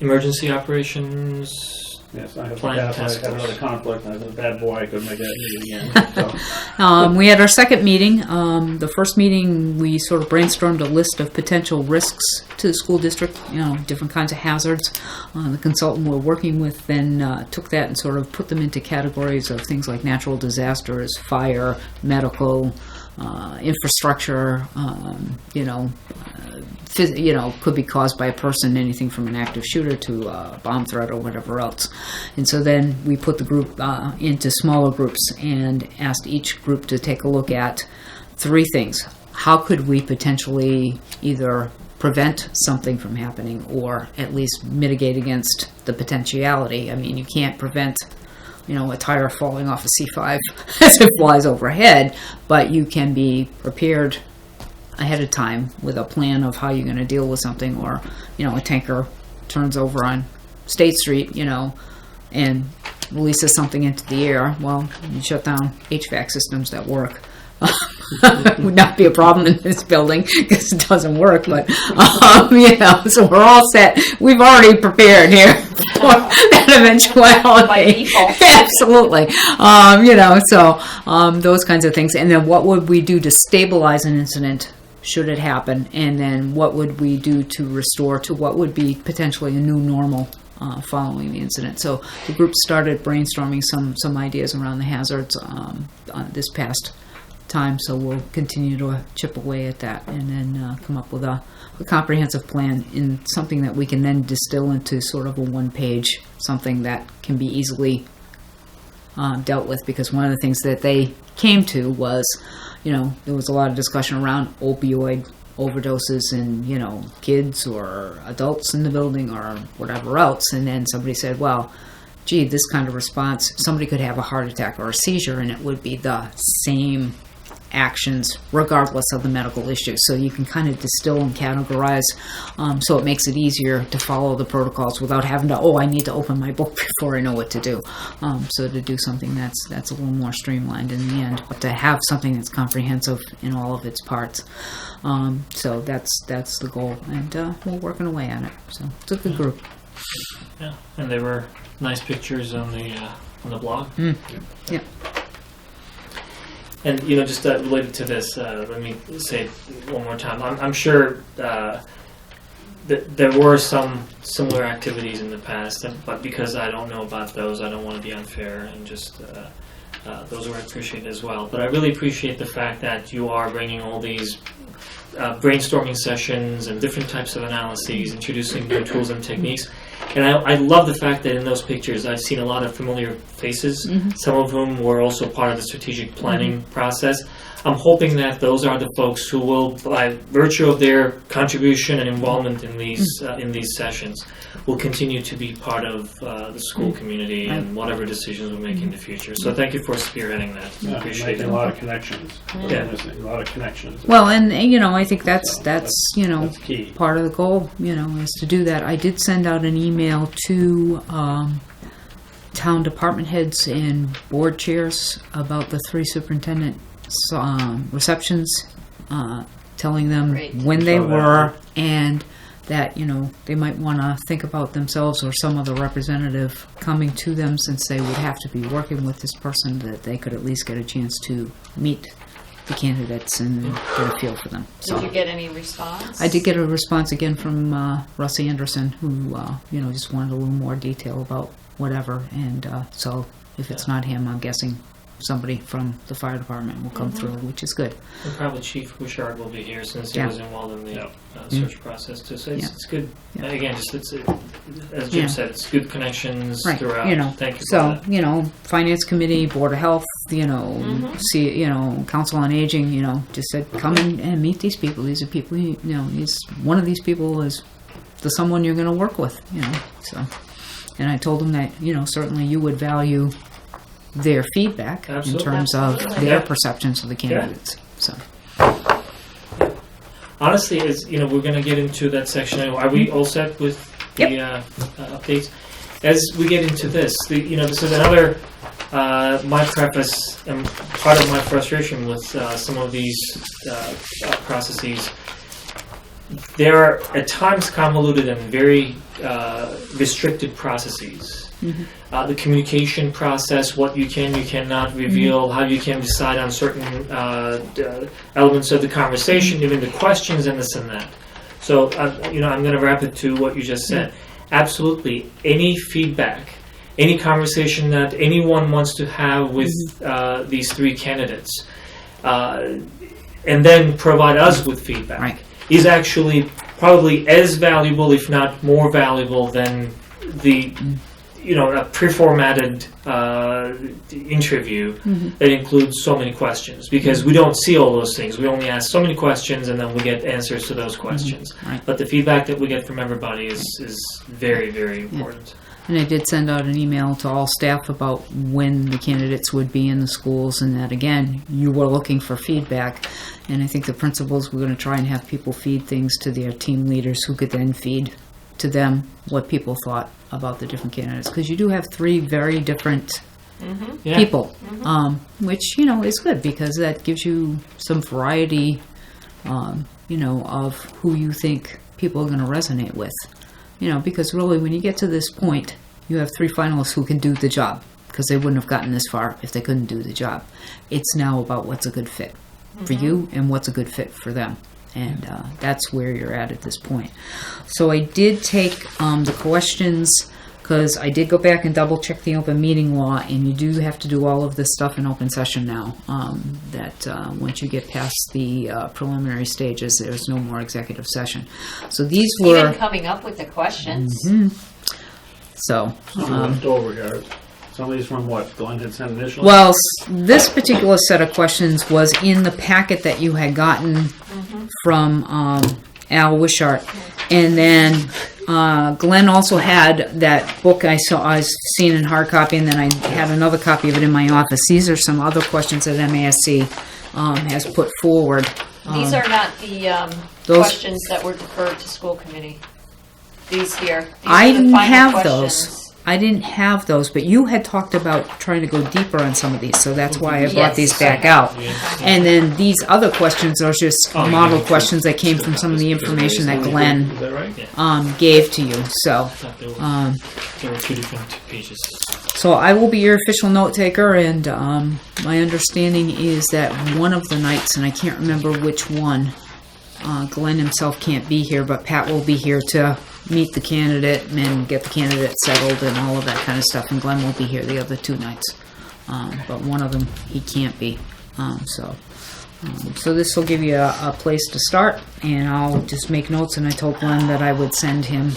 Emergency operations. Yes, I have Plan I task had another force. conflict, and I was a bad boy, I couldn't make that meeting again. So. We had our second meeting. The first meeting, we sort of brainstormed a list of potential risks to the school district, different kinds of hazards. The consultant we're working with then took that and sort of put them into categories of things like natural disasters, fire, medical, infrastructure, could be caused by a person, anything from an active shooter to a bomb threat or whatever else. And so then we put the group into smaller groups and asked each group to take a look at 3 things. How could we potentially either prevent something from happening or at least mitigate against the potentiality? I mean, you can't prevent a tire falling off a C5 as it flies overhead, but you can be prepared ahead of time with a plan of how you're going to deal with something, or a tanker turns over on State Street, and releases something into the air. Well, you shut down HVAC systems that work. would not be a problem in this building because it doesn't work. But so we're all set. We've already prepared here for that eventuality. By default. Absolutely. Those kinds of things. And then what would we do to stabilize an incident should it happen? And then what would we do to restore to what would be potentially a new normal following the incident? So the group started brainstorming some ideas around the hazards this past time. So we'll continue to chip away at that and then come up with a comprehensive plan in something that we can then distill into sort of a one-page, something that can be easily dealt with. Because one of the things that they came to was, there was a lot of discussion around opioid overdoses and, kids or adults in the building or whatever else. And then somebody said, well, gee, this kind of response, somebody could have a heart attack or a seizure and it would be the same actions regardless of the medical issue. So you can kind of distill and categorize, so it makes it easier to follow the protocols without having to, I need to open my book before I know what to do. So to do something that's a little more streamlined in the end, but to have something that's comprehensive in all of its parts. So that's the goal, and we're working away at it. So it's a good group. Yeah, and there were nice pictures on the blog. Yeah. And just related to this, let me say it one more time. I'm sure that there were some similar activities in the past, but because I don't know about those, I don't want to be unfair, and just those were appreciated as well. But I really appreciate the fact that you are bringing all these brainstorming sessions and different types of analyses, introducing new tools and techniques. And I love the fact that in those pictures I've seen a lot of familiar faces, some of whom were also part of the strategic planning process. I'm hoping that those are the folks who will, by virtue of their contribution and involvement in these sessions, will continue to be part of the school community and whatever decisions we make in the future. So thank you for spearheading that. I appreciate Making it. a lot of connections. Yeah. A lot of connections. Well, and I think that's key. part of the goal, is to do that. I did send out an email to town department heads and board chairs about the 3 superintendent receptions, telling them Great. when they Saw that. were, and that they might want to think about themselves or some other representative coming to them, since they would have to be working with this person, that they could at least get a chance to meet the candidates and get a feel for them. Did you get any response? I did get a response again from Russ Anderson, who just wanted a little more detail about whatever, and so if it's not him, I'm guessing somebody from the fire department will come through, which is good. And probably Chief Bouchard will be here, since he Yeah. was involved in the Yeah. search process too. So it's good. Yeah. Again, just as Jim Yeah. said, it's good connections Right, throughout. Thank you for so, that. Finance committee, board of health, council on aging, just said, come in and meet these people. These are people, one of these people is the someone you're going to work with, so. And I told them that, certainly you would value their feedback Absolutely. in terms of Absolutely. their Yeah. perceptions of the candidates, so. Honestly, we're going to get into that section. Are we all set with the updates? As we get into this, this is another my preface and part of my frustration with some of these processes. They are at times convoluted and very restricted processes. The communication process, what you can, you cannot reveal, how you can decide on certain elements of the conversation, even the questions and this and that. So, I'm going to wrap it to what you just said. Absolutely, any feedback, any conversation that anyone wants to have with these 3 candidates, and then provide us with feedback, Right. is actually probably as valuable, if not more valuable, than the a pre-formatted interview that includes so many questions, because we don't see all those things. We only ask so many questions, and then we get answers to those questions. Right. But the feedback that we get from everybody is very, very important. And I did send out an email to all staff about when the candidates would be in the schools, and that, again, you were looking for feedback. And I think the principals were going to try and have people feed things to their team leaders, who could then feed to them what people thought about the different candidates. Because you do have 3 very different Yeah. people, which, you know, is good because that gives you some variety, you know, of who you think people are going to resonate with. You know, because really when you get to this point, you have 3 finalists who can do the job because they wouldn't have gotten this far if they couldn't do the job. It's now about what's a good fit for you and what's a good fit for them. And that's where you're at this point. So I did take the questions because I did go back and double check the open meeting law, and you do have to do all of this stuff in open session now. That once you get past the preliminary stages, there's no more executive session. So these were... Even coming up with the questions. So... Left over here. Some of these from what Glenn had sent initially? Well, this particular set of questions was in the packet that you had gotten from Al Wishart. And then Glenn also had that book I seen in hard copy, and then I had another copy of it in my office. These are some other questions that MASC has put forward. These are not the questions that were deferred to school committee. These here. These I are the didn't final have questions. those. I didn't have those, but you had talked about trying to go deeper on some of these, so that's why I brought these back out. And then these other questions are just model questions that came from some of the information that Glenn Is that right? gave to you. So, I thought there were 2 different pages. so I will be your official note taker, and my understanding is that one of the nights, and I can't remember which one, Glenn himself can't be here, but Pat will be here to meet the candidate and get the candidate settled and all of that kind of stuff. And Glenn will be here the other 2 nights, but one of them he can't be. So this will give you a place to start, and I'll just make notes. And I told Glenn that I would send him,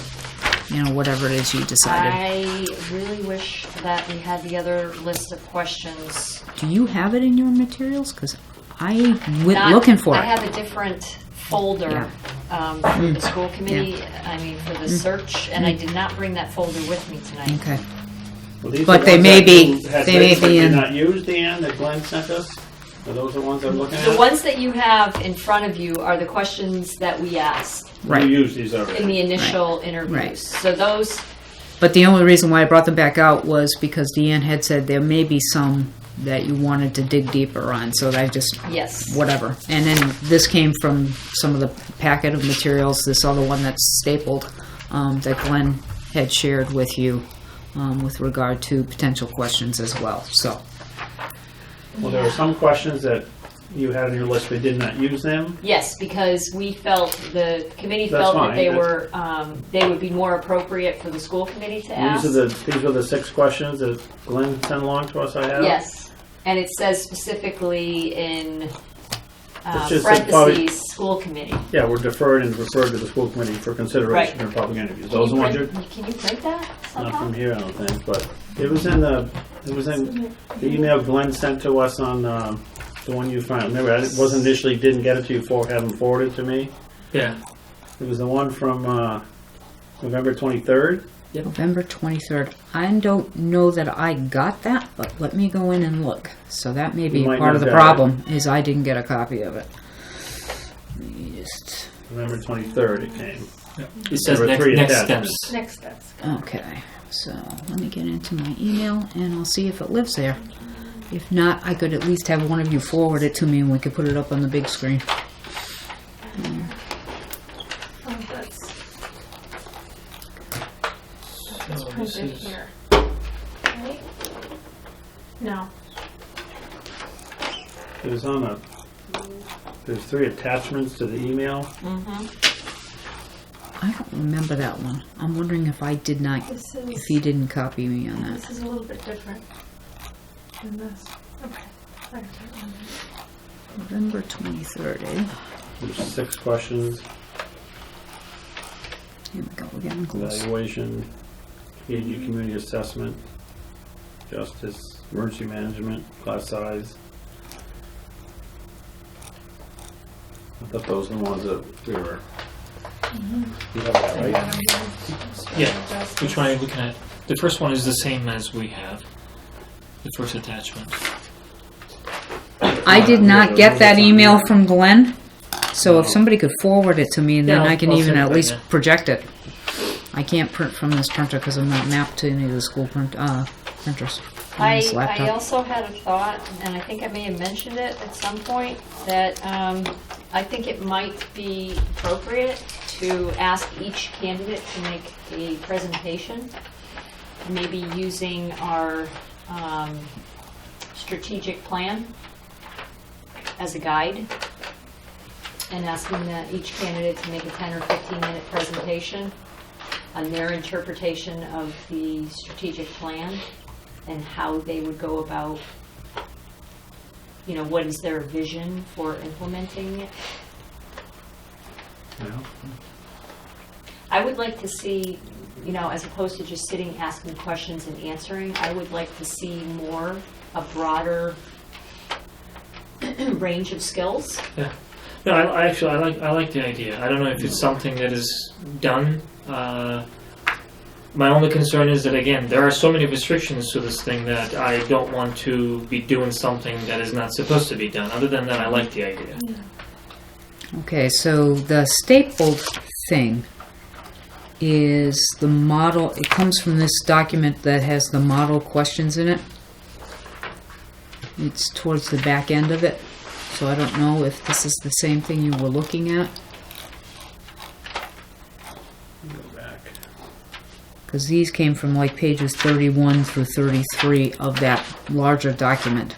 you know, whatever it is you decided. I really wish that we had the other list of questions. Do you have it in your materials? Because I went Not- looking for I it. have a different folder for the school committee, I mean, for the search, and I did not bring that folder with me tonight. Okay. Well, these But are they ones may that be- you had they may written but be did in- not use, Dan, that Glenn sent us? Are those the ones I'm looking at? The ones that you have in front of you are the questions that we asked Right. You used these already. in the initial interviews. Right. So those, But the only reason why I brought them back out was because Deanne had said there may be some that you wanted to dig deeper on, so I just, yes. whatever. And then this came from some of the packet of materials, this other one that's stapled, that Glenn had shared with you, with regard to potential questions as well, so. Well, there were some questions that you had on your list, but did not use them. Yes, because we felt, the committee That's felt that fine. they were, they would be more appropriate for the school committee to ask. These were the 6 questions that Glenn sent along to us, I have? Yes, and it says specifically in It's just parentheses, school committee. Yeah, we're deferred and referred to the school committee for consideration Right. for public interviews. Can Those are you the ones print- you're, Can you print that not somehow? from here, I don't think, but it was in the email Glenn sent to us on, the one you found. Remember, I wasn't initially, didn't get it to you before, had them forwarded to me. Yeah. It was the one from, November 23rd. November 23rd. I don't know that I got that, but let me go in and look. So that may be You might part not of the have got problem, is I didn't get a copy of it. Let me just, November 23rd it came. It says There were next, 3 next attachments. steps. Next steps. okay. So let me get into my email and I'll see if it lives there. If not, I could at least have one of you forward it to me and we could put it up on the big screen. Oh, that's So this printed is, here. Right? No. It was on there's 3 attachments to the email. I don't remember that one. I'm wondering if I did not, This if is, he didn't copy me on that. this is a little bit different than this. Okay. I got that one. November 23rd, eh? There's 6 questions. Here we go, we're getting close. Evaluation, PAG community assessment, justice, emergency management, class size. I thought those were the ones that we were. You have that, right? yeah. Which one are you looking at? The first one is the same as we have. The first attachment. I did not get that email from Glenn, so if somebody could forward it to me, and then Yeah, I can I'll even send it at right least now. project it. I can't print from this printer because I'm not mapped to any of the school printers. on this I laptop. also had a thought, and I think I may have mentioned it at some point, that I think it might be appropriate to ask each candidate to make a presentation, maybe using our strategic plan as a guide, and asking each candidate to make a 10 or 15-minute presentation on their interpretation of the strategic plan and how they would go about, what is their vision for implementing it. I would like to see, as opposed to just sitting, asking questions and answering, I would like to see a broader range of skills. Yeah. No, I actually like the idea. I don't know if it's something that is done. My only concern is that, again, there are so many restrictions to this thing that I don't want to be doing something that is not supposed to be done. Other than that, I like the idea. Okay, so the stapled thing is the model. It comes from this document that has the model questions in it. It's towards the back end of it. So I don't know if this is the same thing you were looking at. Go back. Because these came from like pages 31 through 33 of that larger document.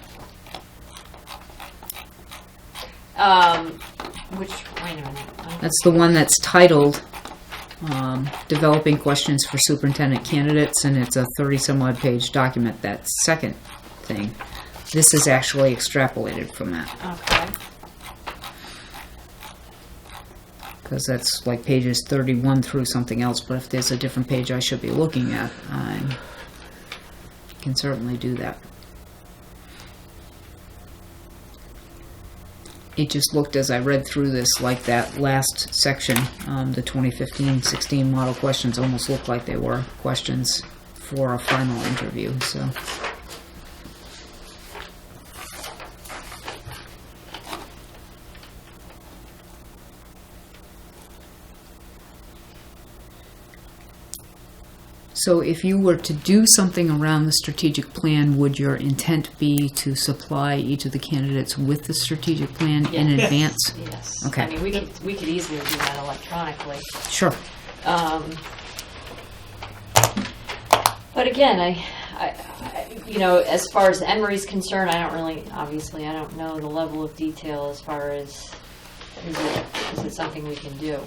Wait a minute. That's the one that's titled Developing Questions for Superintendent Candidates, and it's a 30-some-odd page document, that second thing. This is actually extrapolated from that. Okay. Because that's like pages 31 through something else, but if there's a different page I should be looking at, I can certainly do that. It just looked, as I read through this, like that last section, the 2015-16 model questions, almost looked like they were questions for a final interview, so... So if you were to do something around the strategic plan, would your intent be to supply each of the candidates with the strategic plan in Yes. advance? Yes. Okay. I mean, we could easily do that electronically. Sure. But again, I as far as Emory's concerned, I don't know the level of detail as far as is it something we can do?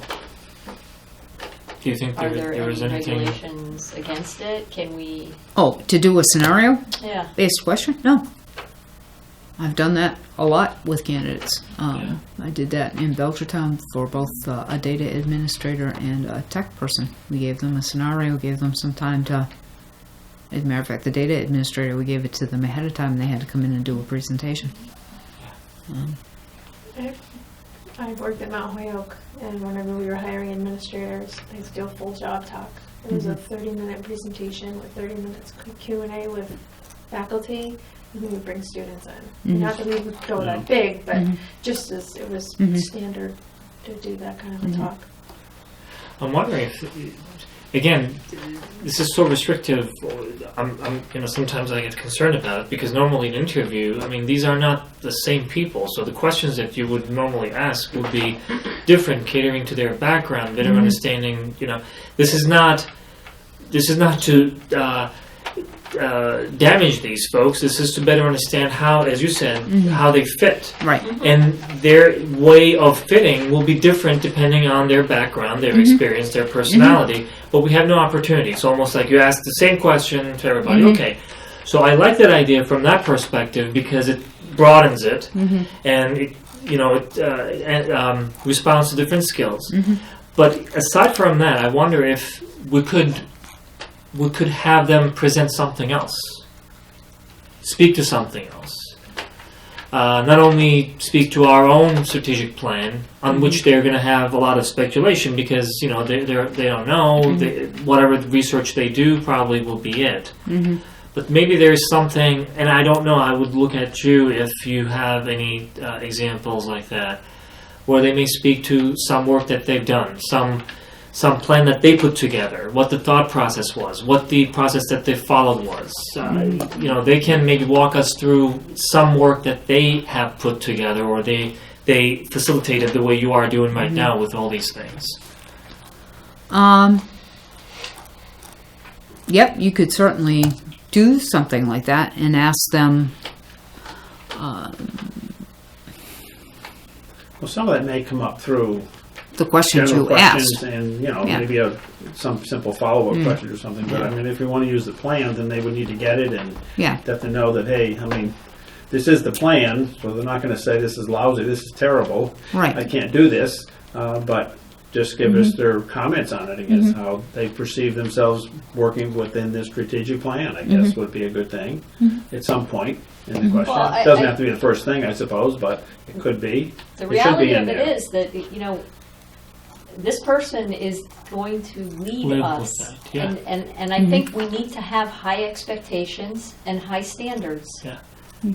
Do you think Are there there is any anything? regulations against it? Can we? Oh, to do a scenario-based Yeah. question? No. I've done that a lot with candidates. I did that in Belchertown for both a data administrator and a tech person. We gave them a scenario, gave them some time to... As a matter of fact, the data administrator, we gave it to them ahead of time, and they had to come in and do a presentation. I worked at Mount Holyoke, and whenever we were hiring administrators, they used to do a full job talk. It was a 30-minute presentation with 30 minutes Q&A with faculty, and we would bring students in. Not that we would go that big, but just as it was standard to do that kind of a talk. I'm wondering if, again, this is so restrictive. Sometimes I get concerned about it because normally in an interview, these are not the same people. So the questions that you would normally ask would be different, catering to their background, better understanding. This is not to damage these folks. This is to better understand how, as you said, how they fit. Right. And their way of fitting will be different depending on their background, their experience, their personality. But we have no opportunity. It's almost like you ask the same question to everybody. Okay. So I like that idea from that perspective because it broadens it and it responds to different skills. But aside from that, I wonder if we could have them present something else, speak to something else. Not only speak to our own strategic plan, on which they're going to have a lot of speculation because they don't know. Whatever research they do probably will be it. But maybe there's something, and I don't know. I would look at you if you have any examples like that, where they may speak to some work that they've done, some plan that they put together, what the thought process was, what the process that they followed was. They can maybe walk us through some work that they have put together, or they facilitated the way you are doing right now with all these things. Yep, you could certainly do something like that and ask them. Well, some of that may come up through The questions general you questions asked. and, Yeah. maybe some simple follow-up question or something. But I mean, if we want to use the plan, then they would need to get it and Yeah. have to know that, hey, I mean, this is the plan, so they're not going to say this is lousy, this is terrible, I Right. can't do this, but just give us their comments on it, I guess, how they perceive themselves working within this strategic plan, I guess, would be a good thing at some point in the question. Well, It doesn't have to be the first thing, I suppose, but it could be. The It should be reality in of it there. is that, this person is going to lead Live us. with that, yeah. And I think we need to have high expectations and high standards. Yeah.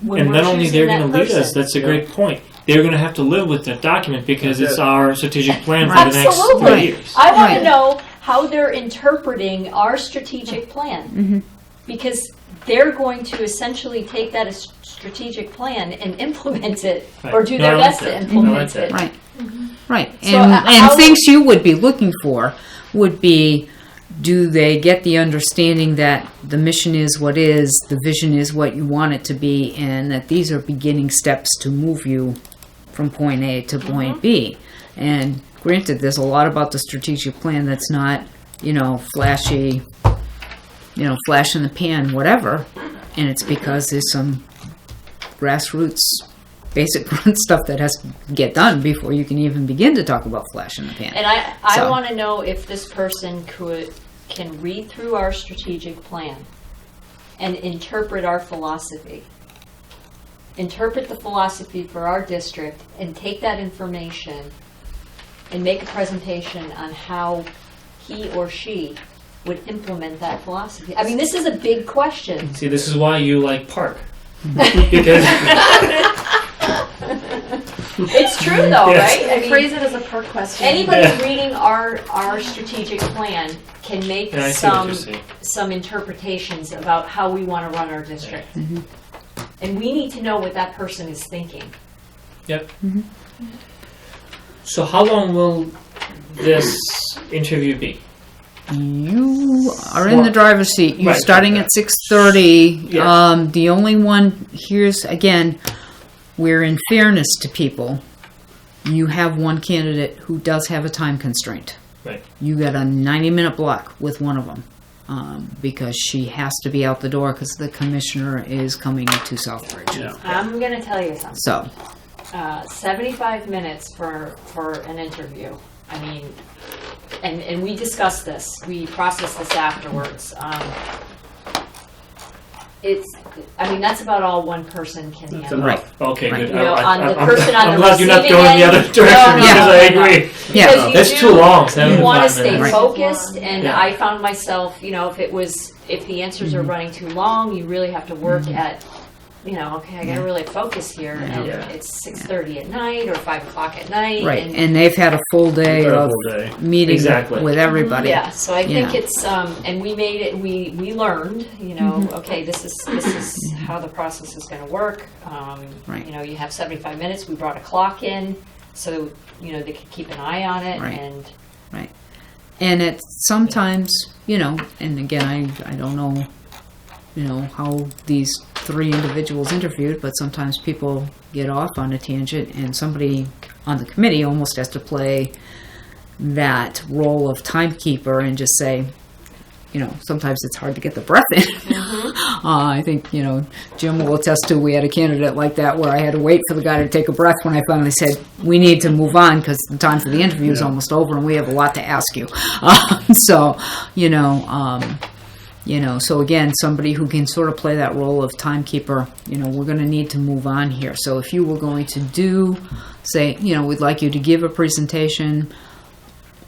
when And we're not only choosing they're that going to lead us, person. that's a great point. They're going to have to live with that document because That's it's it. our strategic plan for the next Absolutely. 3 years. I want Right. to know how they're interpreting our strategic plan. Because they're going to essentially take that as strategic plan and implement it, or Right. do No, their I like best to that. I implement like that. it. Right. Right. So, And how- things you would be looking for would be, do they get the understanding that the mission is what is, the vision is what you want it to be, and that these are beginning steps to move you from point A to point B. And granted, there's a lot about the strategic plan that's not, flashy, flash in the pan, whatever. And it's because there's some grassroots basic stuff that has to get done before you can even begin to talk about flash in the pan. And I So- want to know if this person can read through our strategic plan and interpret our philosophy. Interpret the philosophy for our district and take that information and make a presentation on how he or she would implement that philosophy. I mean, this is a big question. See, this is why you like PARCC. Because It's true though, Yes. right? I mean, Phrase it as a PARCC question. anybody Yeah. reading our strategic plan can make Yeah, I see what you're saying. some interpretations about how we want to run our district. And we need to know what that person is thinking. Yep. So how long will this interview be? You are in the driver's seat. You're Right. starting at 6:30. Yeah. The only one, here's, again, where in fairness to people, you have one candidate who does have a time constraint. Right. You got a 90-minute block with one of them because she has to be out the door because the commissioner is coming to Southbridge. Yeah. I'm going to tell you something. So, 75 minutes for an interview. I mean, and we discussed this. We processed this afterwards. That's about all one person can That's handle. enough. Okay, Right. good. You know, on the person on I'm the glad you're not receiving going the end. other direction No, because no, I no, no. agree. yeah. Because you That's do- too long. You 75 want to stay minutes. focused, and Yeah. I found myself, if the answers are running too long, you really have to work at, okay, I gotta really focus here, and Yeah. it's 6:30 at night or 5 o'clock at night. right. and- And they've had a full day We've got a of full day. meeting Exactly. with everybody. Yeah, so I think Yeah. it's, and we made it, we learned, okay, this is how the process is gonna work. Right. You have 75 minutes, we brought a clock in, so, they could keep an eye on it, Right. and And it's sometimes, and again, I don't know, how these three individuals interviewed, but sometimes people get off on a tangent and somebody on the committee almost has to play that role of timekeeper and just say, sometimes it's hard to get the breath in. I think, Jim will attest to, we had a candidate like that where I had to wait for the guy to take a breath when I finally said, we need to move on because the time for the interview is Yeah. almost over and we have a lot to ask you. So again, somebody who can sort of play that role of timekeeper, we're going to need to move on here. So if you were going to say, we'd like you to give a presentation,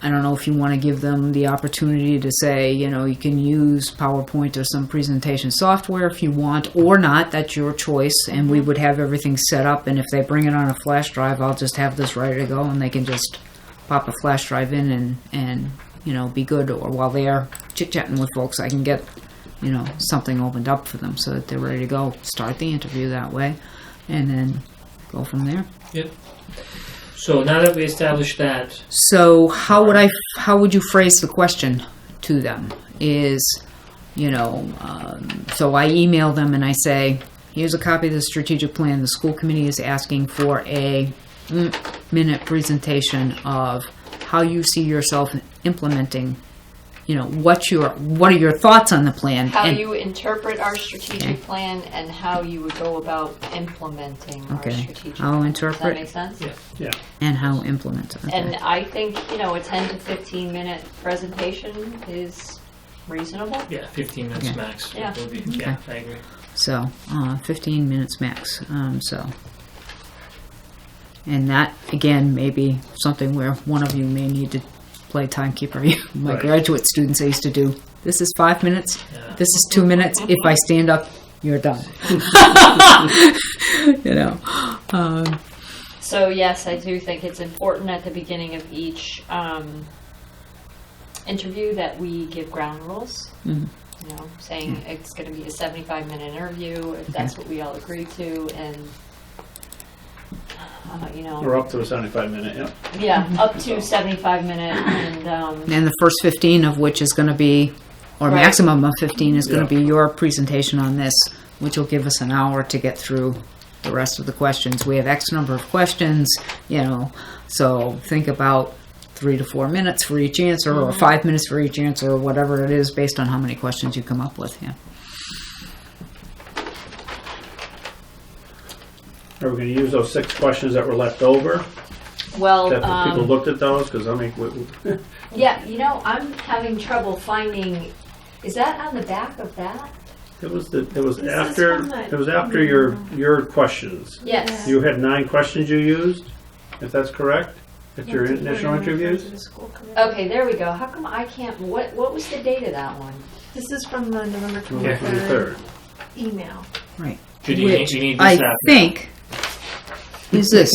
I don't know if you want to give them the opportunity to say, you can use PowerPoint or some presentation software if you want, or not. That's your choice. And we would have everything set up. And if they bring it on a flash drive, I'll just have this ready to go and they can just pop a flash drive in and be good, or while they're chit-chatting with folks, I can get, something opened up for them so that they're ready to go. Start the interview that way, and then go from there. Yep. So now that we established that, So how would you phrase the question to them? So I email them and I say, here's a copy of the strategic plan. The school committee is asking for a minute presentation of how you see yourself implementing. What are your thoughts on the plan? How And- you interpret our strategic Okay. plan and how you would go about implementing our Okay. strategic How plan. interpret- Does that make sense? Yeah. Yeah. and how implement. Okay. And I think, a 10 to 15 minute presentation is reasonable. yeah, 15 minutes Yeah. max. Yeah. Will be, yeah, I agree. So, 15 minutes max. And that, again, may be something where one of you may need to play timekeeper. My Right. graduate students, I used to do, this is 5 minutes, Yeah. this is 2 minutes. If I stand up, you're done. So yes, I do think it's important at the beginning of each interview that we give ground rules. Mhm. Saying it's going to be a 75-minute interview, if that's what we all agree to, and We're up to a 75-minute, yeah. yeah, up to 75-minute, and And the first 15 of which is going to be, or Right. maximum of 15 is going to Yeah. be your presentation on this, which will give us an hour to get through the rest of the questions. We have X number of questions, so think about 3 to 4 minutes for each answer, or 5 minutes for each answer, or whatever it is, based on how many questions you come up with. Yeah. Are we going to use those 6 questions that were left over? well, That people looked at those? Because yeah, I'm having trouble finding. Is that on the back of that? it was is after from that your questions. Yes. You had 9 questions you used, if that's correct, at your You have to initial put it in interviews. front of the school committee. Okay, there we go. How come I can't? What was the date of that one? This is from the November Yeah. 23rd email. Right. Judy, Which you need I this app. think is this,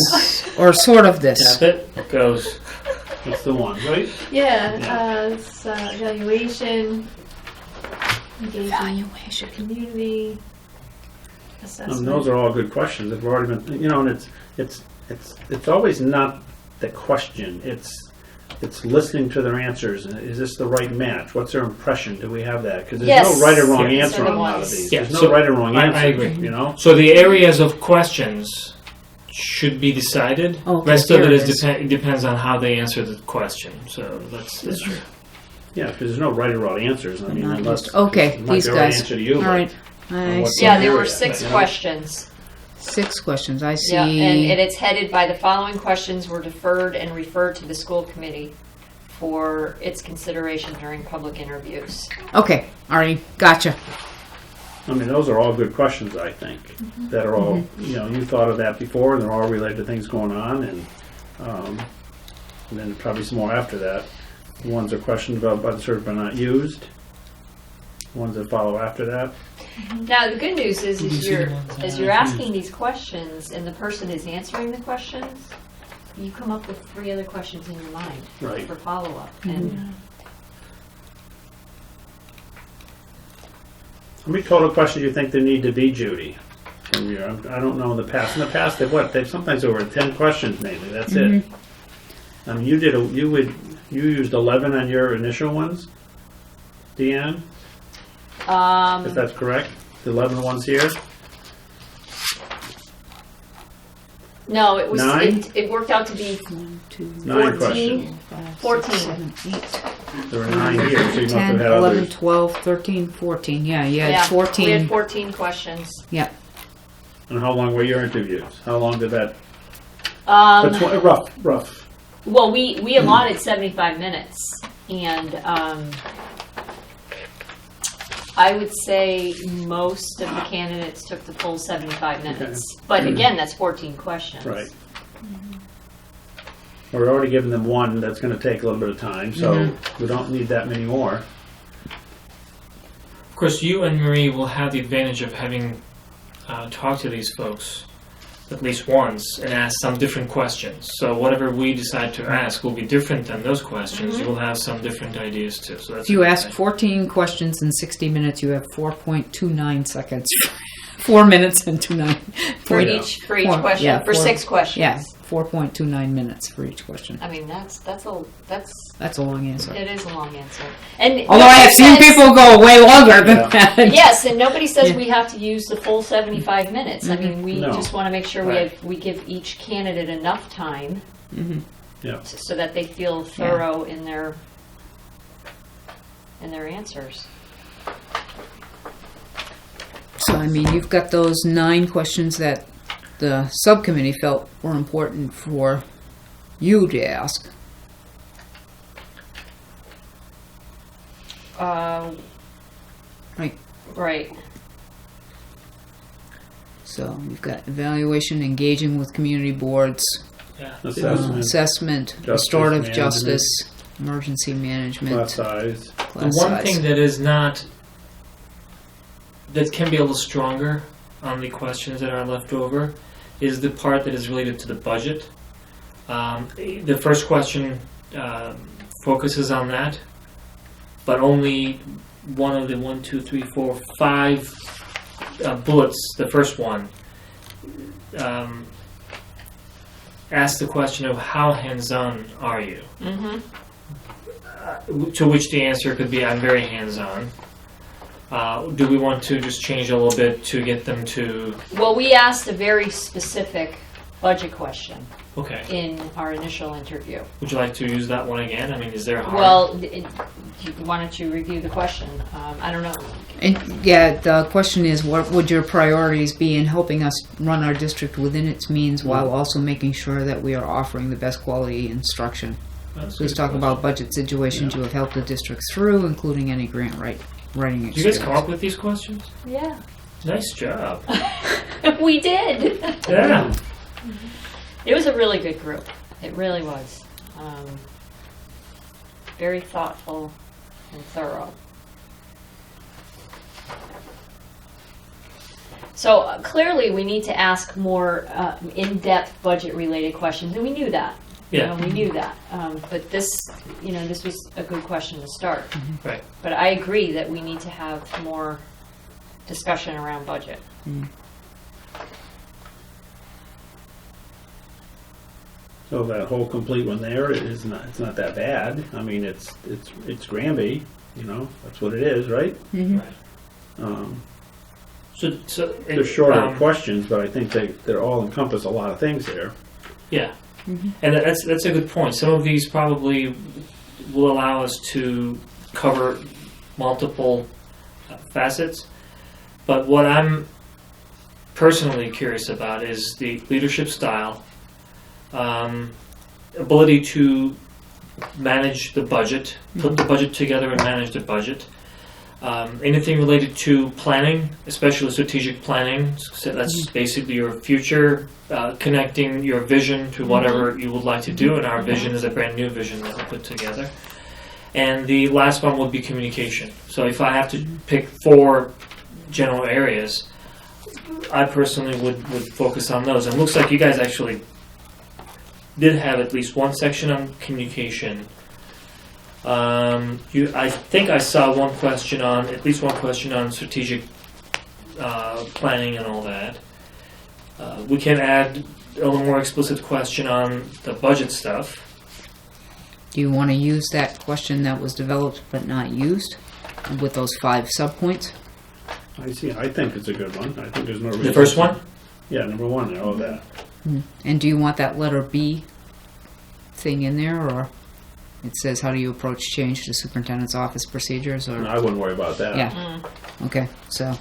or sort of this. Tap it, goes. That's the one, right? Yeah, it's evaluation, engaging Evaluation. community, assessment. Those are all good questions. They've already been, and it's always not the question. It's listening to their answers. Is this the right match? What's their impression? Do we have that? Because there's Yes. no right or wrong Yeah. answer Those are on the a lot of ones. these. Yeah, There's no so right or wrong I answer. agree. So the areas of questions should be decided. Okay, Rest of here it it is is. depends on how they answer the question. So that's true. Yeah, because there's no right or wrong answers. I mean, Not unless used. Okay, it might these be the right guys. answer to you, All but right. I what's see. Yeah, there were area, 6 you know? questions. 6 questions. I see. Yeah, and it's headed by the following questions were deferred and referred to the school committee for its consideration during public interviews. Okay, alright, gotcha. I mean, those are all good questions, I think, that are all, you thought of that before, and they're all related to things going on, and then probably some more after that. Ones are questioned about but sort of but not used. Ones that follow after that. Now, the good news is, Did you see the ones that as I you're used? asking these questions and the person is answering the questions, you come up with 3 other questions in your mind Right. for follow-up. And How many total questions do you think there need to be, Judy? From your, I don't know in the past. In the past, they've sometimes over 10 questions mainly. That's it. I mean, you used 11 on your initial ones, Deanne, if that's correct. The 11 ones here. no, it was 9? it worked out to be 1, 2, 9 14. questions. 14. 7, 8, There were 9 here, so you must 10, have had 11, others. 12, 13, 14. Yeah, you had Yeah, 14. we had 14 questions. Yeah. And how long were your interviews? How long did that? Rough. Well, we allotted 75 minutes, and I would say most of the candidates took the full 75 minutes. But again, that's 14 questions. Right. We're already giving them one that's going to take a little bit of time, so we don't need that many more. Of course, you and Marie will have the advantage of having talked to these folks at least once and ask some different questions. So whatever we decide to ask will be different than those questions. You will have some different ideas too. So that's If you a good ask thing. 14 questions in 60 minutes, you have 4.29 seconds. 4 minutes and 29. For each Four- question, yeah, for four- 6 questions. Yeah, 4.29 minutes for each question. I mean, that's That's a long answer. it is a long answer. And Although I have seen nobody says- people go way longer than that. Yes, and nobody says Yeah. we have to use the full 75 minutes. I mean, we No. just want to make sure Right. we give each candidate enough time Mhm. Yeah. so that they feel thorough in their answers. So, I mean, you've got those 9 questions that the subcommittee felt were important for you to ask. Right. Right. So, you've got evaluation, engaging with community boards, Yeah. Assessment, assessment, Justice restorative management. justice, emergency management, class size. The class one size. thing that is not, that can be a little stronger on the questions that are left over is the part that is related to the budget. The first question focuses on that, but only one of the 5 bullets, the first one, asks the question of how hands-on are you? Mm-hmm. To which the answer could be, I'm very hands-on. Do we want to just change a little bit to get them to... Well, we asked a very specific budget question Okay. in our initial interview. Would you like to use that one again? I mean, is there a hard... Well, why don't you review the question? I don't know. And, yeah, the question is, what would your priorities be in helping us run our district within its means while also making sure that we are offering the best quality instruction? That's a Please good talk question. about budget situations you have helped the district through, including any grant writing Did you experience. guys come up with these questions? Yeah. Nice job. We did. Yeah. It was a really good group. It really was. Very thoughtful and thorough. So clearly we need to ask more in-depth budget-related questions, and we knew that. Yeah. We knew that. But this was a good question to start. Right. But I agree that we need to have more discussion around budget. So that whole complete one there is not, it's not that bad. I mean, it's Granby, that's what it is, right? Mhm. Right. So They're shorter questions, but I think they're all encompass a lot of things there. Yeah, and that's a good point. Some of these probably will allow us to cover multiple facets, but what I'm personally curious about is the leadership style, ability to manage the budget, put the budget together and manage the budget. Anything related to planning, especially strategic planning, so that's basically your future, connecting your vision to whatever you would like to do, and our vision is a brand new vision that we put together. And the last one would be communication. So if I have to pick 4 general areas, I personally would focus on those. And it looks like you guys actually did have at least one section on communication. I think I saw at least one question on strategic planning and all that. We can add a little more explicit question on the budget stuff. Do you want to use that question that was developed but not used with those 5 subpoints? I think it's a good one. I think there's no reason. The first one? Yeah, number 1, all of that. And do you want that letter B thing in there, or it says how do you approach change to superintendent's office procedures, or? No, I wouldn't worry about that. Yeah. Okay, so,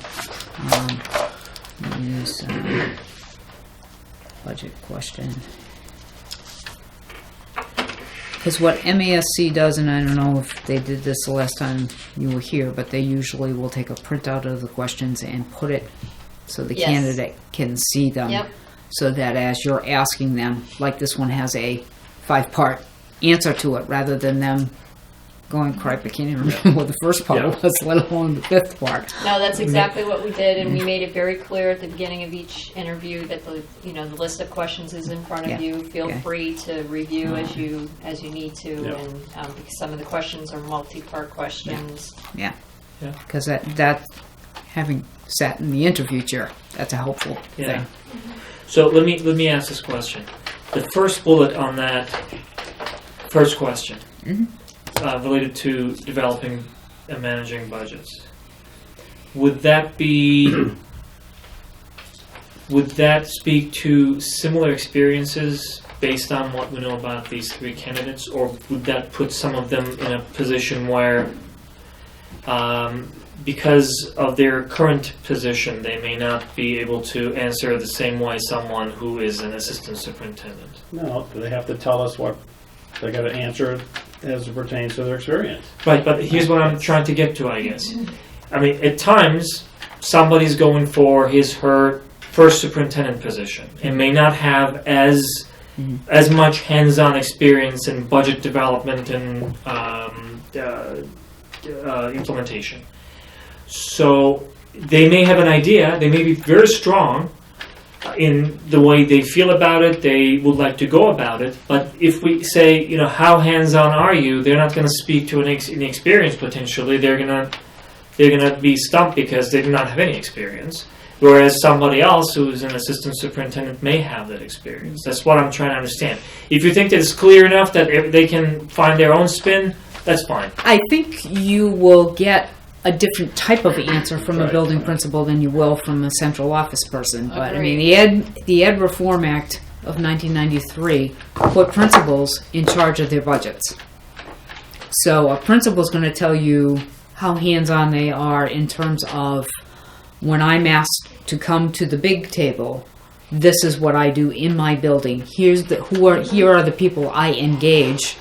use budget question. Because what MASC does, and I don't know if they did this the last time you were here, but they usually will take a printout of the questions and put it so the Yes. candidate can see them. Yep. So that as you're asking them, like this one has a 5-part answer to it, rather than them going, cripe, I can't even remember what the first part Yeah. was, let alone the fifth part. No, that's exactly what we did, and we made it very clear at the beginning of each interview that the list of questions is in front Yeah. of you. Feel Okay. free to review as you need to, Yeah. and because some of the questions are multi-part questions. Yeah. Yeah. Because that, having sat in the interview chair, that's a helpful Yeah. thing. So let me ask this question. The first bullet on that first question, related to developing and managing budgets. Would that speak to similar experiences based on what we know about these three candidates, or would that put some of them in a position where, because of their current position, they may not be able to answer the same way someone who is an assistant superintendent? No, they have to tell us what, they gotta answer as it pertains to their experience. Right, but here's what I'm trying to get to, I guess. I mean, at times, somebody's going for her first superintendent position and may not have as much hands-on experience in budget development and implementation. So they may have an idea, they may be very strong in the way they feel about it, they would like to go about it, but if we say, how hands-on are you, they're not going to speak to an experience potentially, they're going to be stumped because they do not have any experience. Whereas somebody else who is an assistant superintendent may have that experience. That's what I'm trying to understand. If you think that it's clear enough that they can find their own spin, that's fine. I think you will get a different type of answer from a Right. building principal than you will from a central office person. But I mean, Agreed. the Ed Reform Act of 1993 put principals in charge of their budgets. So a principal's going to tell you how hands-on they are in terms of, when I'm asked to come to the big table, this is what I do in my building. Here are the people I engage.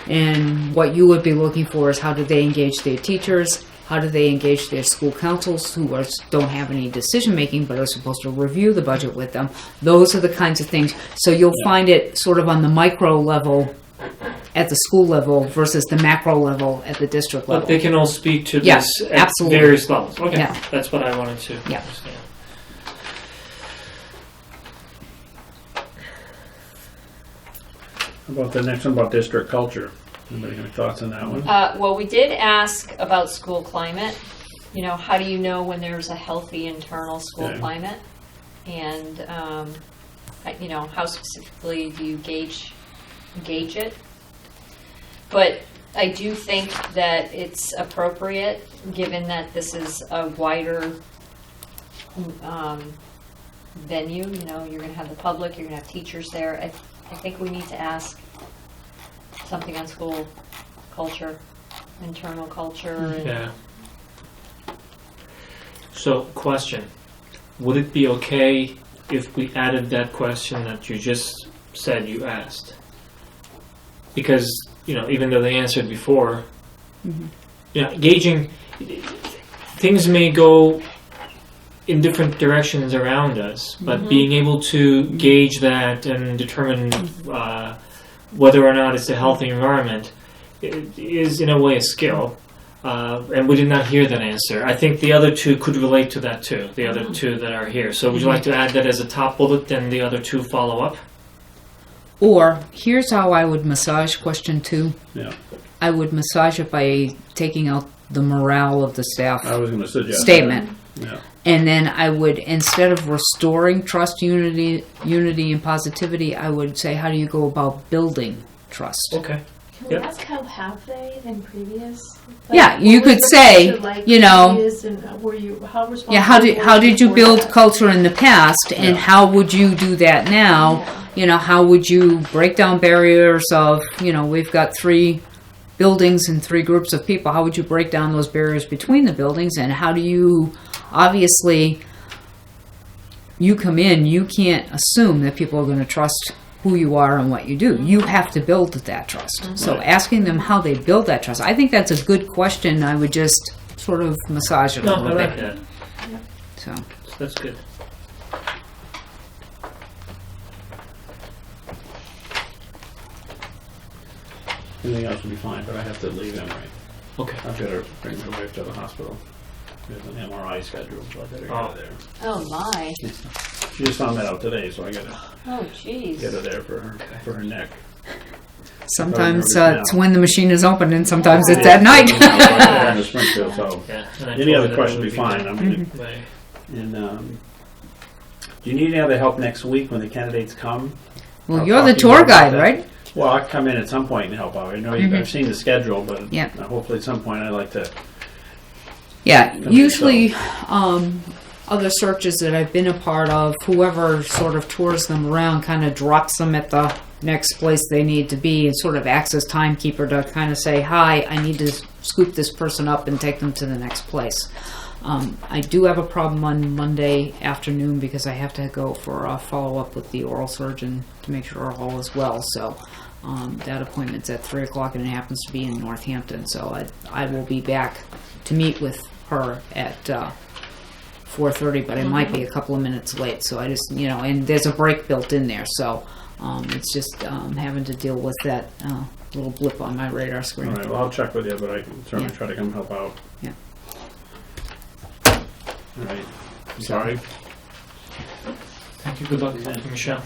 And what you would be looking for is, how do they engage their teachers? How do they engage their school councils, who don't have any decision making but are supposed to review the budget with them? Those are the kinds of things. So you'll find it sort of on the micro level at the school level versus the macro level at the district level. But they can all speak to Yeah, this at absolutely. various levels. Okay, Yeah. that's what I wanted to Yeah. understand. How about the next one about district culture? Anybody got any thoughts on that one? Well, we did ask about school climate. How do you know when there's a healthy internal school Okay. climate? And, how specifically do you gauge it? But I do think that it's appropriate, given that this is a wider venue. You're going to have the public, you're going to have teachers there. I think we need to ask something on school culture, internal culture. And Yeah. So, question. Would it be okay if we added that question that you just said you asked? Because, even though they answered before, gauging, things may go in different directions around us, but being able to gauge that and determine whether or not it's a healthy environment is in a way a skill. And we did not hear that answer. I think the other two could relate to that too, the other two that are here. So would you like to add that as a top bullet, then the other two follow up? Or, here's how I would massage question 2. Yeah, I would massage it by taking out the morale of the staff I was going to suggest statement. that. Yeah. And then I would, instead of restoring trust, unity and positivity, I would say, how do you go about building trust? Okay. Can we Yep. ask how have they in previous? Yeah, what you was could the say, culture like you know, previous, and were you how responsible? Yeah, how did you for build that? culture in the past, and Yeah. how would you do that now? How would you break down barriers of, we've got 3 buildings and 3 groups of people. How would you break down those barriers between the buildings, and how do you, obviously, you come in, you can't assume that people are going to trust who you are and what you do. You have to build that trust. So asking them how they build that trust, I think that's a good question. I would just sort of massage it a No, I little like bit. that. So. That's good. Anything else will be fine, but I have to leave Emory. Okay. I've got to bring my wife to the hospital. There's an MRI scheduled, so I better get Oh. her there. Oh, my. She just found that out today, so I gotta Oh, jeez. get her there for her neck. Sometimes nervous it's now. when the machine is open, and sometimes it's Yeah. at night. Yeah, in Springfield, so Yeah. and I any told her other that question it will be fine. done I'm by- And do you need any other help next week when the candidates come? Well, I'll you're talk the to you tour about guide, that. right? Well, I'll come in at some point and help out. I know I've seen the schedule, but Yeah. hopefully at some point I'd like to. Yeah, Come usually other searches that I've been a part of, whoever sort of tours them around kind of drops them at the next place they need to be and sort of acts as timekeeper to kind of say, hi, I need to scoop this person up and take them to the next place. I do have a problem on Monday afternoon because I have to go for a follow-up with the oral surgeon to make sure all is well. So that appointment's at 3 o'clock and it happens to be in Northampton. So I will be back to meet with her at 4:30, but I might be a couple of minutes late. So I just, and there's a break built in there. So it's just having to deal with that little blip on my radar All screen. right, well, I'll check with you, but I can certainly Yeah. try to come help out. Yeah. All right. Sorry. Thank you. Good luck. Thank you, Michelle.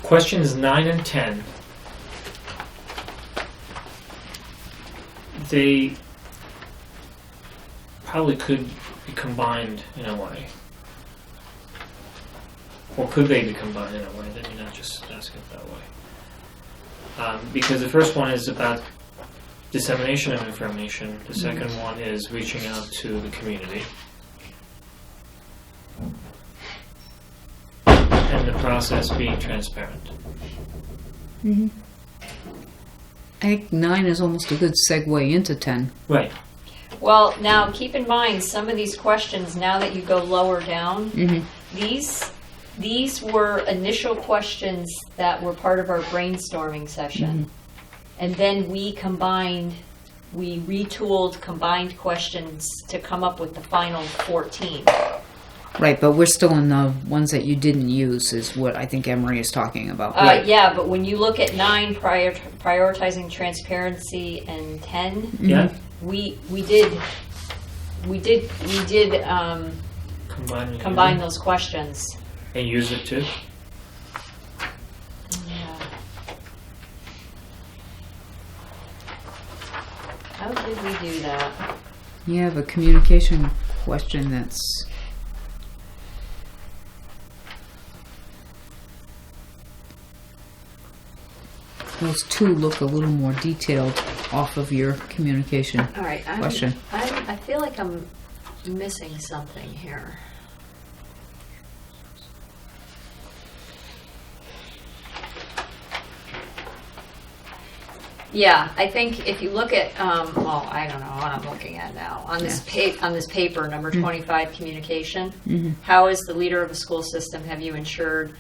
Questions 9 and 10. They probably could be combined in a way. Or could they be combined in a way? Let me not just ask it that way. Because the first one is about dissemination of information. The second one is reaching out to the community. And the process being transparent. I think 9 is almost a good segue into 10. Right. Well, now keep in mind, some of these questions, now that you go lower down, these were initial questions that were part of our brainstorming session. And then we retooled combined questions to come up with the final 14. Right, but we're still in the ones that you didn't use is what I think Emery is talking about. Yeah, but when you look at 9, prioritizing transparency, and 10, Yeah. we did combine those questions. And use it too. Yeah. How did we do that? You have a communication question that's... Those two look a little more detailed off of your communication All right, question. I feel like I'm missing something here. Yeah, I think if you look at, well, I don't know what I'm looking at now. On this paper, number 25, communication. How as the leader of a school system have you ensured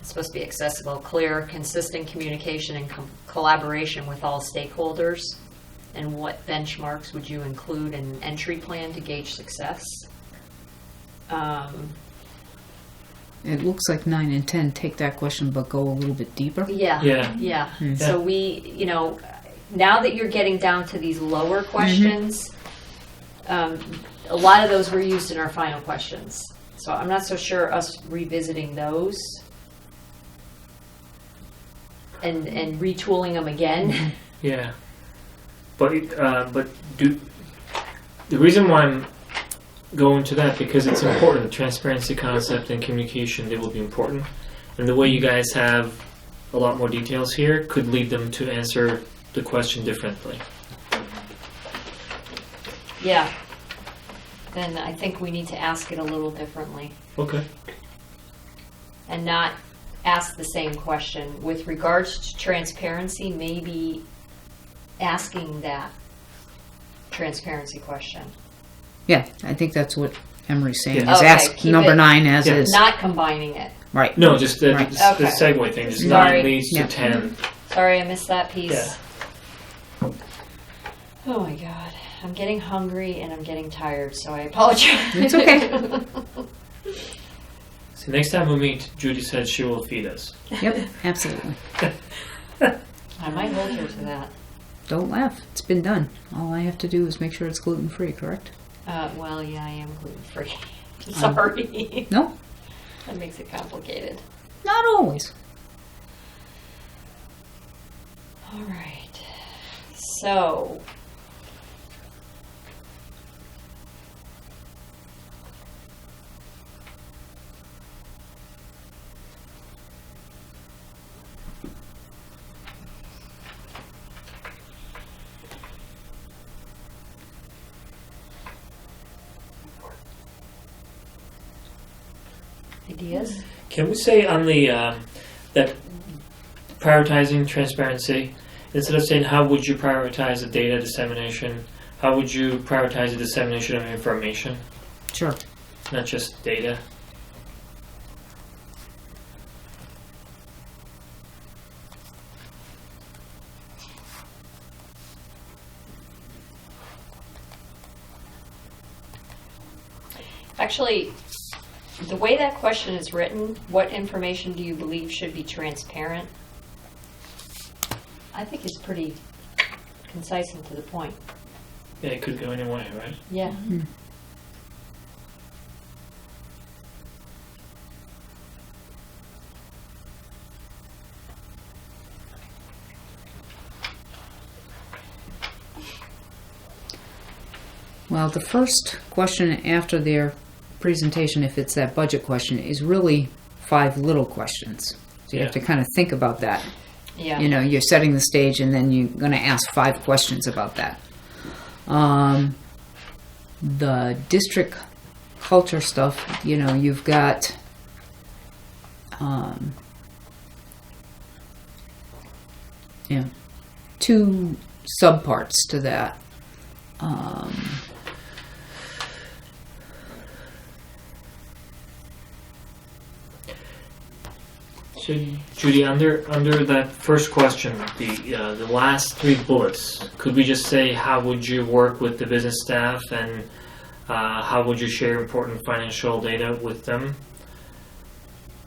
it's supposed to be accessible, clear, consistent communication and collaboration with all stakeholders? And what benchmarks would you include in an entry plan to gauge success? It looks like 9 and 10 take that question but go a little bit deeper. Yeah. Yeah. So we, now that you're getting down to these lower questions, a lot of those were used in our final questions. So I'm not so sure us revisiting those and retooling them again. Yeah. But the reason why I'm going to that, because it's important. The transparency concept and communication, they will be important. And the way you guys have a lot more details here could lead them to answer the question differently. Yeah. Then I think we need to ask it a little differently Okay. and not ask the same question. With regards to transparency, maybe asking that transparency question. Yeah, I think that's what Emery's saying. Yeah. Is Okay, ask keep number it- 9 as Yeah. is. Not combining it. Right. No, just the, Right. the Okay. segue thing. Just Sorry. 9 leads Yeah. to 10. Sorry, I missed that piece. Yeah. Oh my God. I'm getting hungry and I'm getting tired, so I apologize. It's okay. So next time we meet, Judy said she will feed us. Yep, absolutely. I might hold her to that. Don't laugh. It's been done. All I have to do is make sure it's gluten-free, correct? Well, yeah, I am gluten-free. Sorry. No, That makes it complicated. not always. All right. So, ideas? Can we say on the that prioritizing transparency, instead of saying how would you prioritize the data dissemination, how would you prioritize the dissemination of information, Sure. not just data? Actually, the way that question is written, what information do you believe should be transparent? I think is pretty concise and to the point. Yeah, it could go any way, right? Yeah. Well, the first question after their presentation, if it's that budget question, is really 5 little questions. So you have to kind of think about that. Yeah. You know, you're setting the stage and then you're going to ask 5 questions about that. The district culture stuff, you know, you've got you know, 2 subparts to that. So, Judy, under that first question, the last 3 bullets, could we just say how would you work with the business staff and how would you share important financial data with them?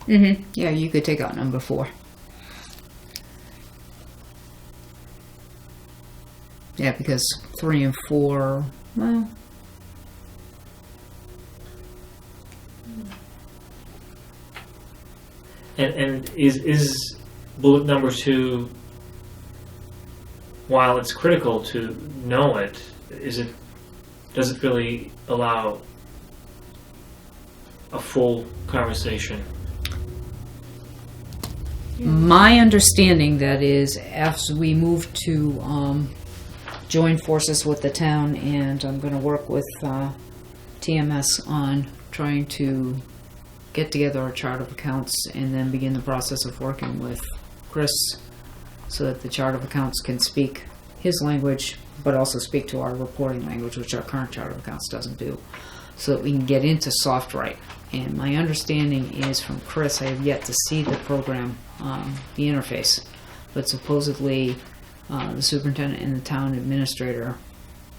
Mm-hmm. Yeah, you could take out number 4. Yeah, because 3 and 4, well, And is bullet number 2, while it's critical to know it, does it really allow a full conversation? my understanding that is as we move to join forces with the town, and I'm going to work with TMS on trying to get together a chart of accounts and then begin the process of working with Chris so that the chart of accounts can speak his language but also speak to our reporting language, which our current chart of accounts doesn't do, so that we can get into SoftWrite. And my understanding is from Chris, I have yet to see the program, the interface, but supposedly the superintendent and the town administrator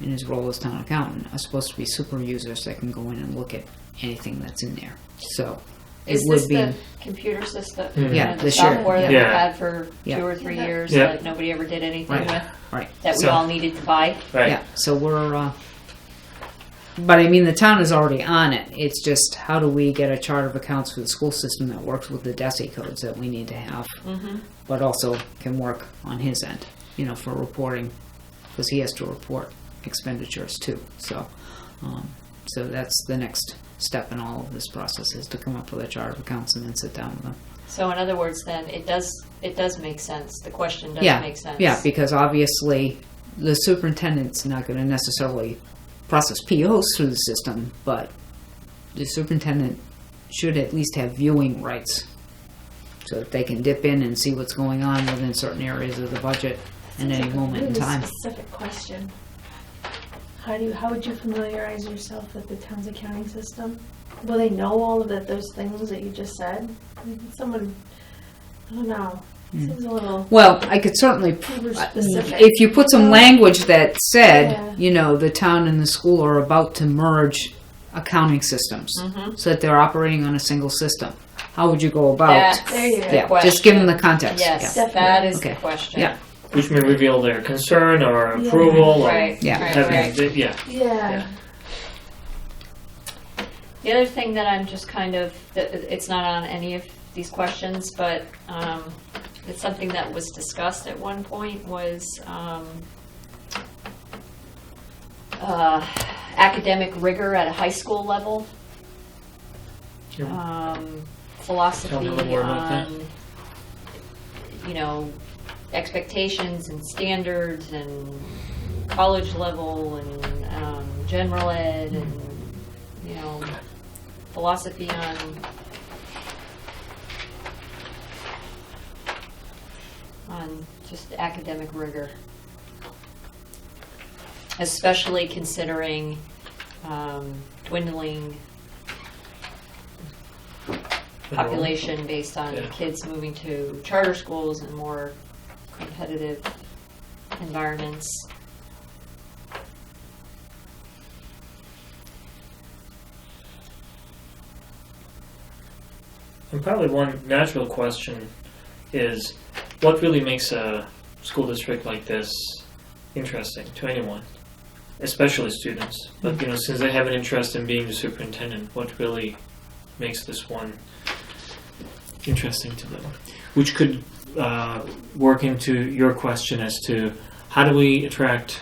in his role as town accountant are supposed to be super users that can go in and look at anything that's in there. So it Is would this be the computer system? Yeah, the the share, software that yeah. we've had for Yeah. 2 or 3 years Yeah. that nobody ever did anything Right. with, right. that we So- all needed to buy? Right. Yeah, so we're, but I mean, the town is already on it. It's just how do we get a chart of accounts for the school system that works with the DESI codes that we need to have, but also can work on his end, you know, for reporting, because he has to report expenditures too. So, so that's the next step in all of this process, is to come up with a chart of accounts and then sit down with them. So in other words, then, it does make sense. The question does Yeah, make sense. yeah, because obviously the superintendent's not going to necessarily process POs through the system, but the superintendent should at least have viewing rights so that they can dip in and see what's going on within certain areas of the budget at any moment in Really time. specific question. How would you familiarize yourself with the town's accounting system? Will they know all of those things that you just said? Someone, I don't know. Seems a little Well, I could certainly, over specific. if you put some language that said, Yeah. you know, the town and the school are about to merge accounting systems, Mhm. so that they're operating on a single system. How would you go about? That's There you go. the Yeah, question. just give them the context. Yes, Yeah. that is Okay. the question. Yeah. Which may reveal their concern or Yeah. approval or Right, Yeah. right, having, right. yeah. Yeah. The other thing that I'm just kind of, it's not on any of these questions, but it's something that was discussed at one point, was academic rigor at a high school level. Yep. Philosophy Tell me a little more about that. on, you know, expectations and standards and college level and general ed and, you know, philosophy on just academic rigor, especially considering dwindling population based on Yeah. kids moving to charter schools and more competitive environments. And probably one natural question is, what really makes a school district like this interesting to anyone, especially students? But you know, since they have an interest in being the superintendent, what really makes this one interesting to them? Which could work into your question as to how do we attract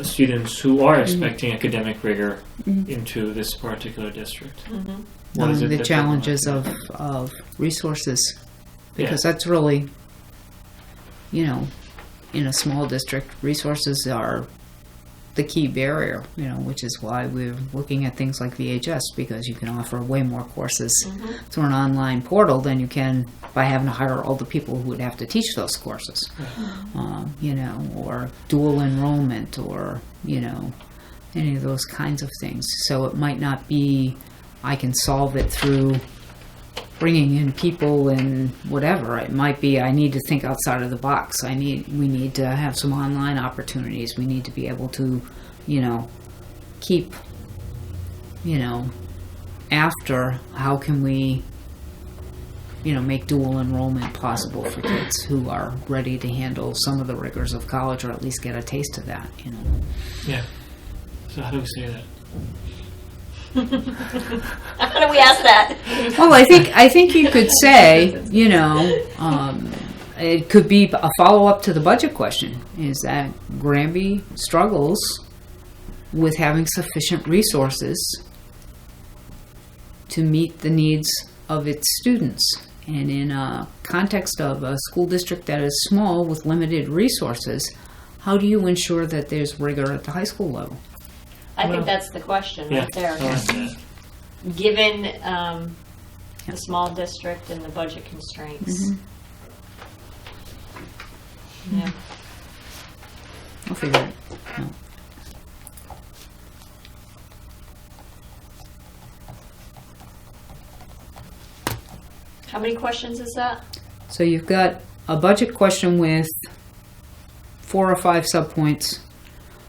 students who are expecting academic rigor into this particular district? Mm-hmm. What is it The that- challenges of resources, because that's really, you know, in a small district, resources are the key barrier, you know, which is why we're looking at things like VHS, because you can offer way more courses through an online portal than you can by having to hire all the people who would have to teach those courses, you know, or dual enrollment, or, you know, any of those kinds of things. So it might not be, I can solve it through bringing in people and whatever. It might be, I need to think outside of the box. We need to have some online opportunities. We need to be able to, you know, keep, you know, after, how can we, you know, make dual enrollment possible for kids who are ready to handle some of the rigors of college, or at least get a taste of that, you know. Yeah. So how do we say that? How do we ask that? Well, I think you could say, you know, it could be a follow-up to the budget question, is that Granby struggles with having sufficient resources to meet the needs of its students. And in a context of a school district that is small with limited resources, how do you ensure that there's rigor at the high school level? I think that's the question right there. I like that. Given the small district and the budget constraints. Yeah. I'll figure it out. How many questions is that? So you've got a budget question with 4 or 5 subpoints.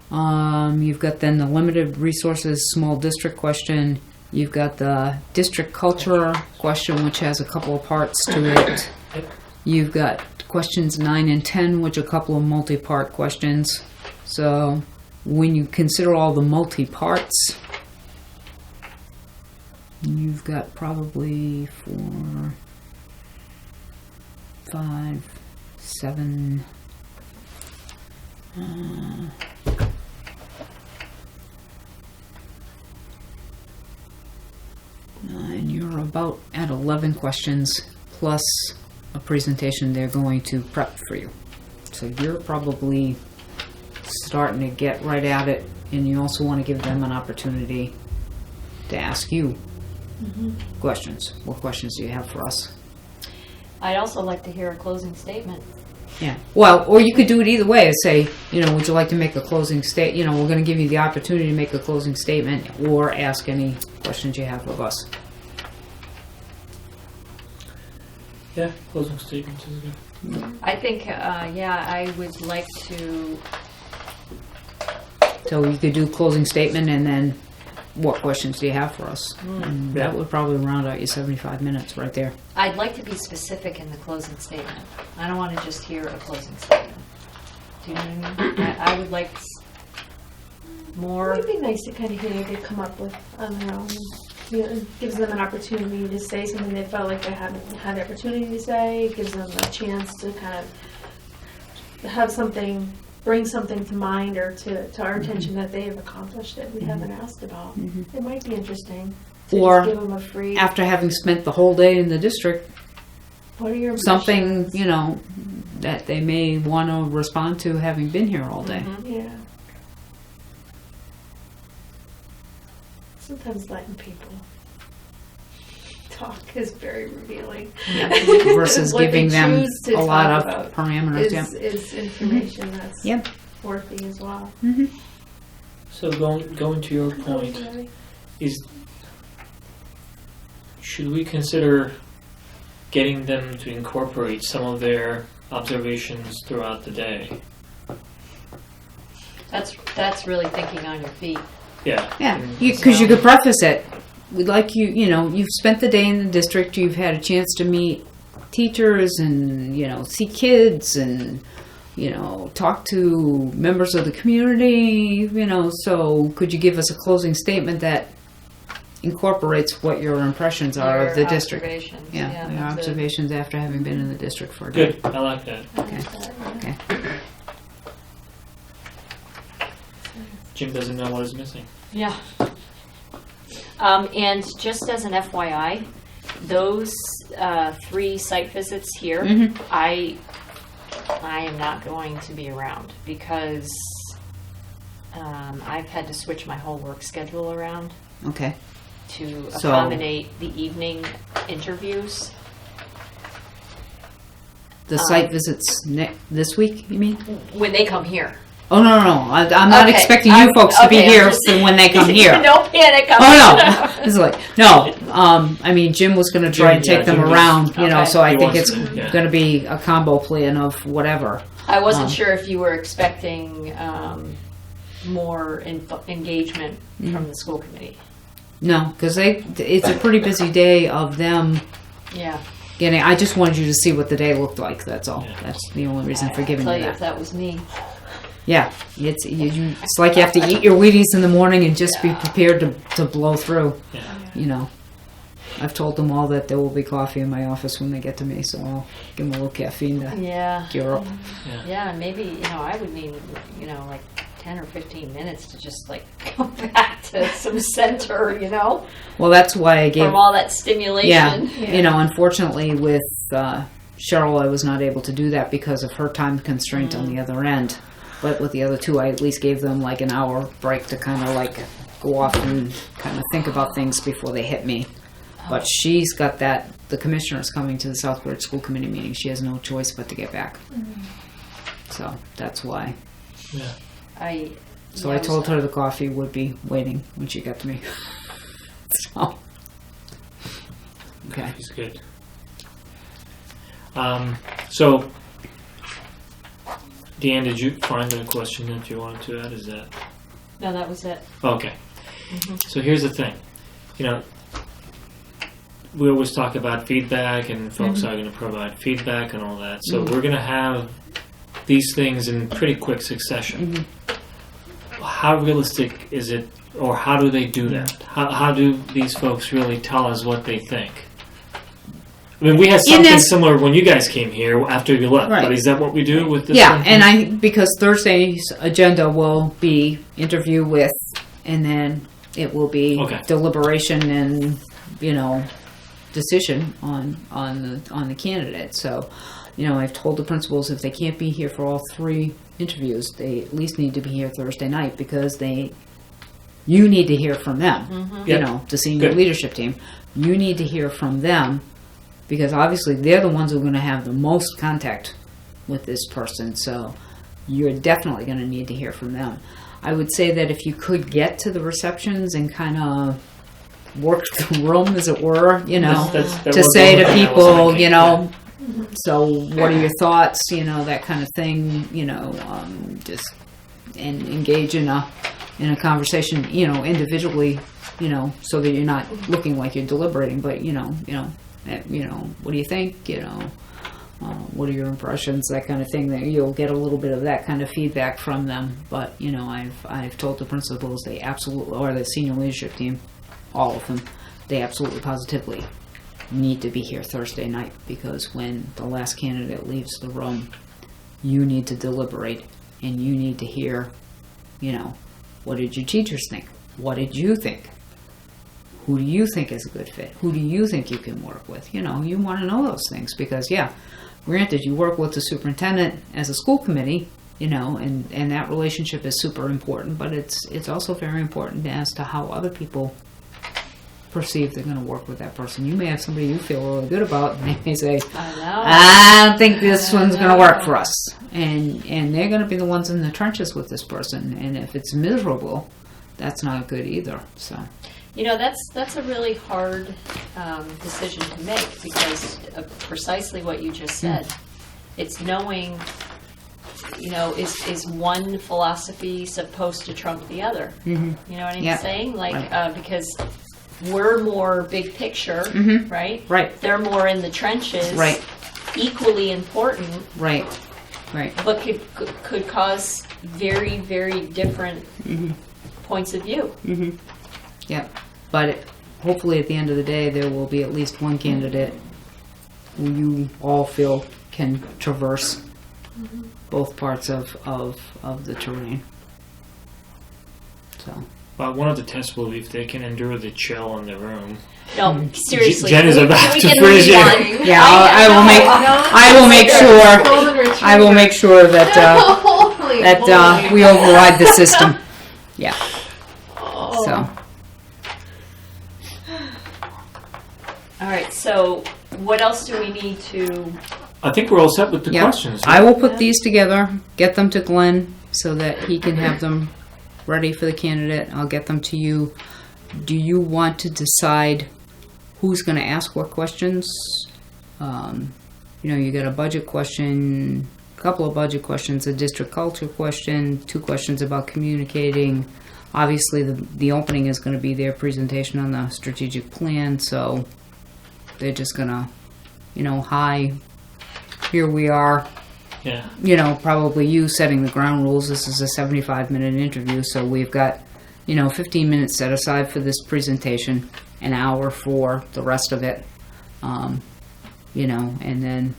You've got then the limited resources small district question. You've got the district culture question, which has a couple of parts to it. You've got questions 9 and 10, which are a couple of multi-part questions. So when you consider all the multi-parts, you've got probably 4, 5, 7, and you're about at 11 questions plus a presentation they're going to prep for you. So you're probably starting to get right at it, and you also want to give them an opportunity to ask you questions. What questions do you have for us? I'd also like to hear a closing statement. Yeah. Well, or you could do it either way. Say, you know, would you like to make a closing statement? You know, we're going to give you the opportunity to make a closing statement, or ask any questions you have of us. Yeah, closing statements is good. I think, I would like to, So you could do closing statement, and then what questions do you have for us? And that would probably round out your 75 minutes right there. I'd like to be specific in the closing statement. I don't want to just hear a closing statement. Do you know what I mean? I would like It more. would be nice to kind of hear what they come up with on their own. You know, it gives them an opportunity to say something they felt like they haven't had the opportunity to say. It gives them a chance to kind of have something, bring something to mind or to our attention that they have accomplished that we haven't asked about. It might be interesting to Or just give them a free, After having spent the whole day in the district, what are your something, impressions? you know, that they may want to respond to having been here all day. Yeah. Sometimes letting people talk is very revealing. Versus What they giving them choose to a lot talk of about parameters. Yeah. is information that's Yep. worthy as well. So going to your point, should we consider getting them to incorporate some of their observations throughout the day? That's really thinking on your feet. Yeah. Yeah, because you could preface it. We'd like you, you know, you've spent the day in the district, you've had a chance to meet teachers and, you know, see kids and, you know, talk to members of the community, you know, so could you give us a closing statement that incorporates what your impressions are of the Your district? observations. Yeah, your that's it. observations after having been in the district for a day. Good. I like that. Okay. Okay. Jim doesn't know what is missing. Yeah. And just as an FYI, those 3 site visits here, I am not going to be around because I've had to switch my whole work schedule around Okay. to So- accommodate the evening interviews. The site visits this week, you mean? When they come here. Oh, no. I'm not Okay, expecting you folks to be okay, I'm here just- when they come here. No panic. Oh, no. It's like, no. I mean, Jim was going to try and Jim, take yeah, them Jim around, was- you know, okay. so I He think wants it's to, yeah. going to be a combo plan of whatever. I wasn't sure if you were expecting more engagement from the school committee. No, because it's a pretty busy day of them Yeah. getting, I just wanted you to see what the day looked like, that's all. Yeah. That's the only reason for I'll giving tell you you if that. that was me. Yeah, it's like you have to eat your Wheaties in the morning and just be prepared to blow through, Yeah. you know. I've told them all that there will be coffee in my office when they get to me, so I'll give them a little caffeine to Yeah. gear up. Yeah, and maybe, I would need, like 10 or 15 minutes to just like go back to some center, Well, that's why I gave, from all that stimulation. unfortunately with Cheryl, I was not able to do that because of her time constraint on the other end. But with the other 2, I at least gave them like an hour break to kind of like go off and kind of think about things before they hit me. But she's got that, the commissioner's coming to the Southbridge School Committee meeting. She has no choice but to get back. So that's why. Yeah. I Told her the coffee would be waiting when she got to me. So. Okay. He's good. So, Deanne, did you find the question that you wanted to add? Is that No, that was it. okay? So here's the thing. We always talk about feedback, and folks are going to provide feedback and all that. So we're going to have these things in pretty quick succession. How realistic is it, or how do they do that? How do these folks really tell us what they think? I mean, we had something similar when you guys came here after you left, Right. but is that what we do with this? Yeah, one? and because Thursday's agenda will be interview with, and then it will be Okay. deliberation and, decision on the candidate. So, I've told the principals if they can't be here for all 3 interviews, they at least need to be here Thursday night because you need to hear from them. The senior Good. leadership team. You need to hear from them because obviously they're the ones who are going to have the most contact with this person. So you're definitely going to need to hear from them. I would say that if you could get to the receptions and kind of work the room, as it were, That to was say the to one thing I was people, thinking, so what are your thoughts, that kind of thing, just and engage in a conversation, individually you know, so that you're not looking like you're deliberating, but, what do you think, what are your impressions, that kind of thing, that you'll get a little bit of that kind of feedback from them. But, I've told the principals, they absolutely, or the senior leadership team, all of them, they absolutely positively need to be here Thursday night, because when the last candidate leaves the room, you need to deliberate, and you need to hear, what did your teachers think? What did you think? Who do you think is a good fit? Who do you think you can work with? You want to know those things, because, granted, you work with the superintendent as a school committee, and that relationship is super important, but it's also very important as to how other people perceive they're going to work with that person. You may have somebody you feel really good about, and they may say, I don't think this one's going to work for us. And they're going to be the ones in the trenches with this person. And if it's miserable, that's not good either. So, that's a really hard decision to make, because of precisely what you just said. It's knowing, is one philosophy supposed to trump the other? Mm-hmm. You know what I'm Yeah. saying? Like, Right. Because we're more big picture, Mhm. right? Right. They're more in the trenches. Right. Equally important, Right. but could cause very, very different points of view. Mm-hmm. Yeah. But hopefully at the end of the day, there will be at least one candidate who you all feel can traverse both parts of the terrain. So. Well, one of the tests will be if they can endure the chill in the room. No, seriously. Jen is can we- about can we to get freeze you. moving on? Yeah, I will make sure that Holy that we override the system. Yeah. So. All right, so what else do we need to, I think we're all set with the Yeah. questions. I will put these together, get them to Glenn so that he can have them ready for the candidate. I'll get them to you. Do you want to decide who's going to ask what questions? You got a budget question, a couple of budget questions, a district culture question, 2 questions about communicating. Obviously, the opening is going to be their presentation on the strategic plan, so they're just going to, hi, here we are. Yeah. Probably you setting the ground rules. This is a 75-minute interview, so we've got, 15 minutes set aside for this presentation, an hour for the rest of it, and then,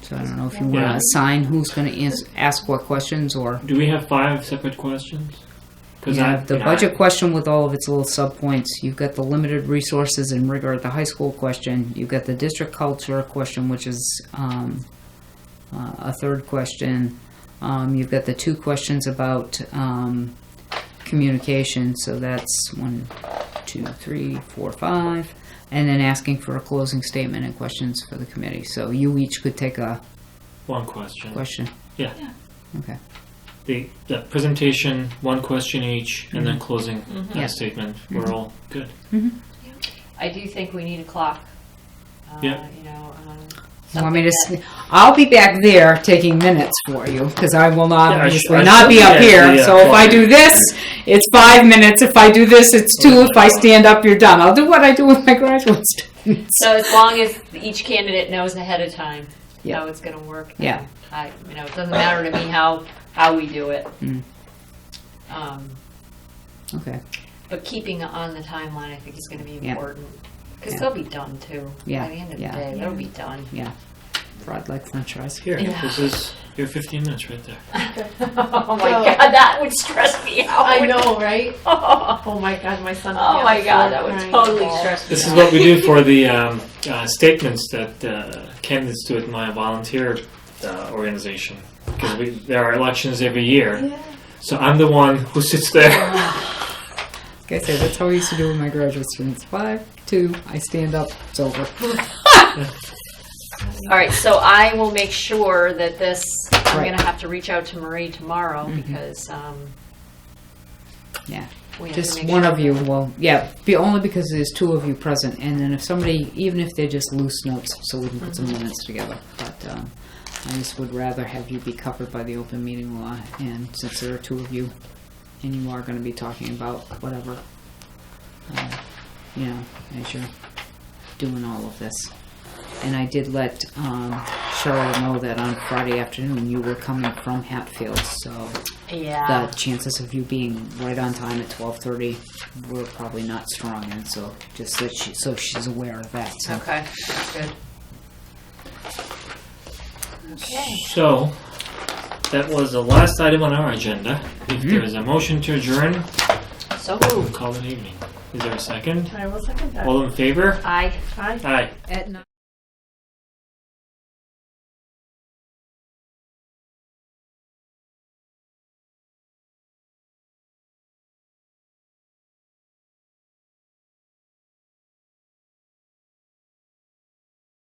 so I don't know if you want to Yeah. assign who's going to ask what questions, or Do we have 5 separate questions? you have the budget question with all of its little subpoints. You've got the limited resources and rigor at the high school question. You've got the district culture question, which is a 3rd question. You've got the 2 questions about communication. So that's 1, 2, 3, 4, 5. And then asking for a closing statement and questions for the committee. So you each could take a One question. Yeah. Okay. The presentation, 1 question each, and then closing Yeah. statement. We're all good. I do think we need a clock. Yeah. You want me to? I'll be back there taking minutes for you, because I will not Yeah, obviously I not should be be up at here. the, So if I clock. do this, it's 5 minutes. If I do this, it's 2. If I stand up, you're done. I'll do what I do with my graduate students. So as long as each candidate knows ahead of time Yeah. how it's going to work. Yeah. It doesn't matter to me how we do it. Mm. Okay. But keeping on the timeline, I think, is going to be Yeah. important. Because Yeah. they'll be done too. Yeah. By the end of Yeah. the day, they'll be done. Yeah. Fried like French fries. Here, Yeah. this is your 15 minutes right there. Oh my God, that would stress me out. I know, right? Oh Oh my God, my son. Oh my God, that would totally stress me This is out. what we do for the statements that candidates do at my volunteer organization. Because there are elections every year. Yeah. So I'm the one who sits there. Like I said, that's how I used to do with my graduate students. 5, 2, I stand up, it's over. All right, so I will make sure that this, I'm Right. going to have to reach out to Marie tomorrow because Yeah. we have to Just make one sure of you that- will, only because there's 2 of you present, and then if somebody, even if they're just loose notes, so we can put some minutes together. But I just would rather have you be covered by the open meeting law, and since there are 2 of you and you are going to be talking about whatever, you know, as you're doing all of this. And I did let Cheryl know that on Friday afternoon you were coming from Hatfield, so Yeah. the chances of you being right on time at 12:30 were probably not strong, and so just that she's aware of that. So. Okay, that's good. Okay. So, that was the last item on our agenda. If there is a motion to adjourn, So we'll moved. call it an evening. Is there a second? I will second that. All in favor? Aye. Aye. Aye. At 9.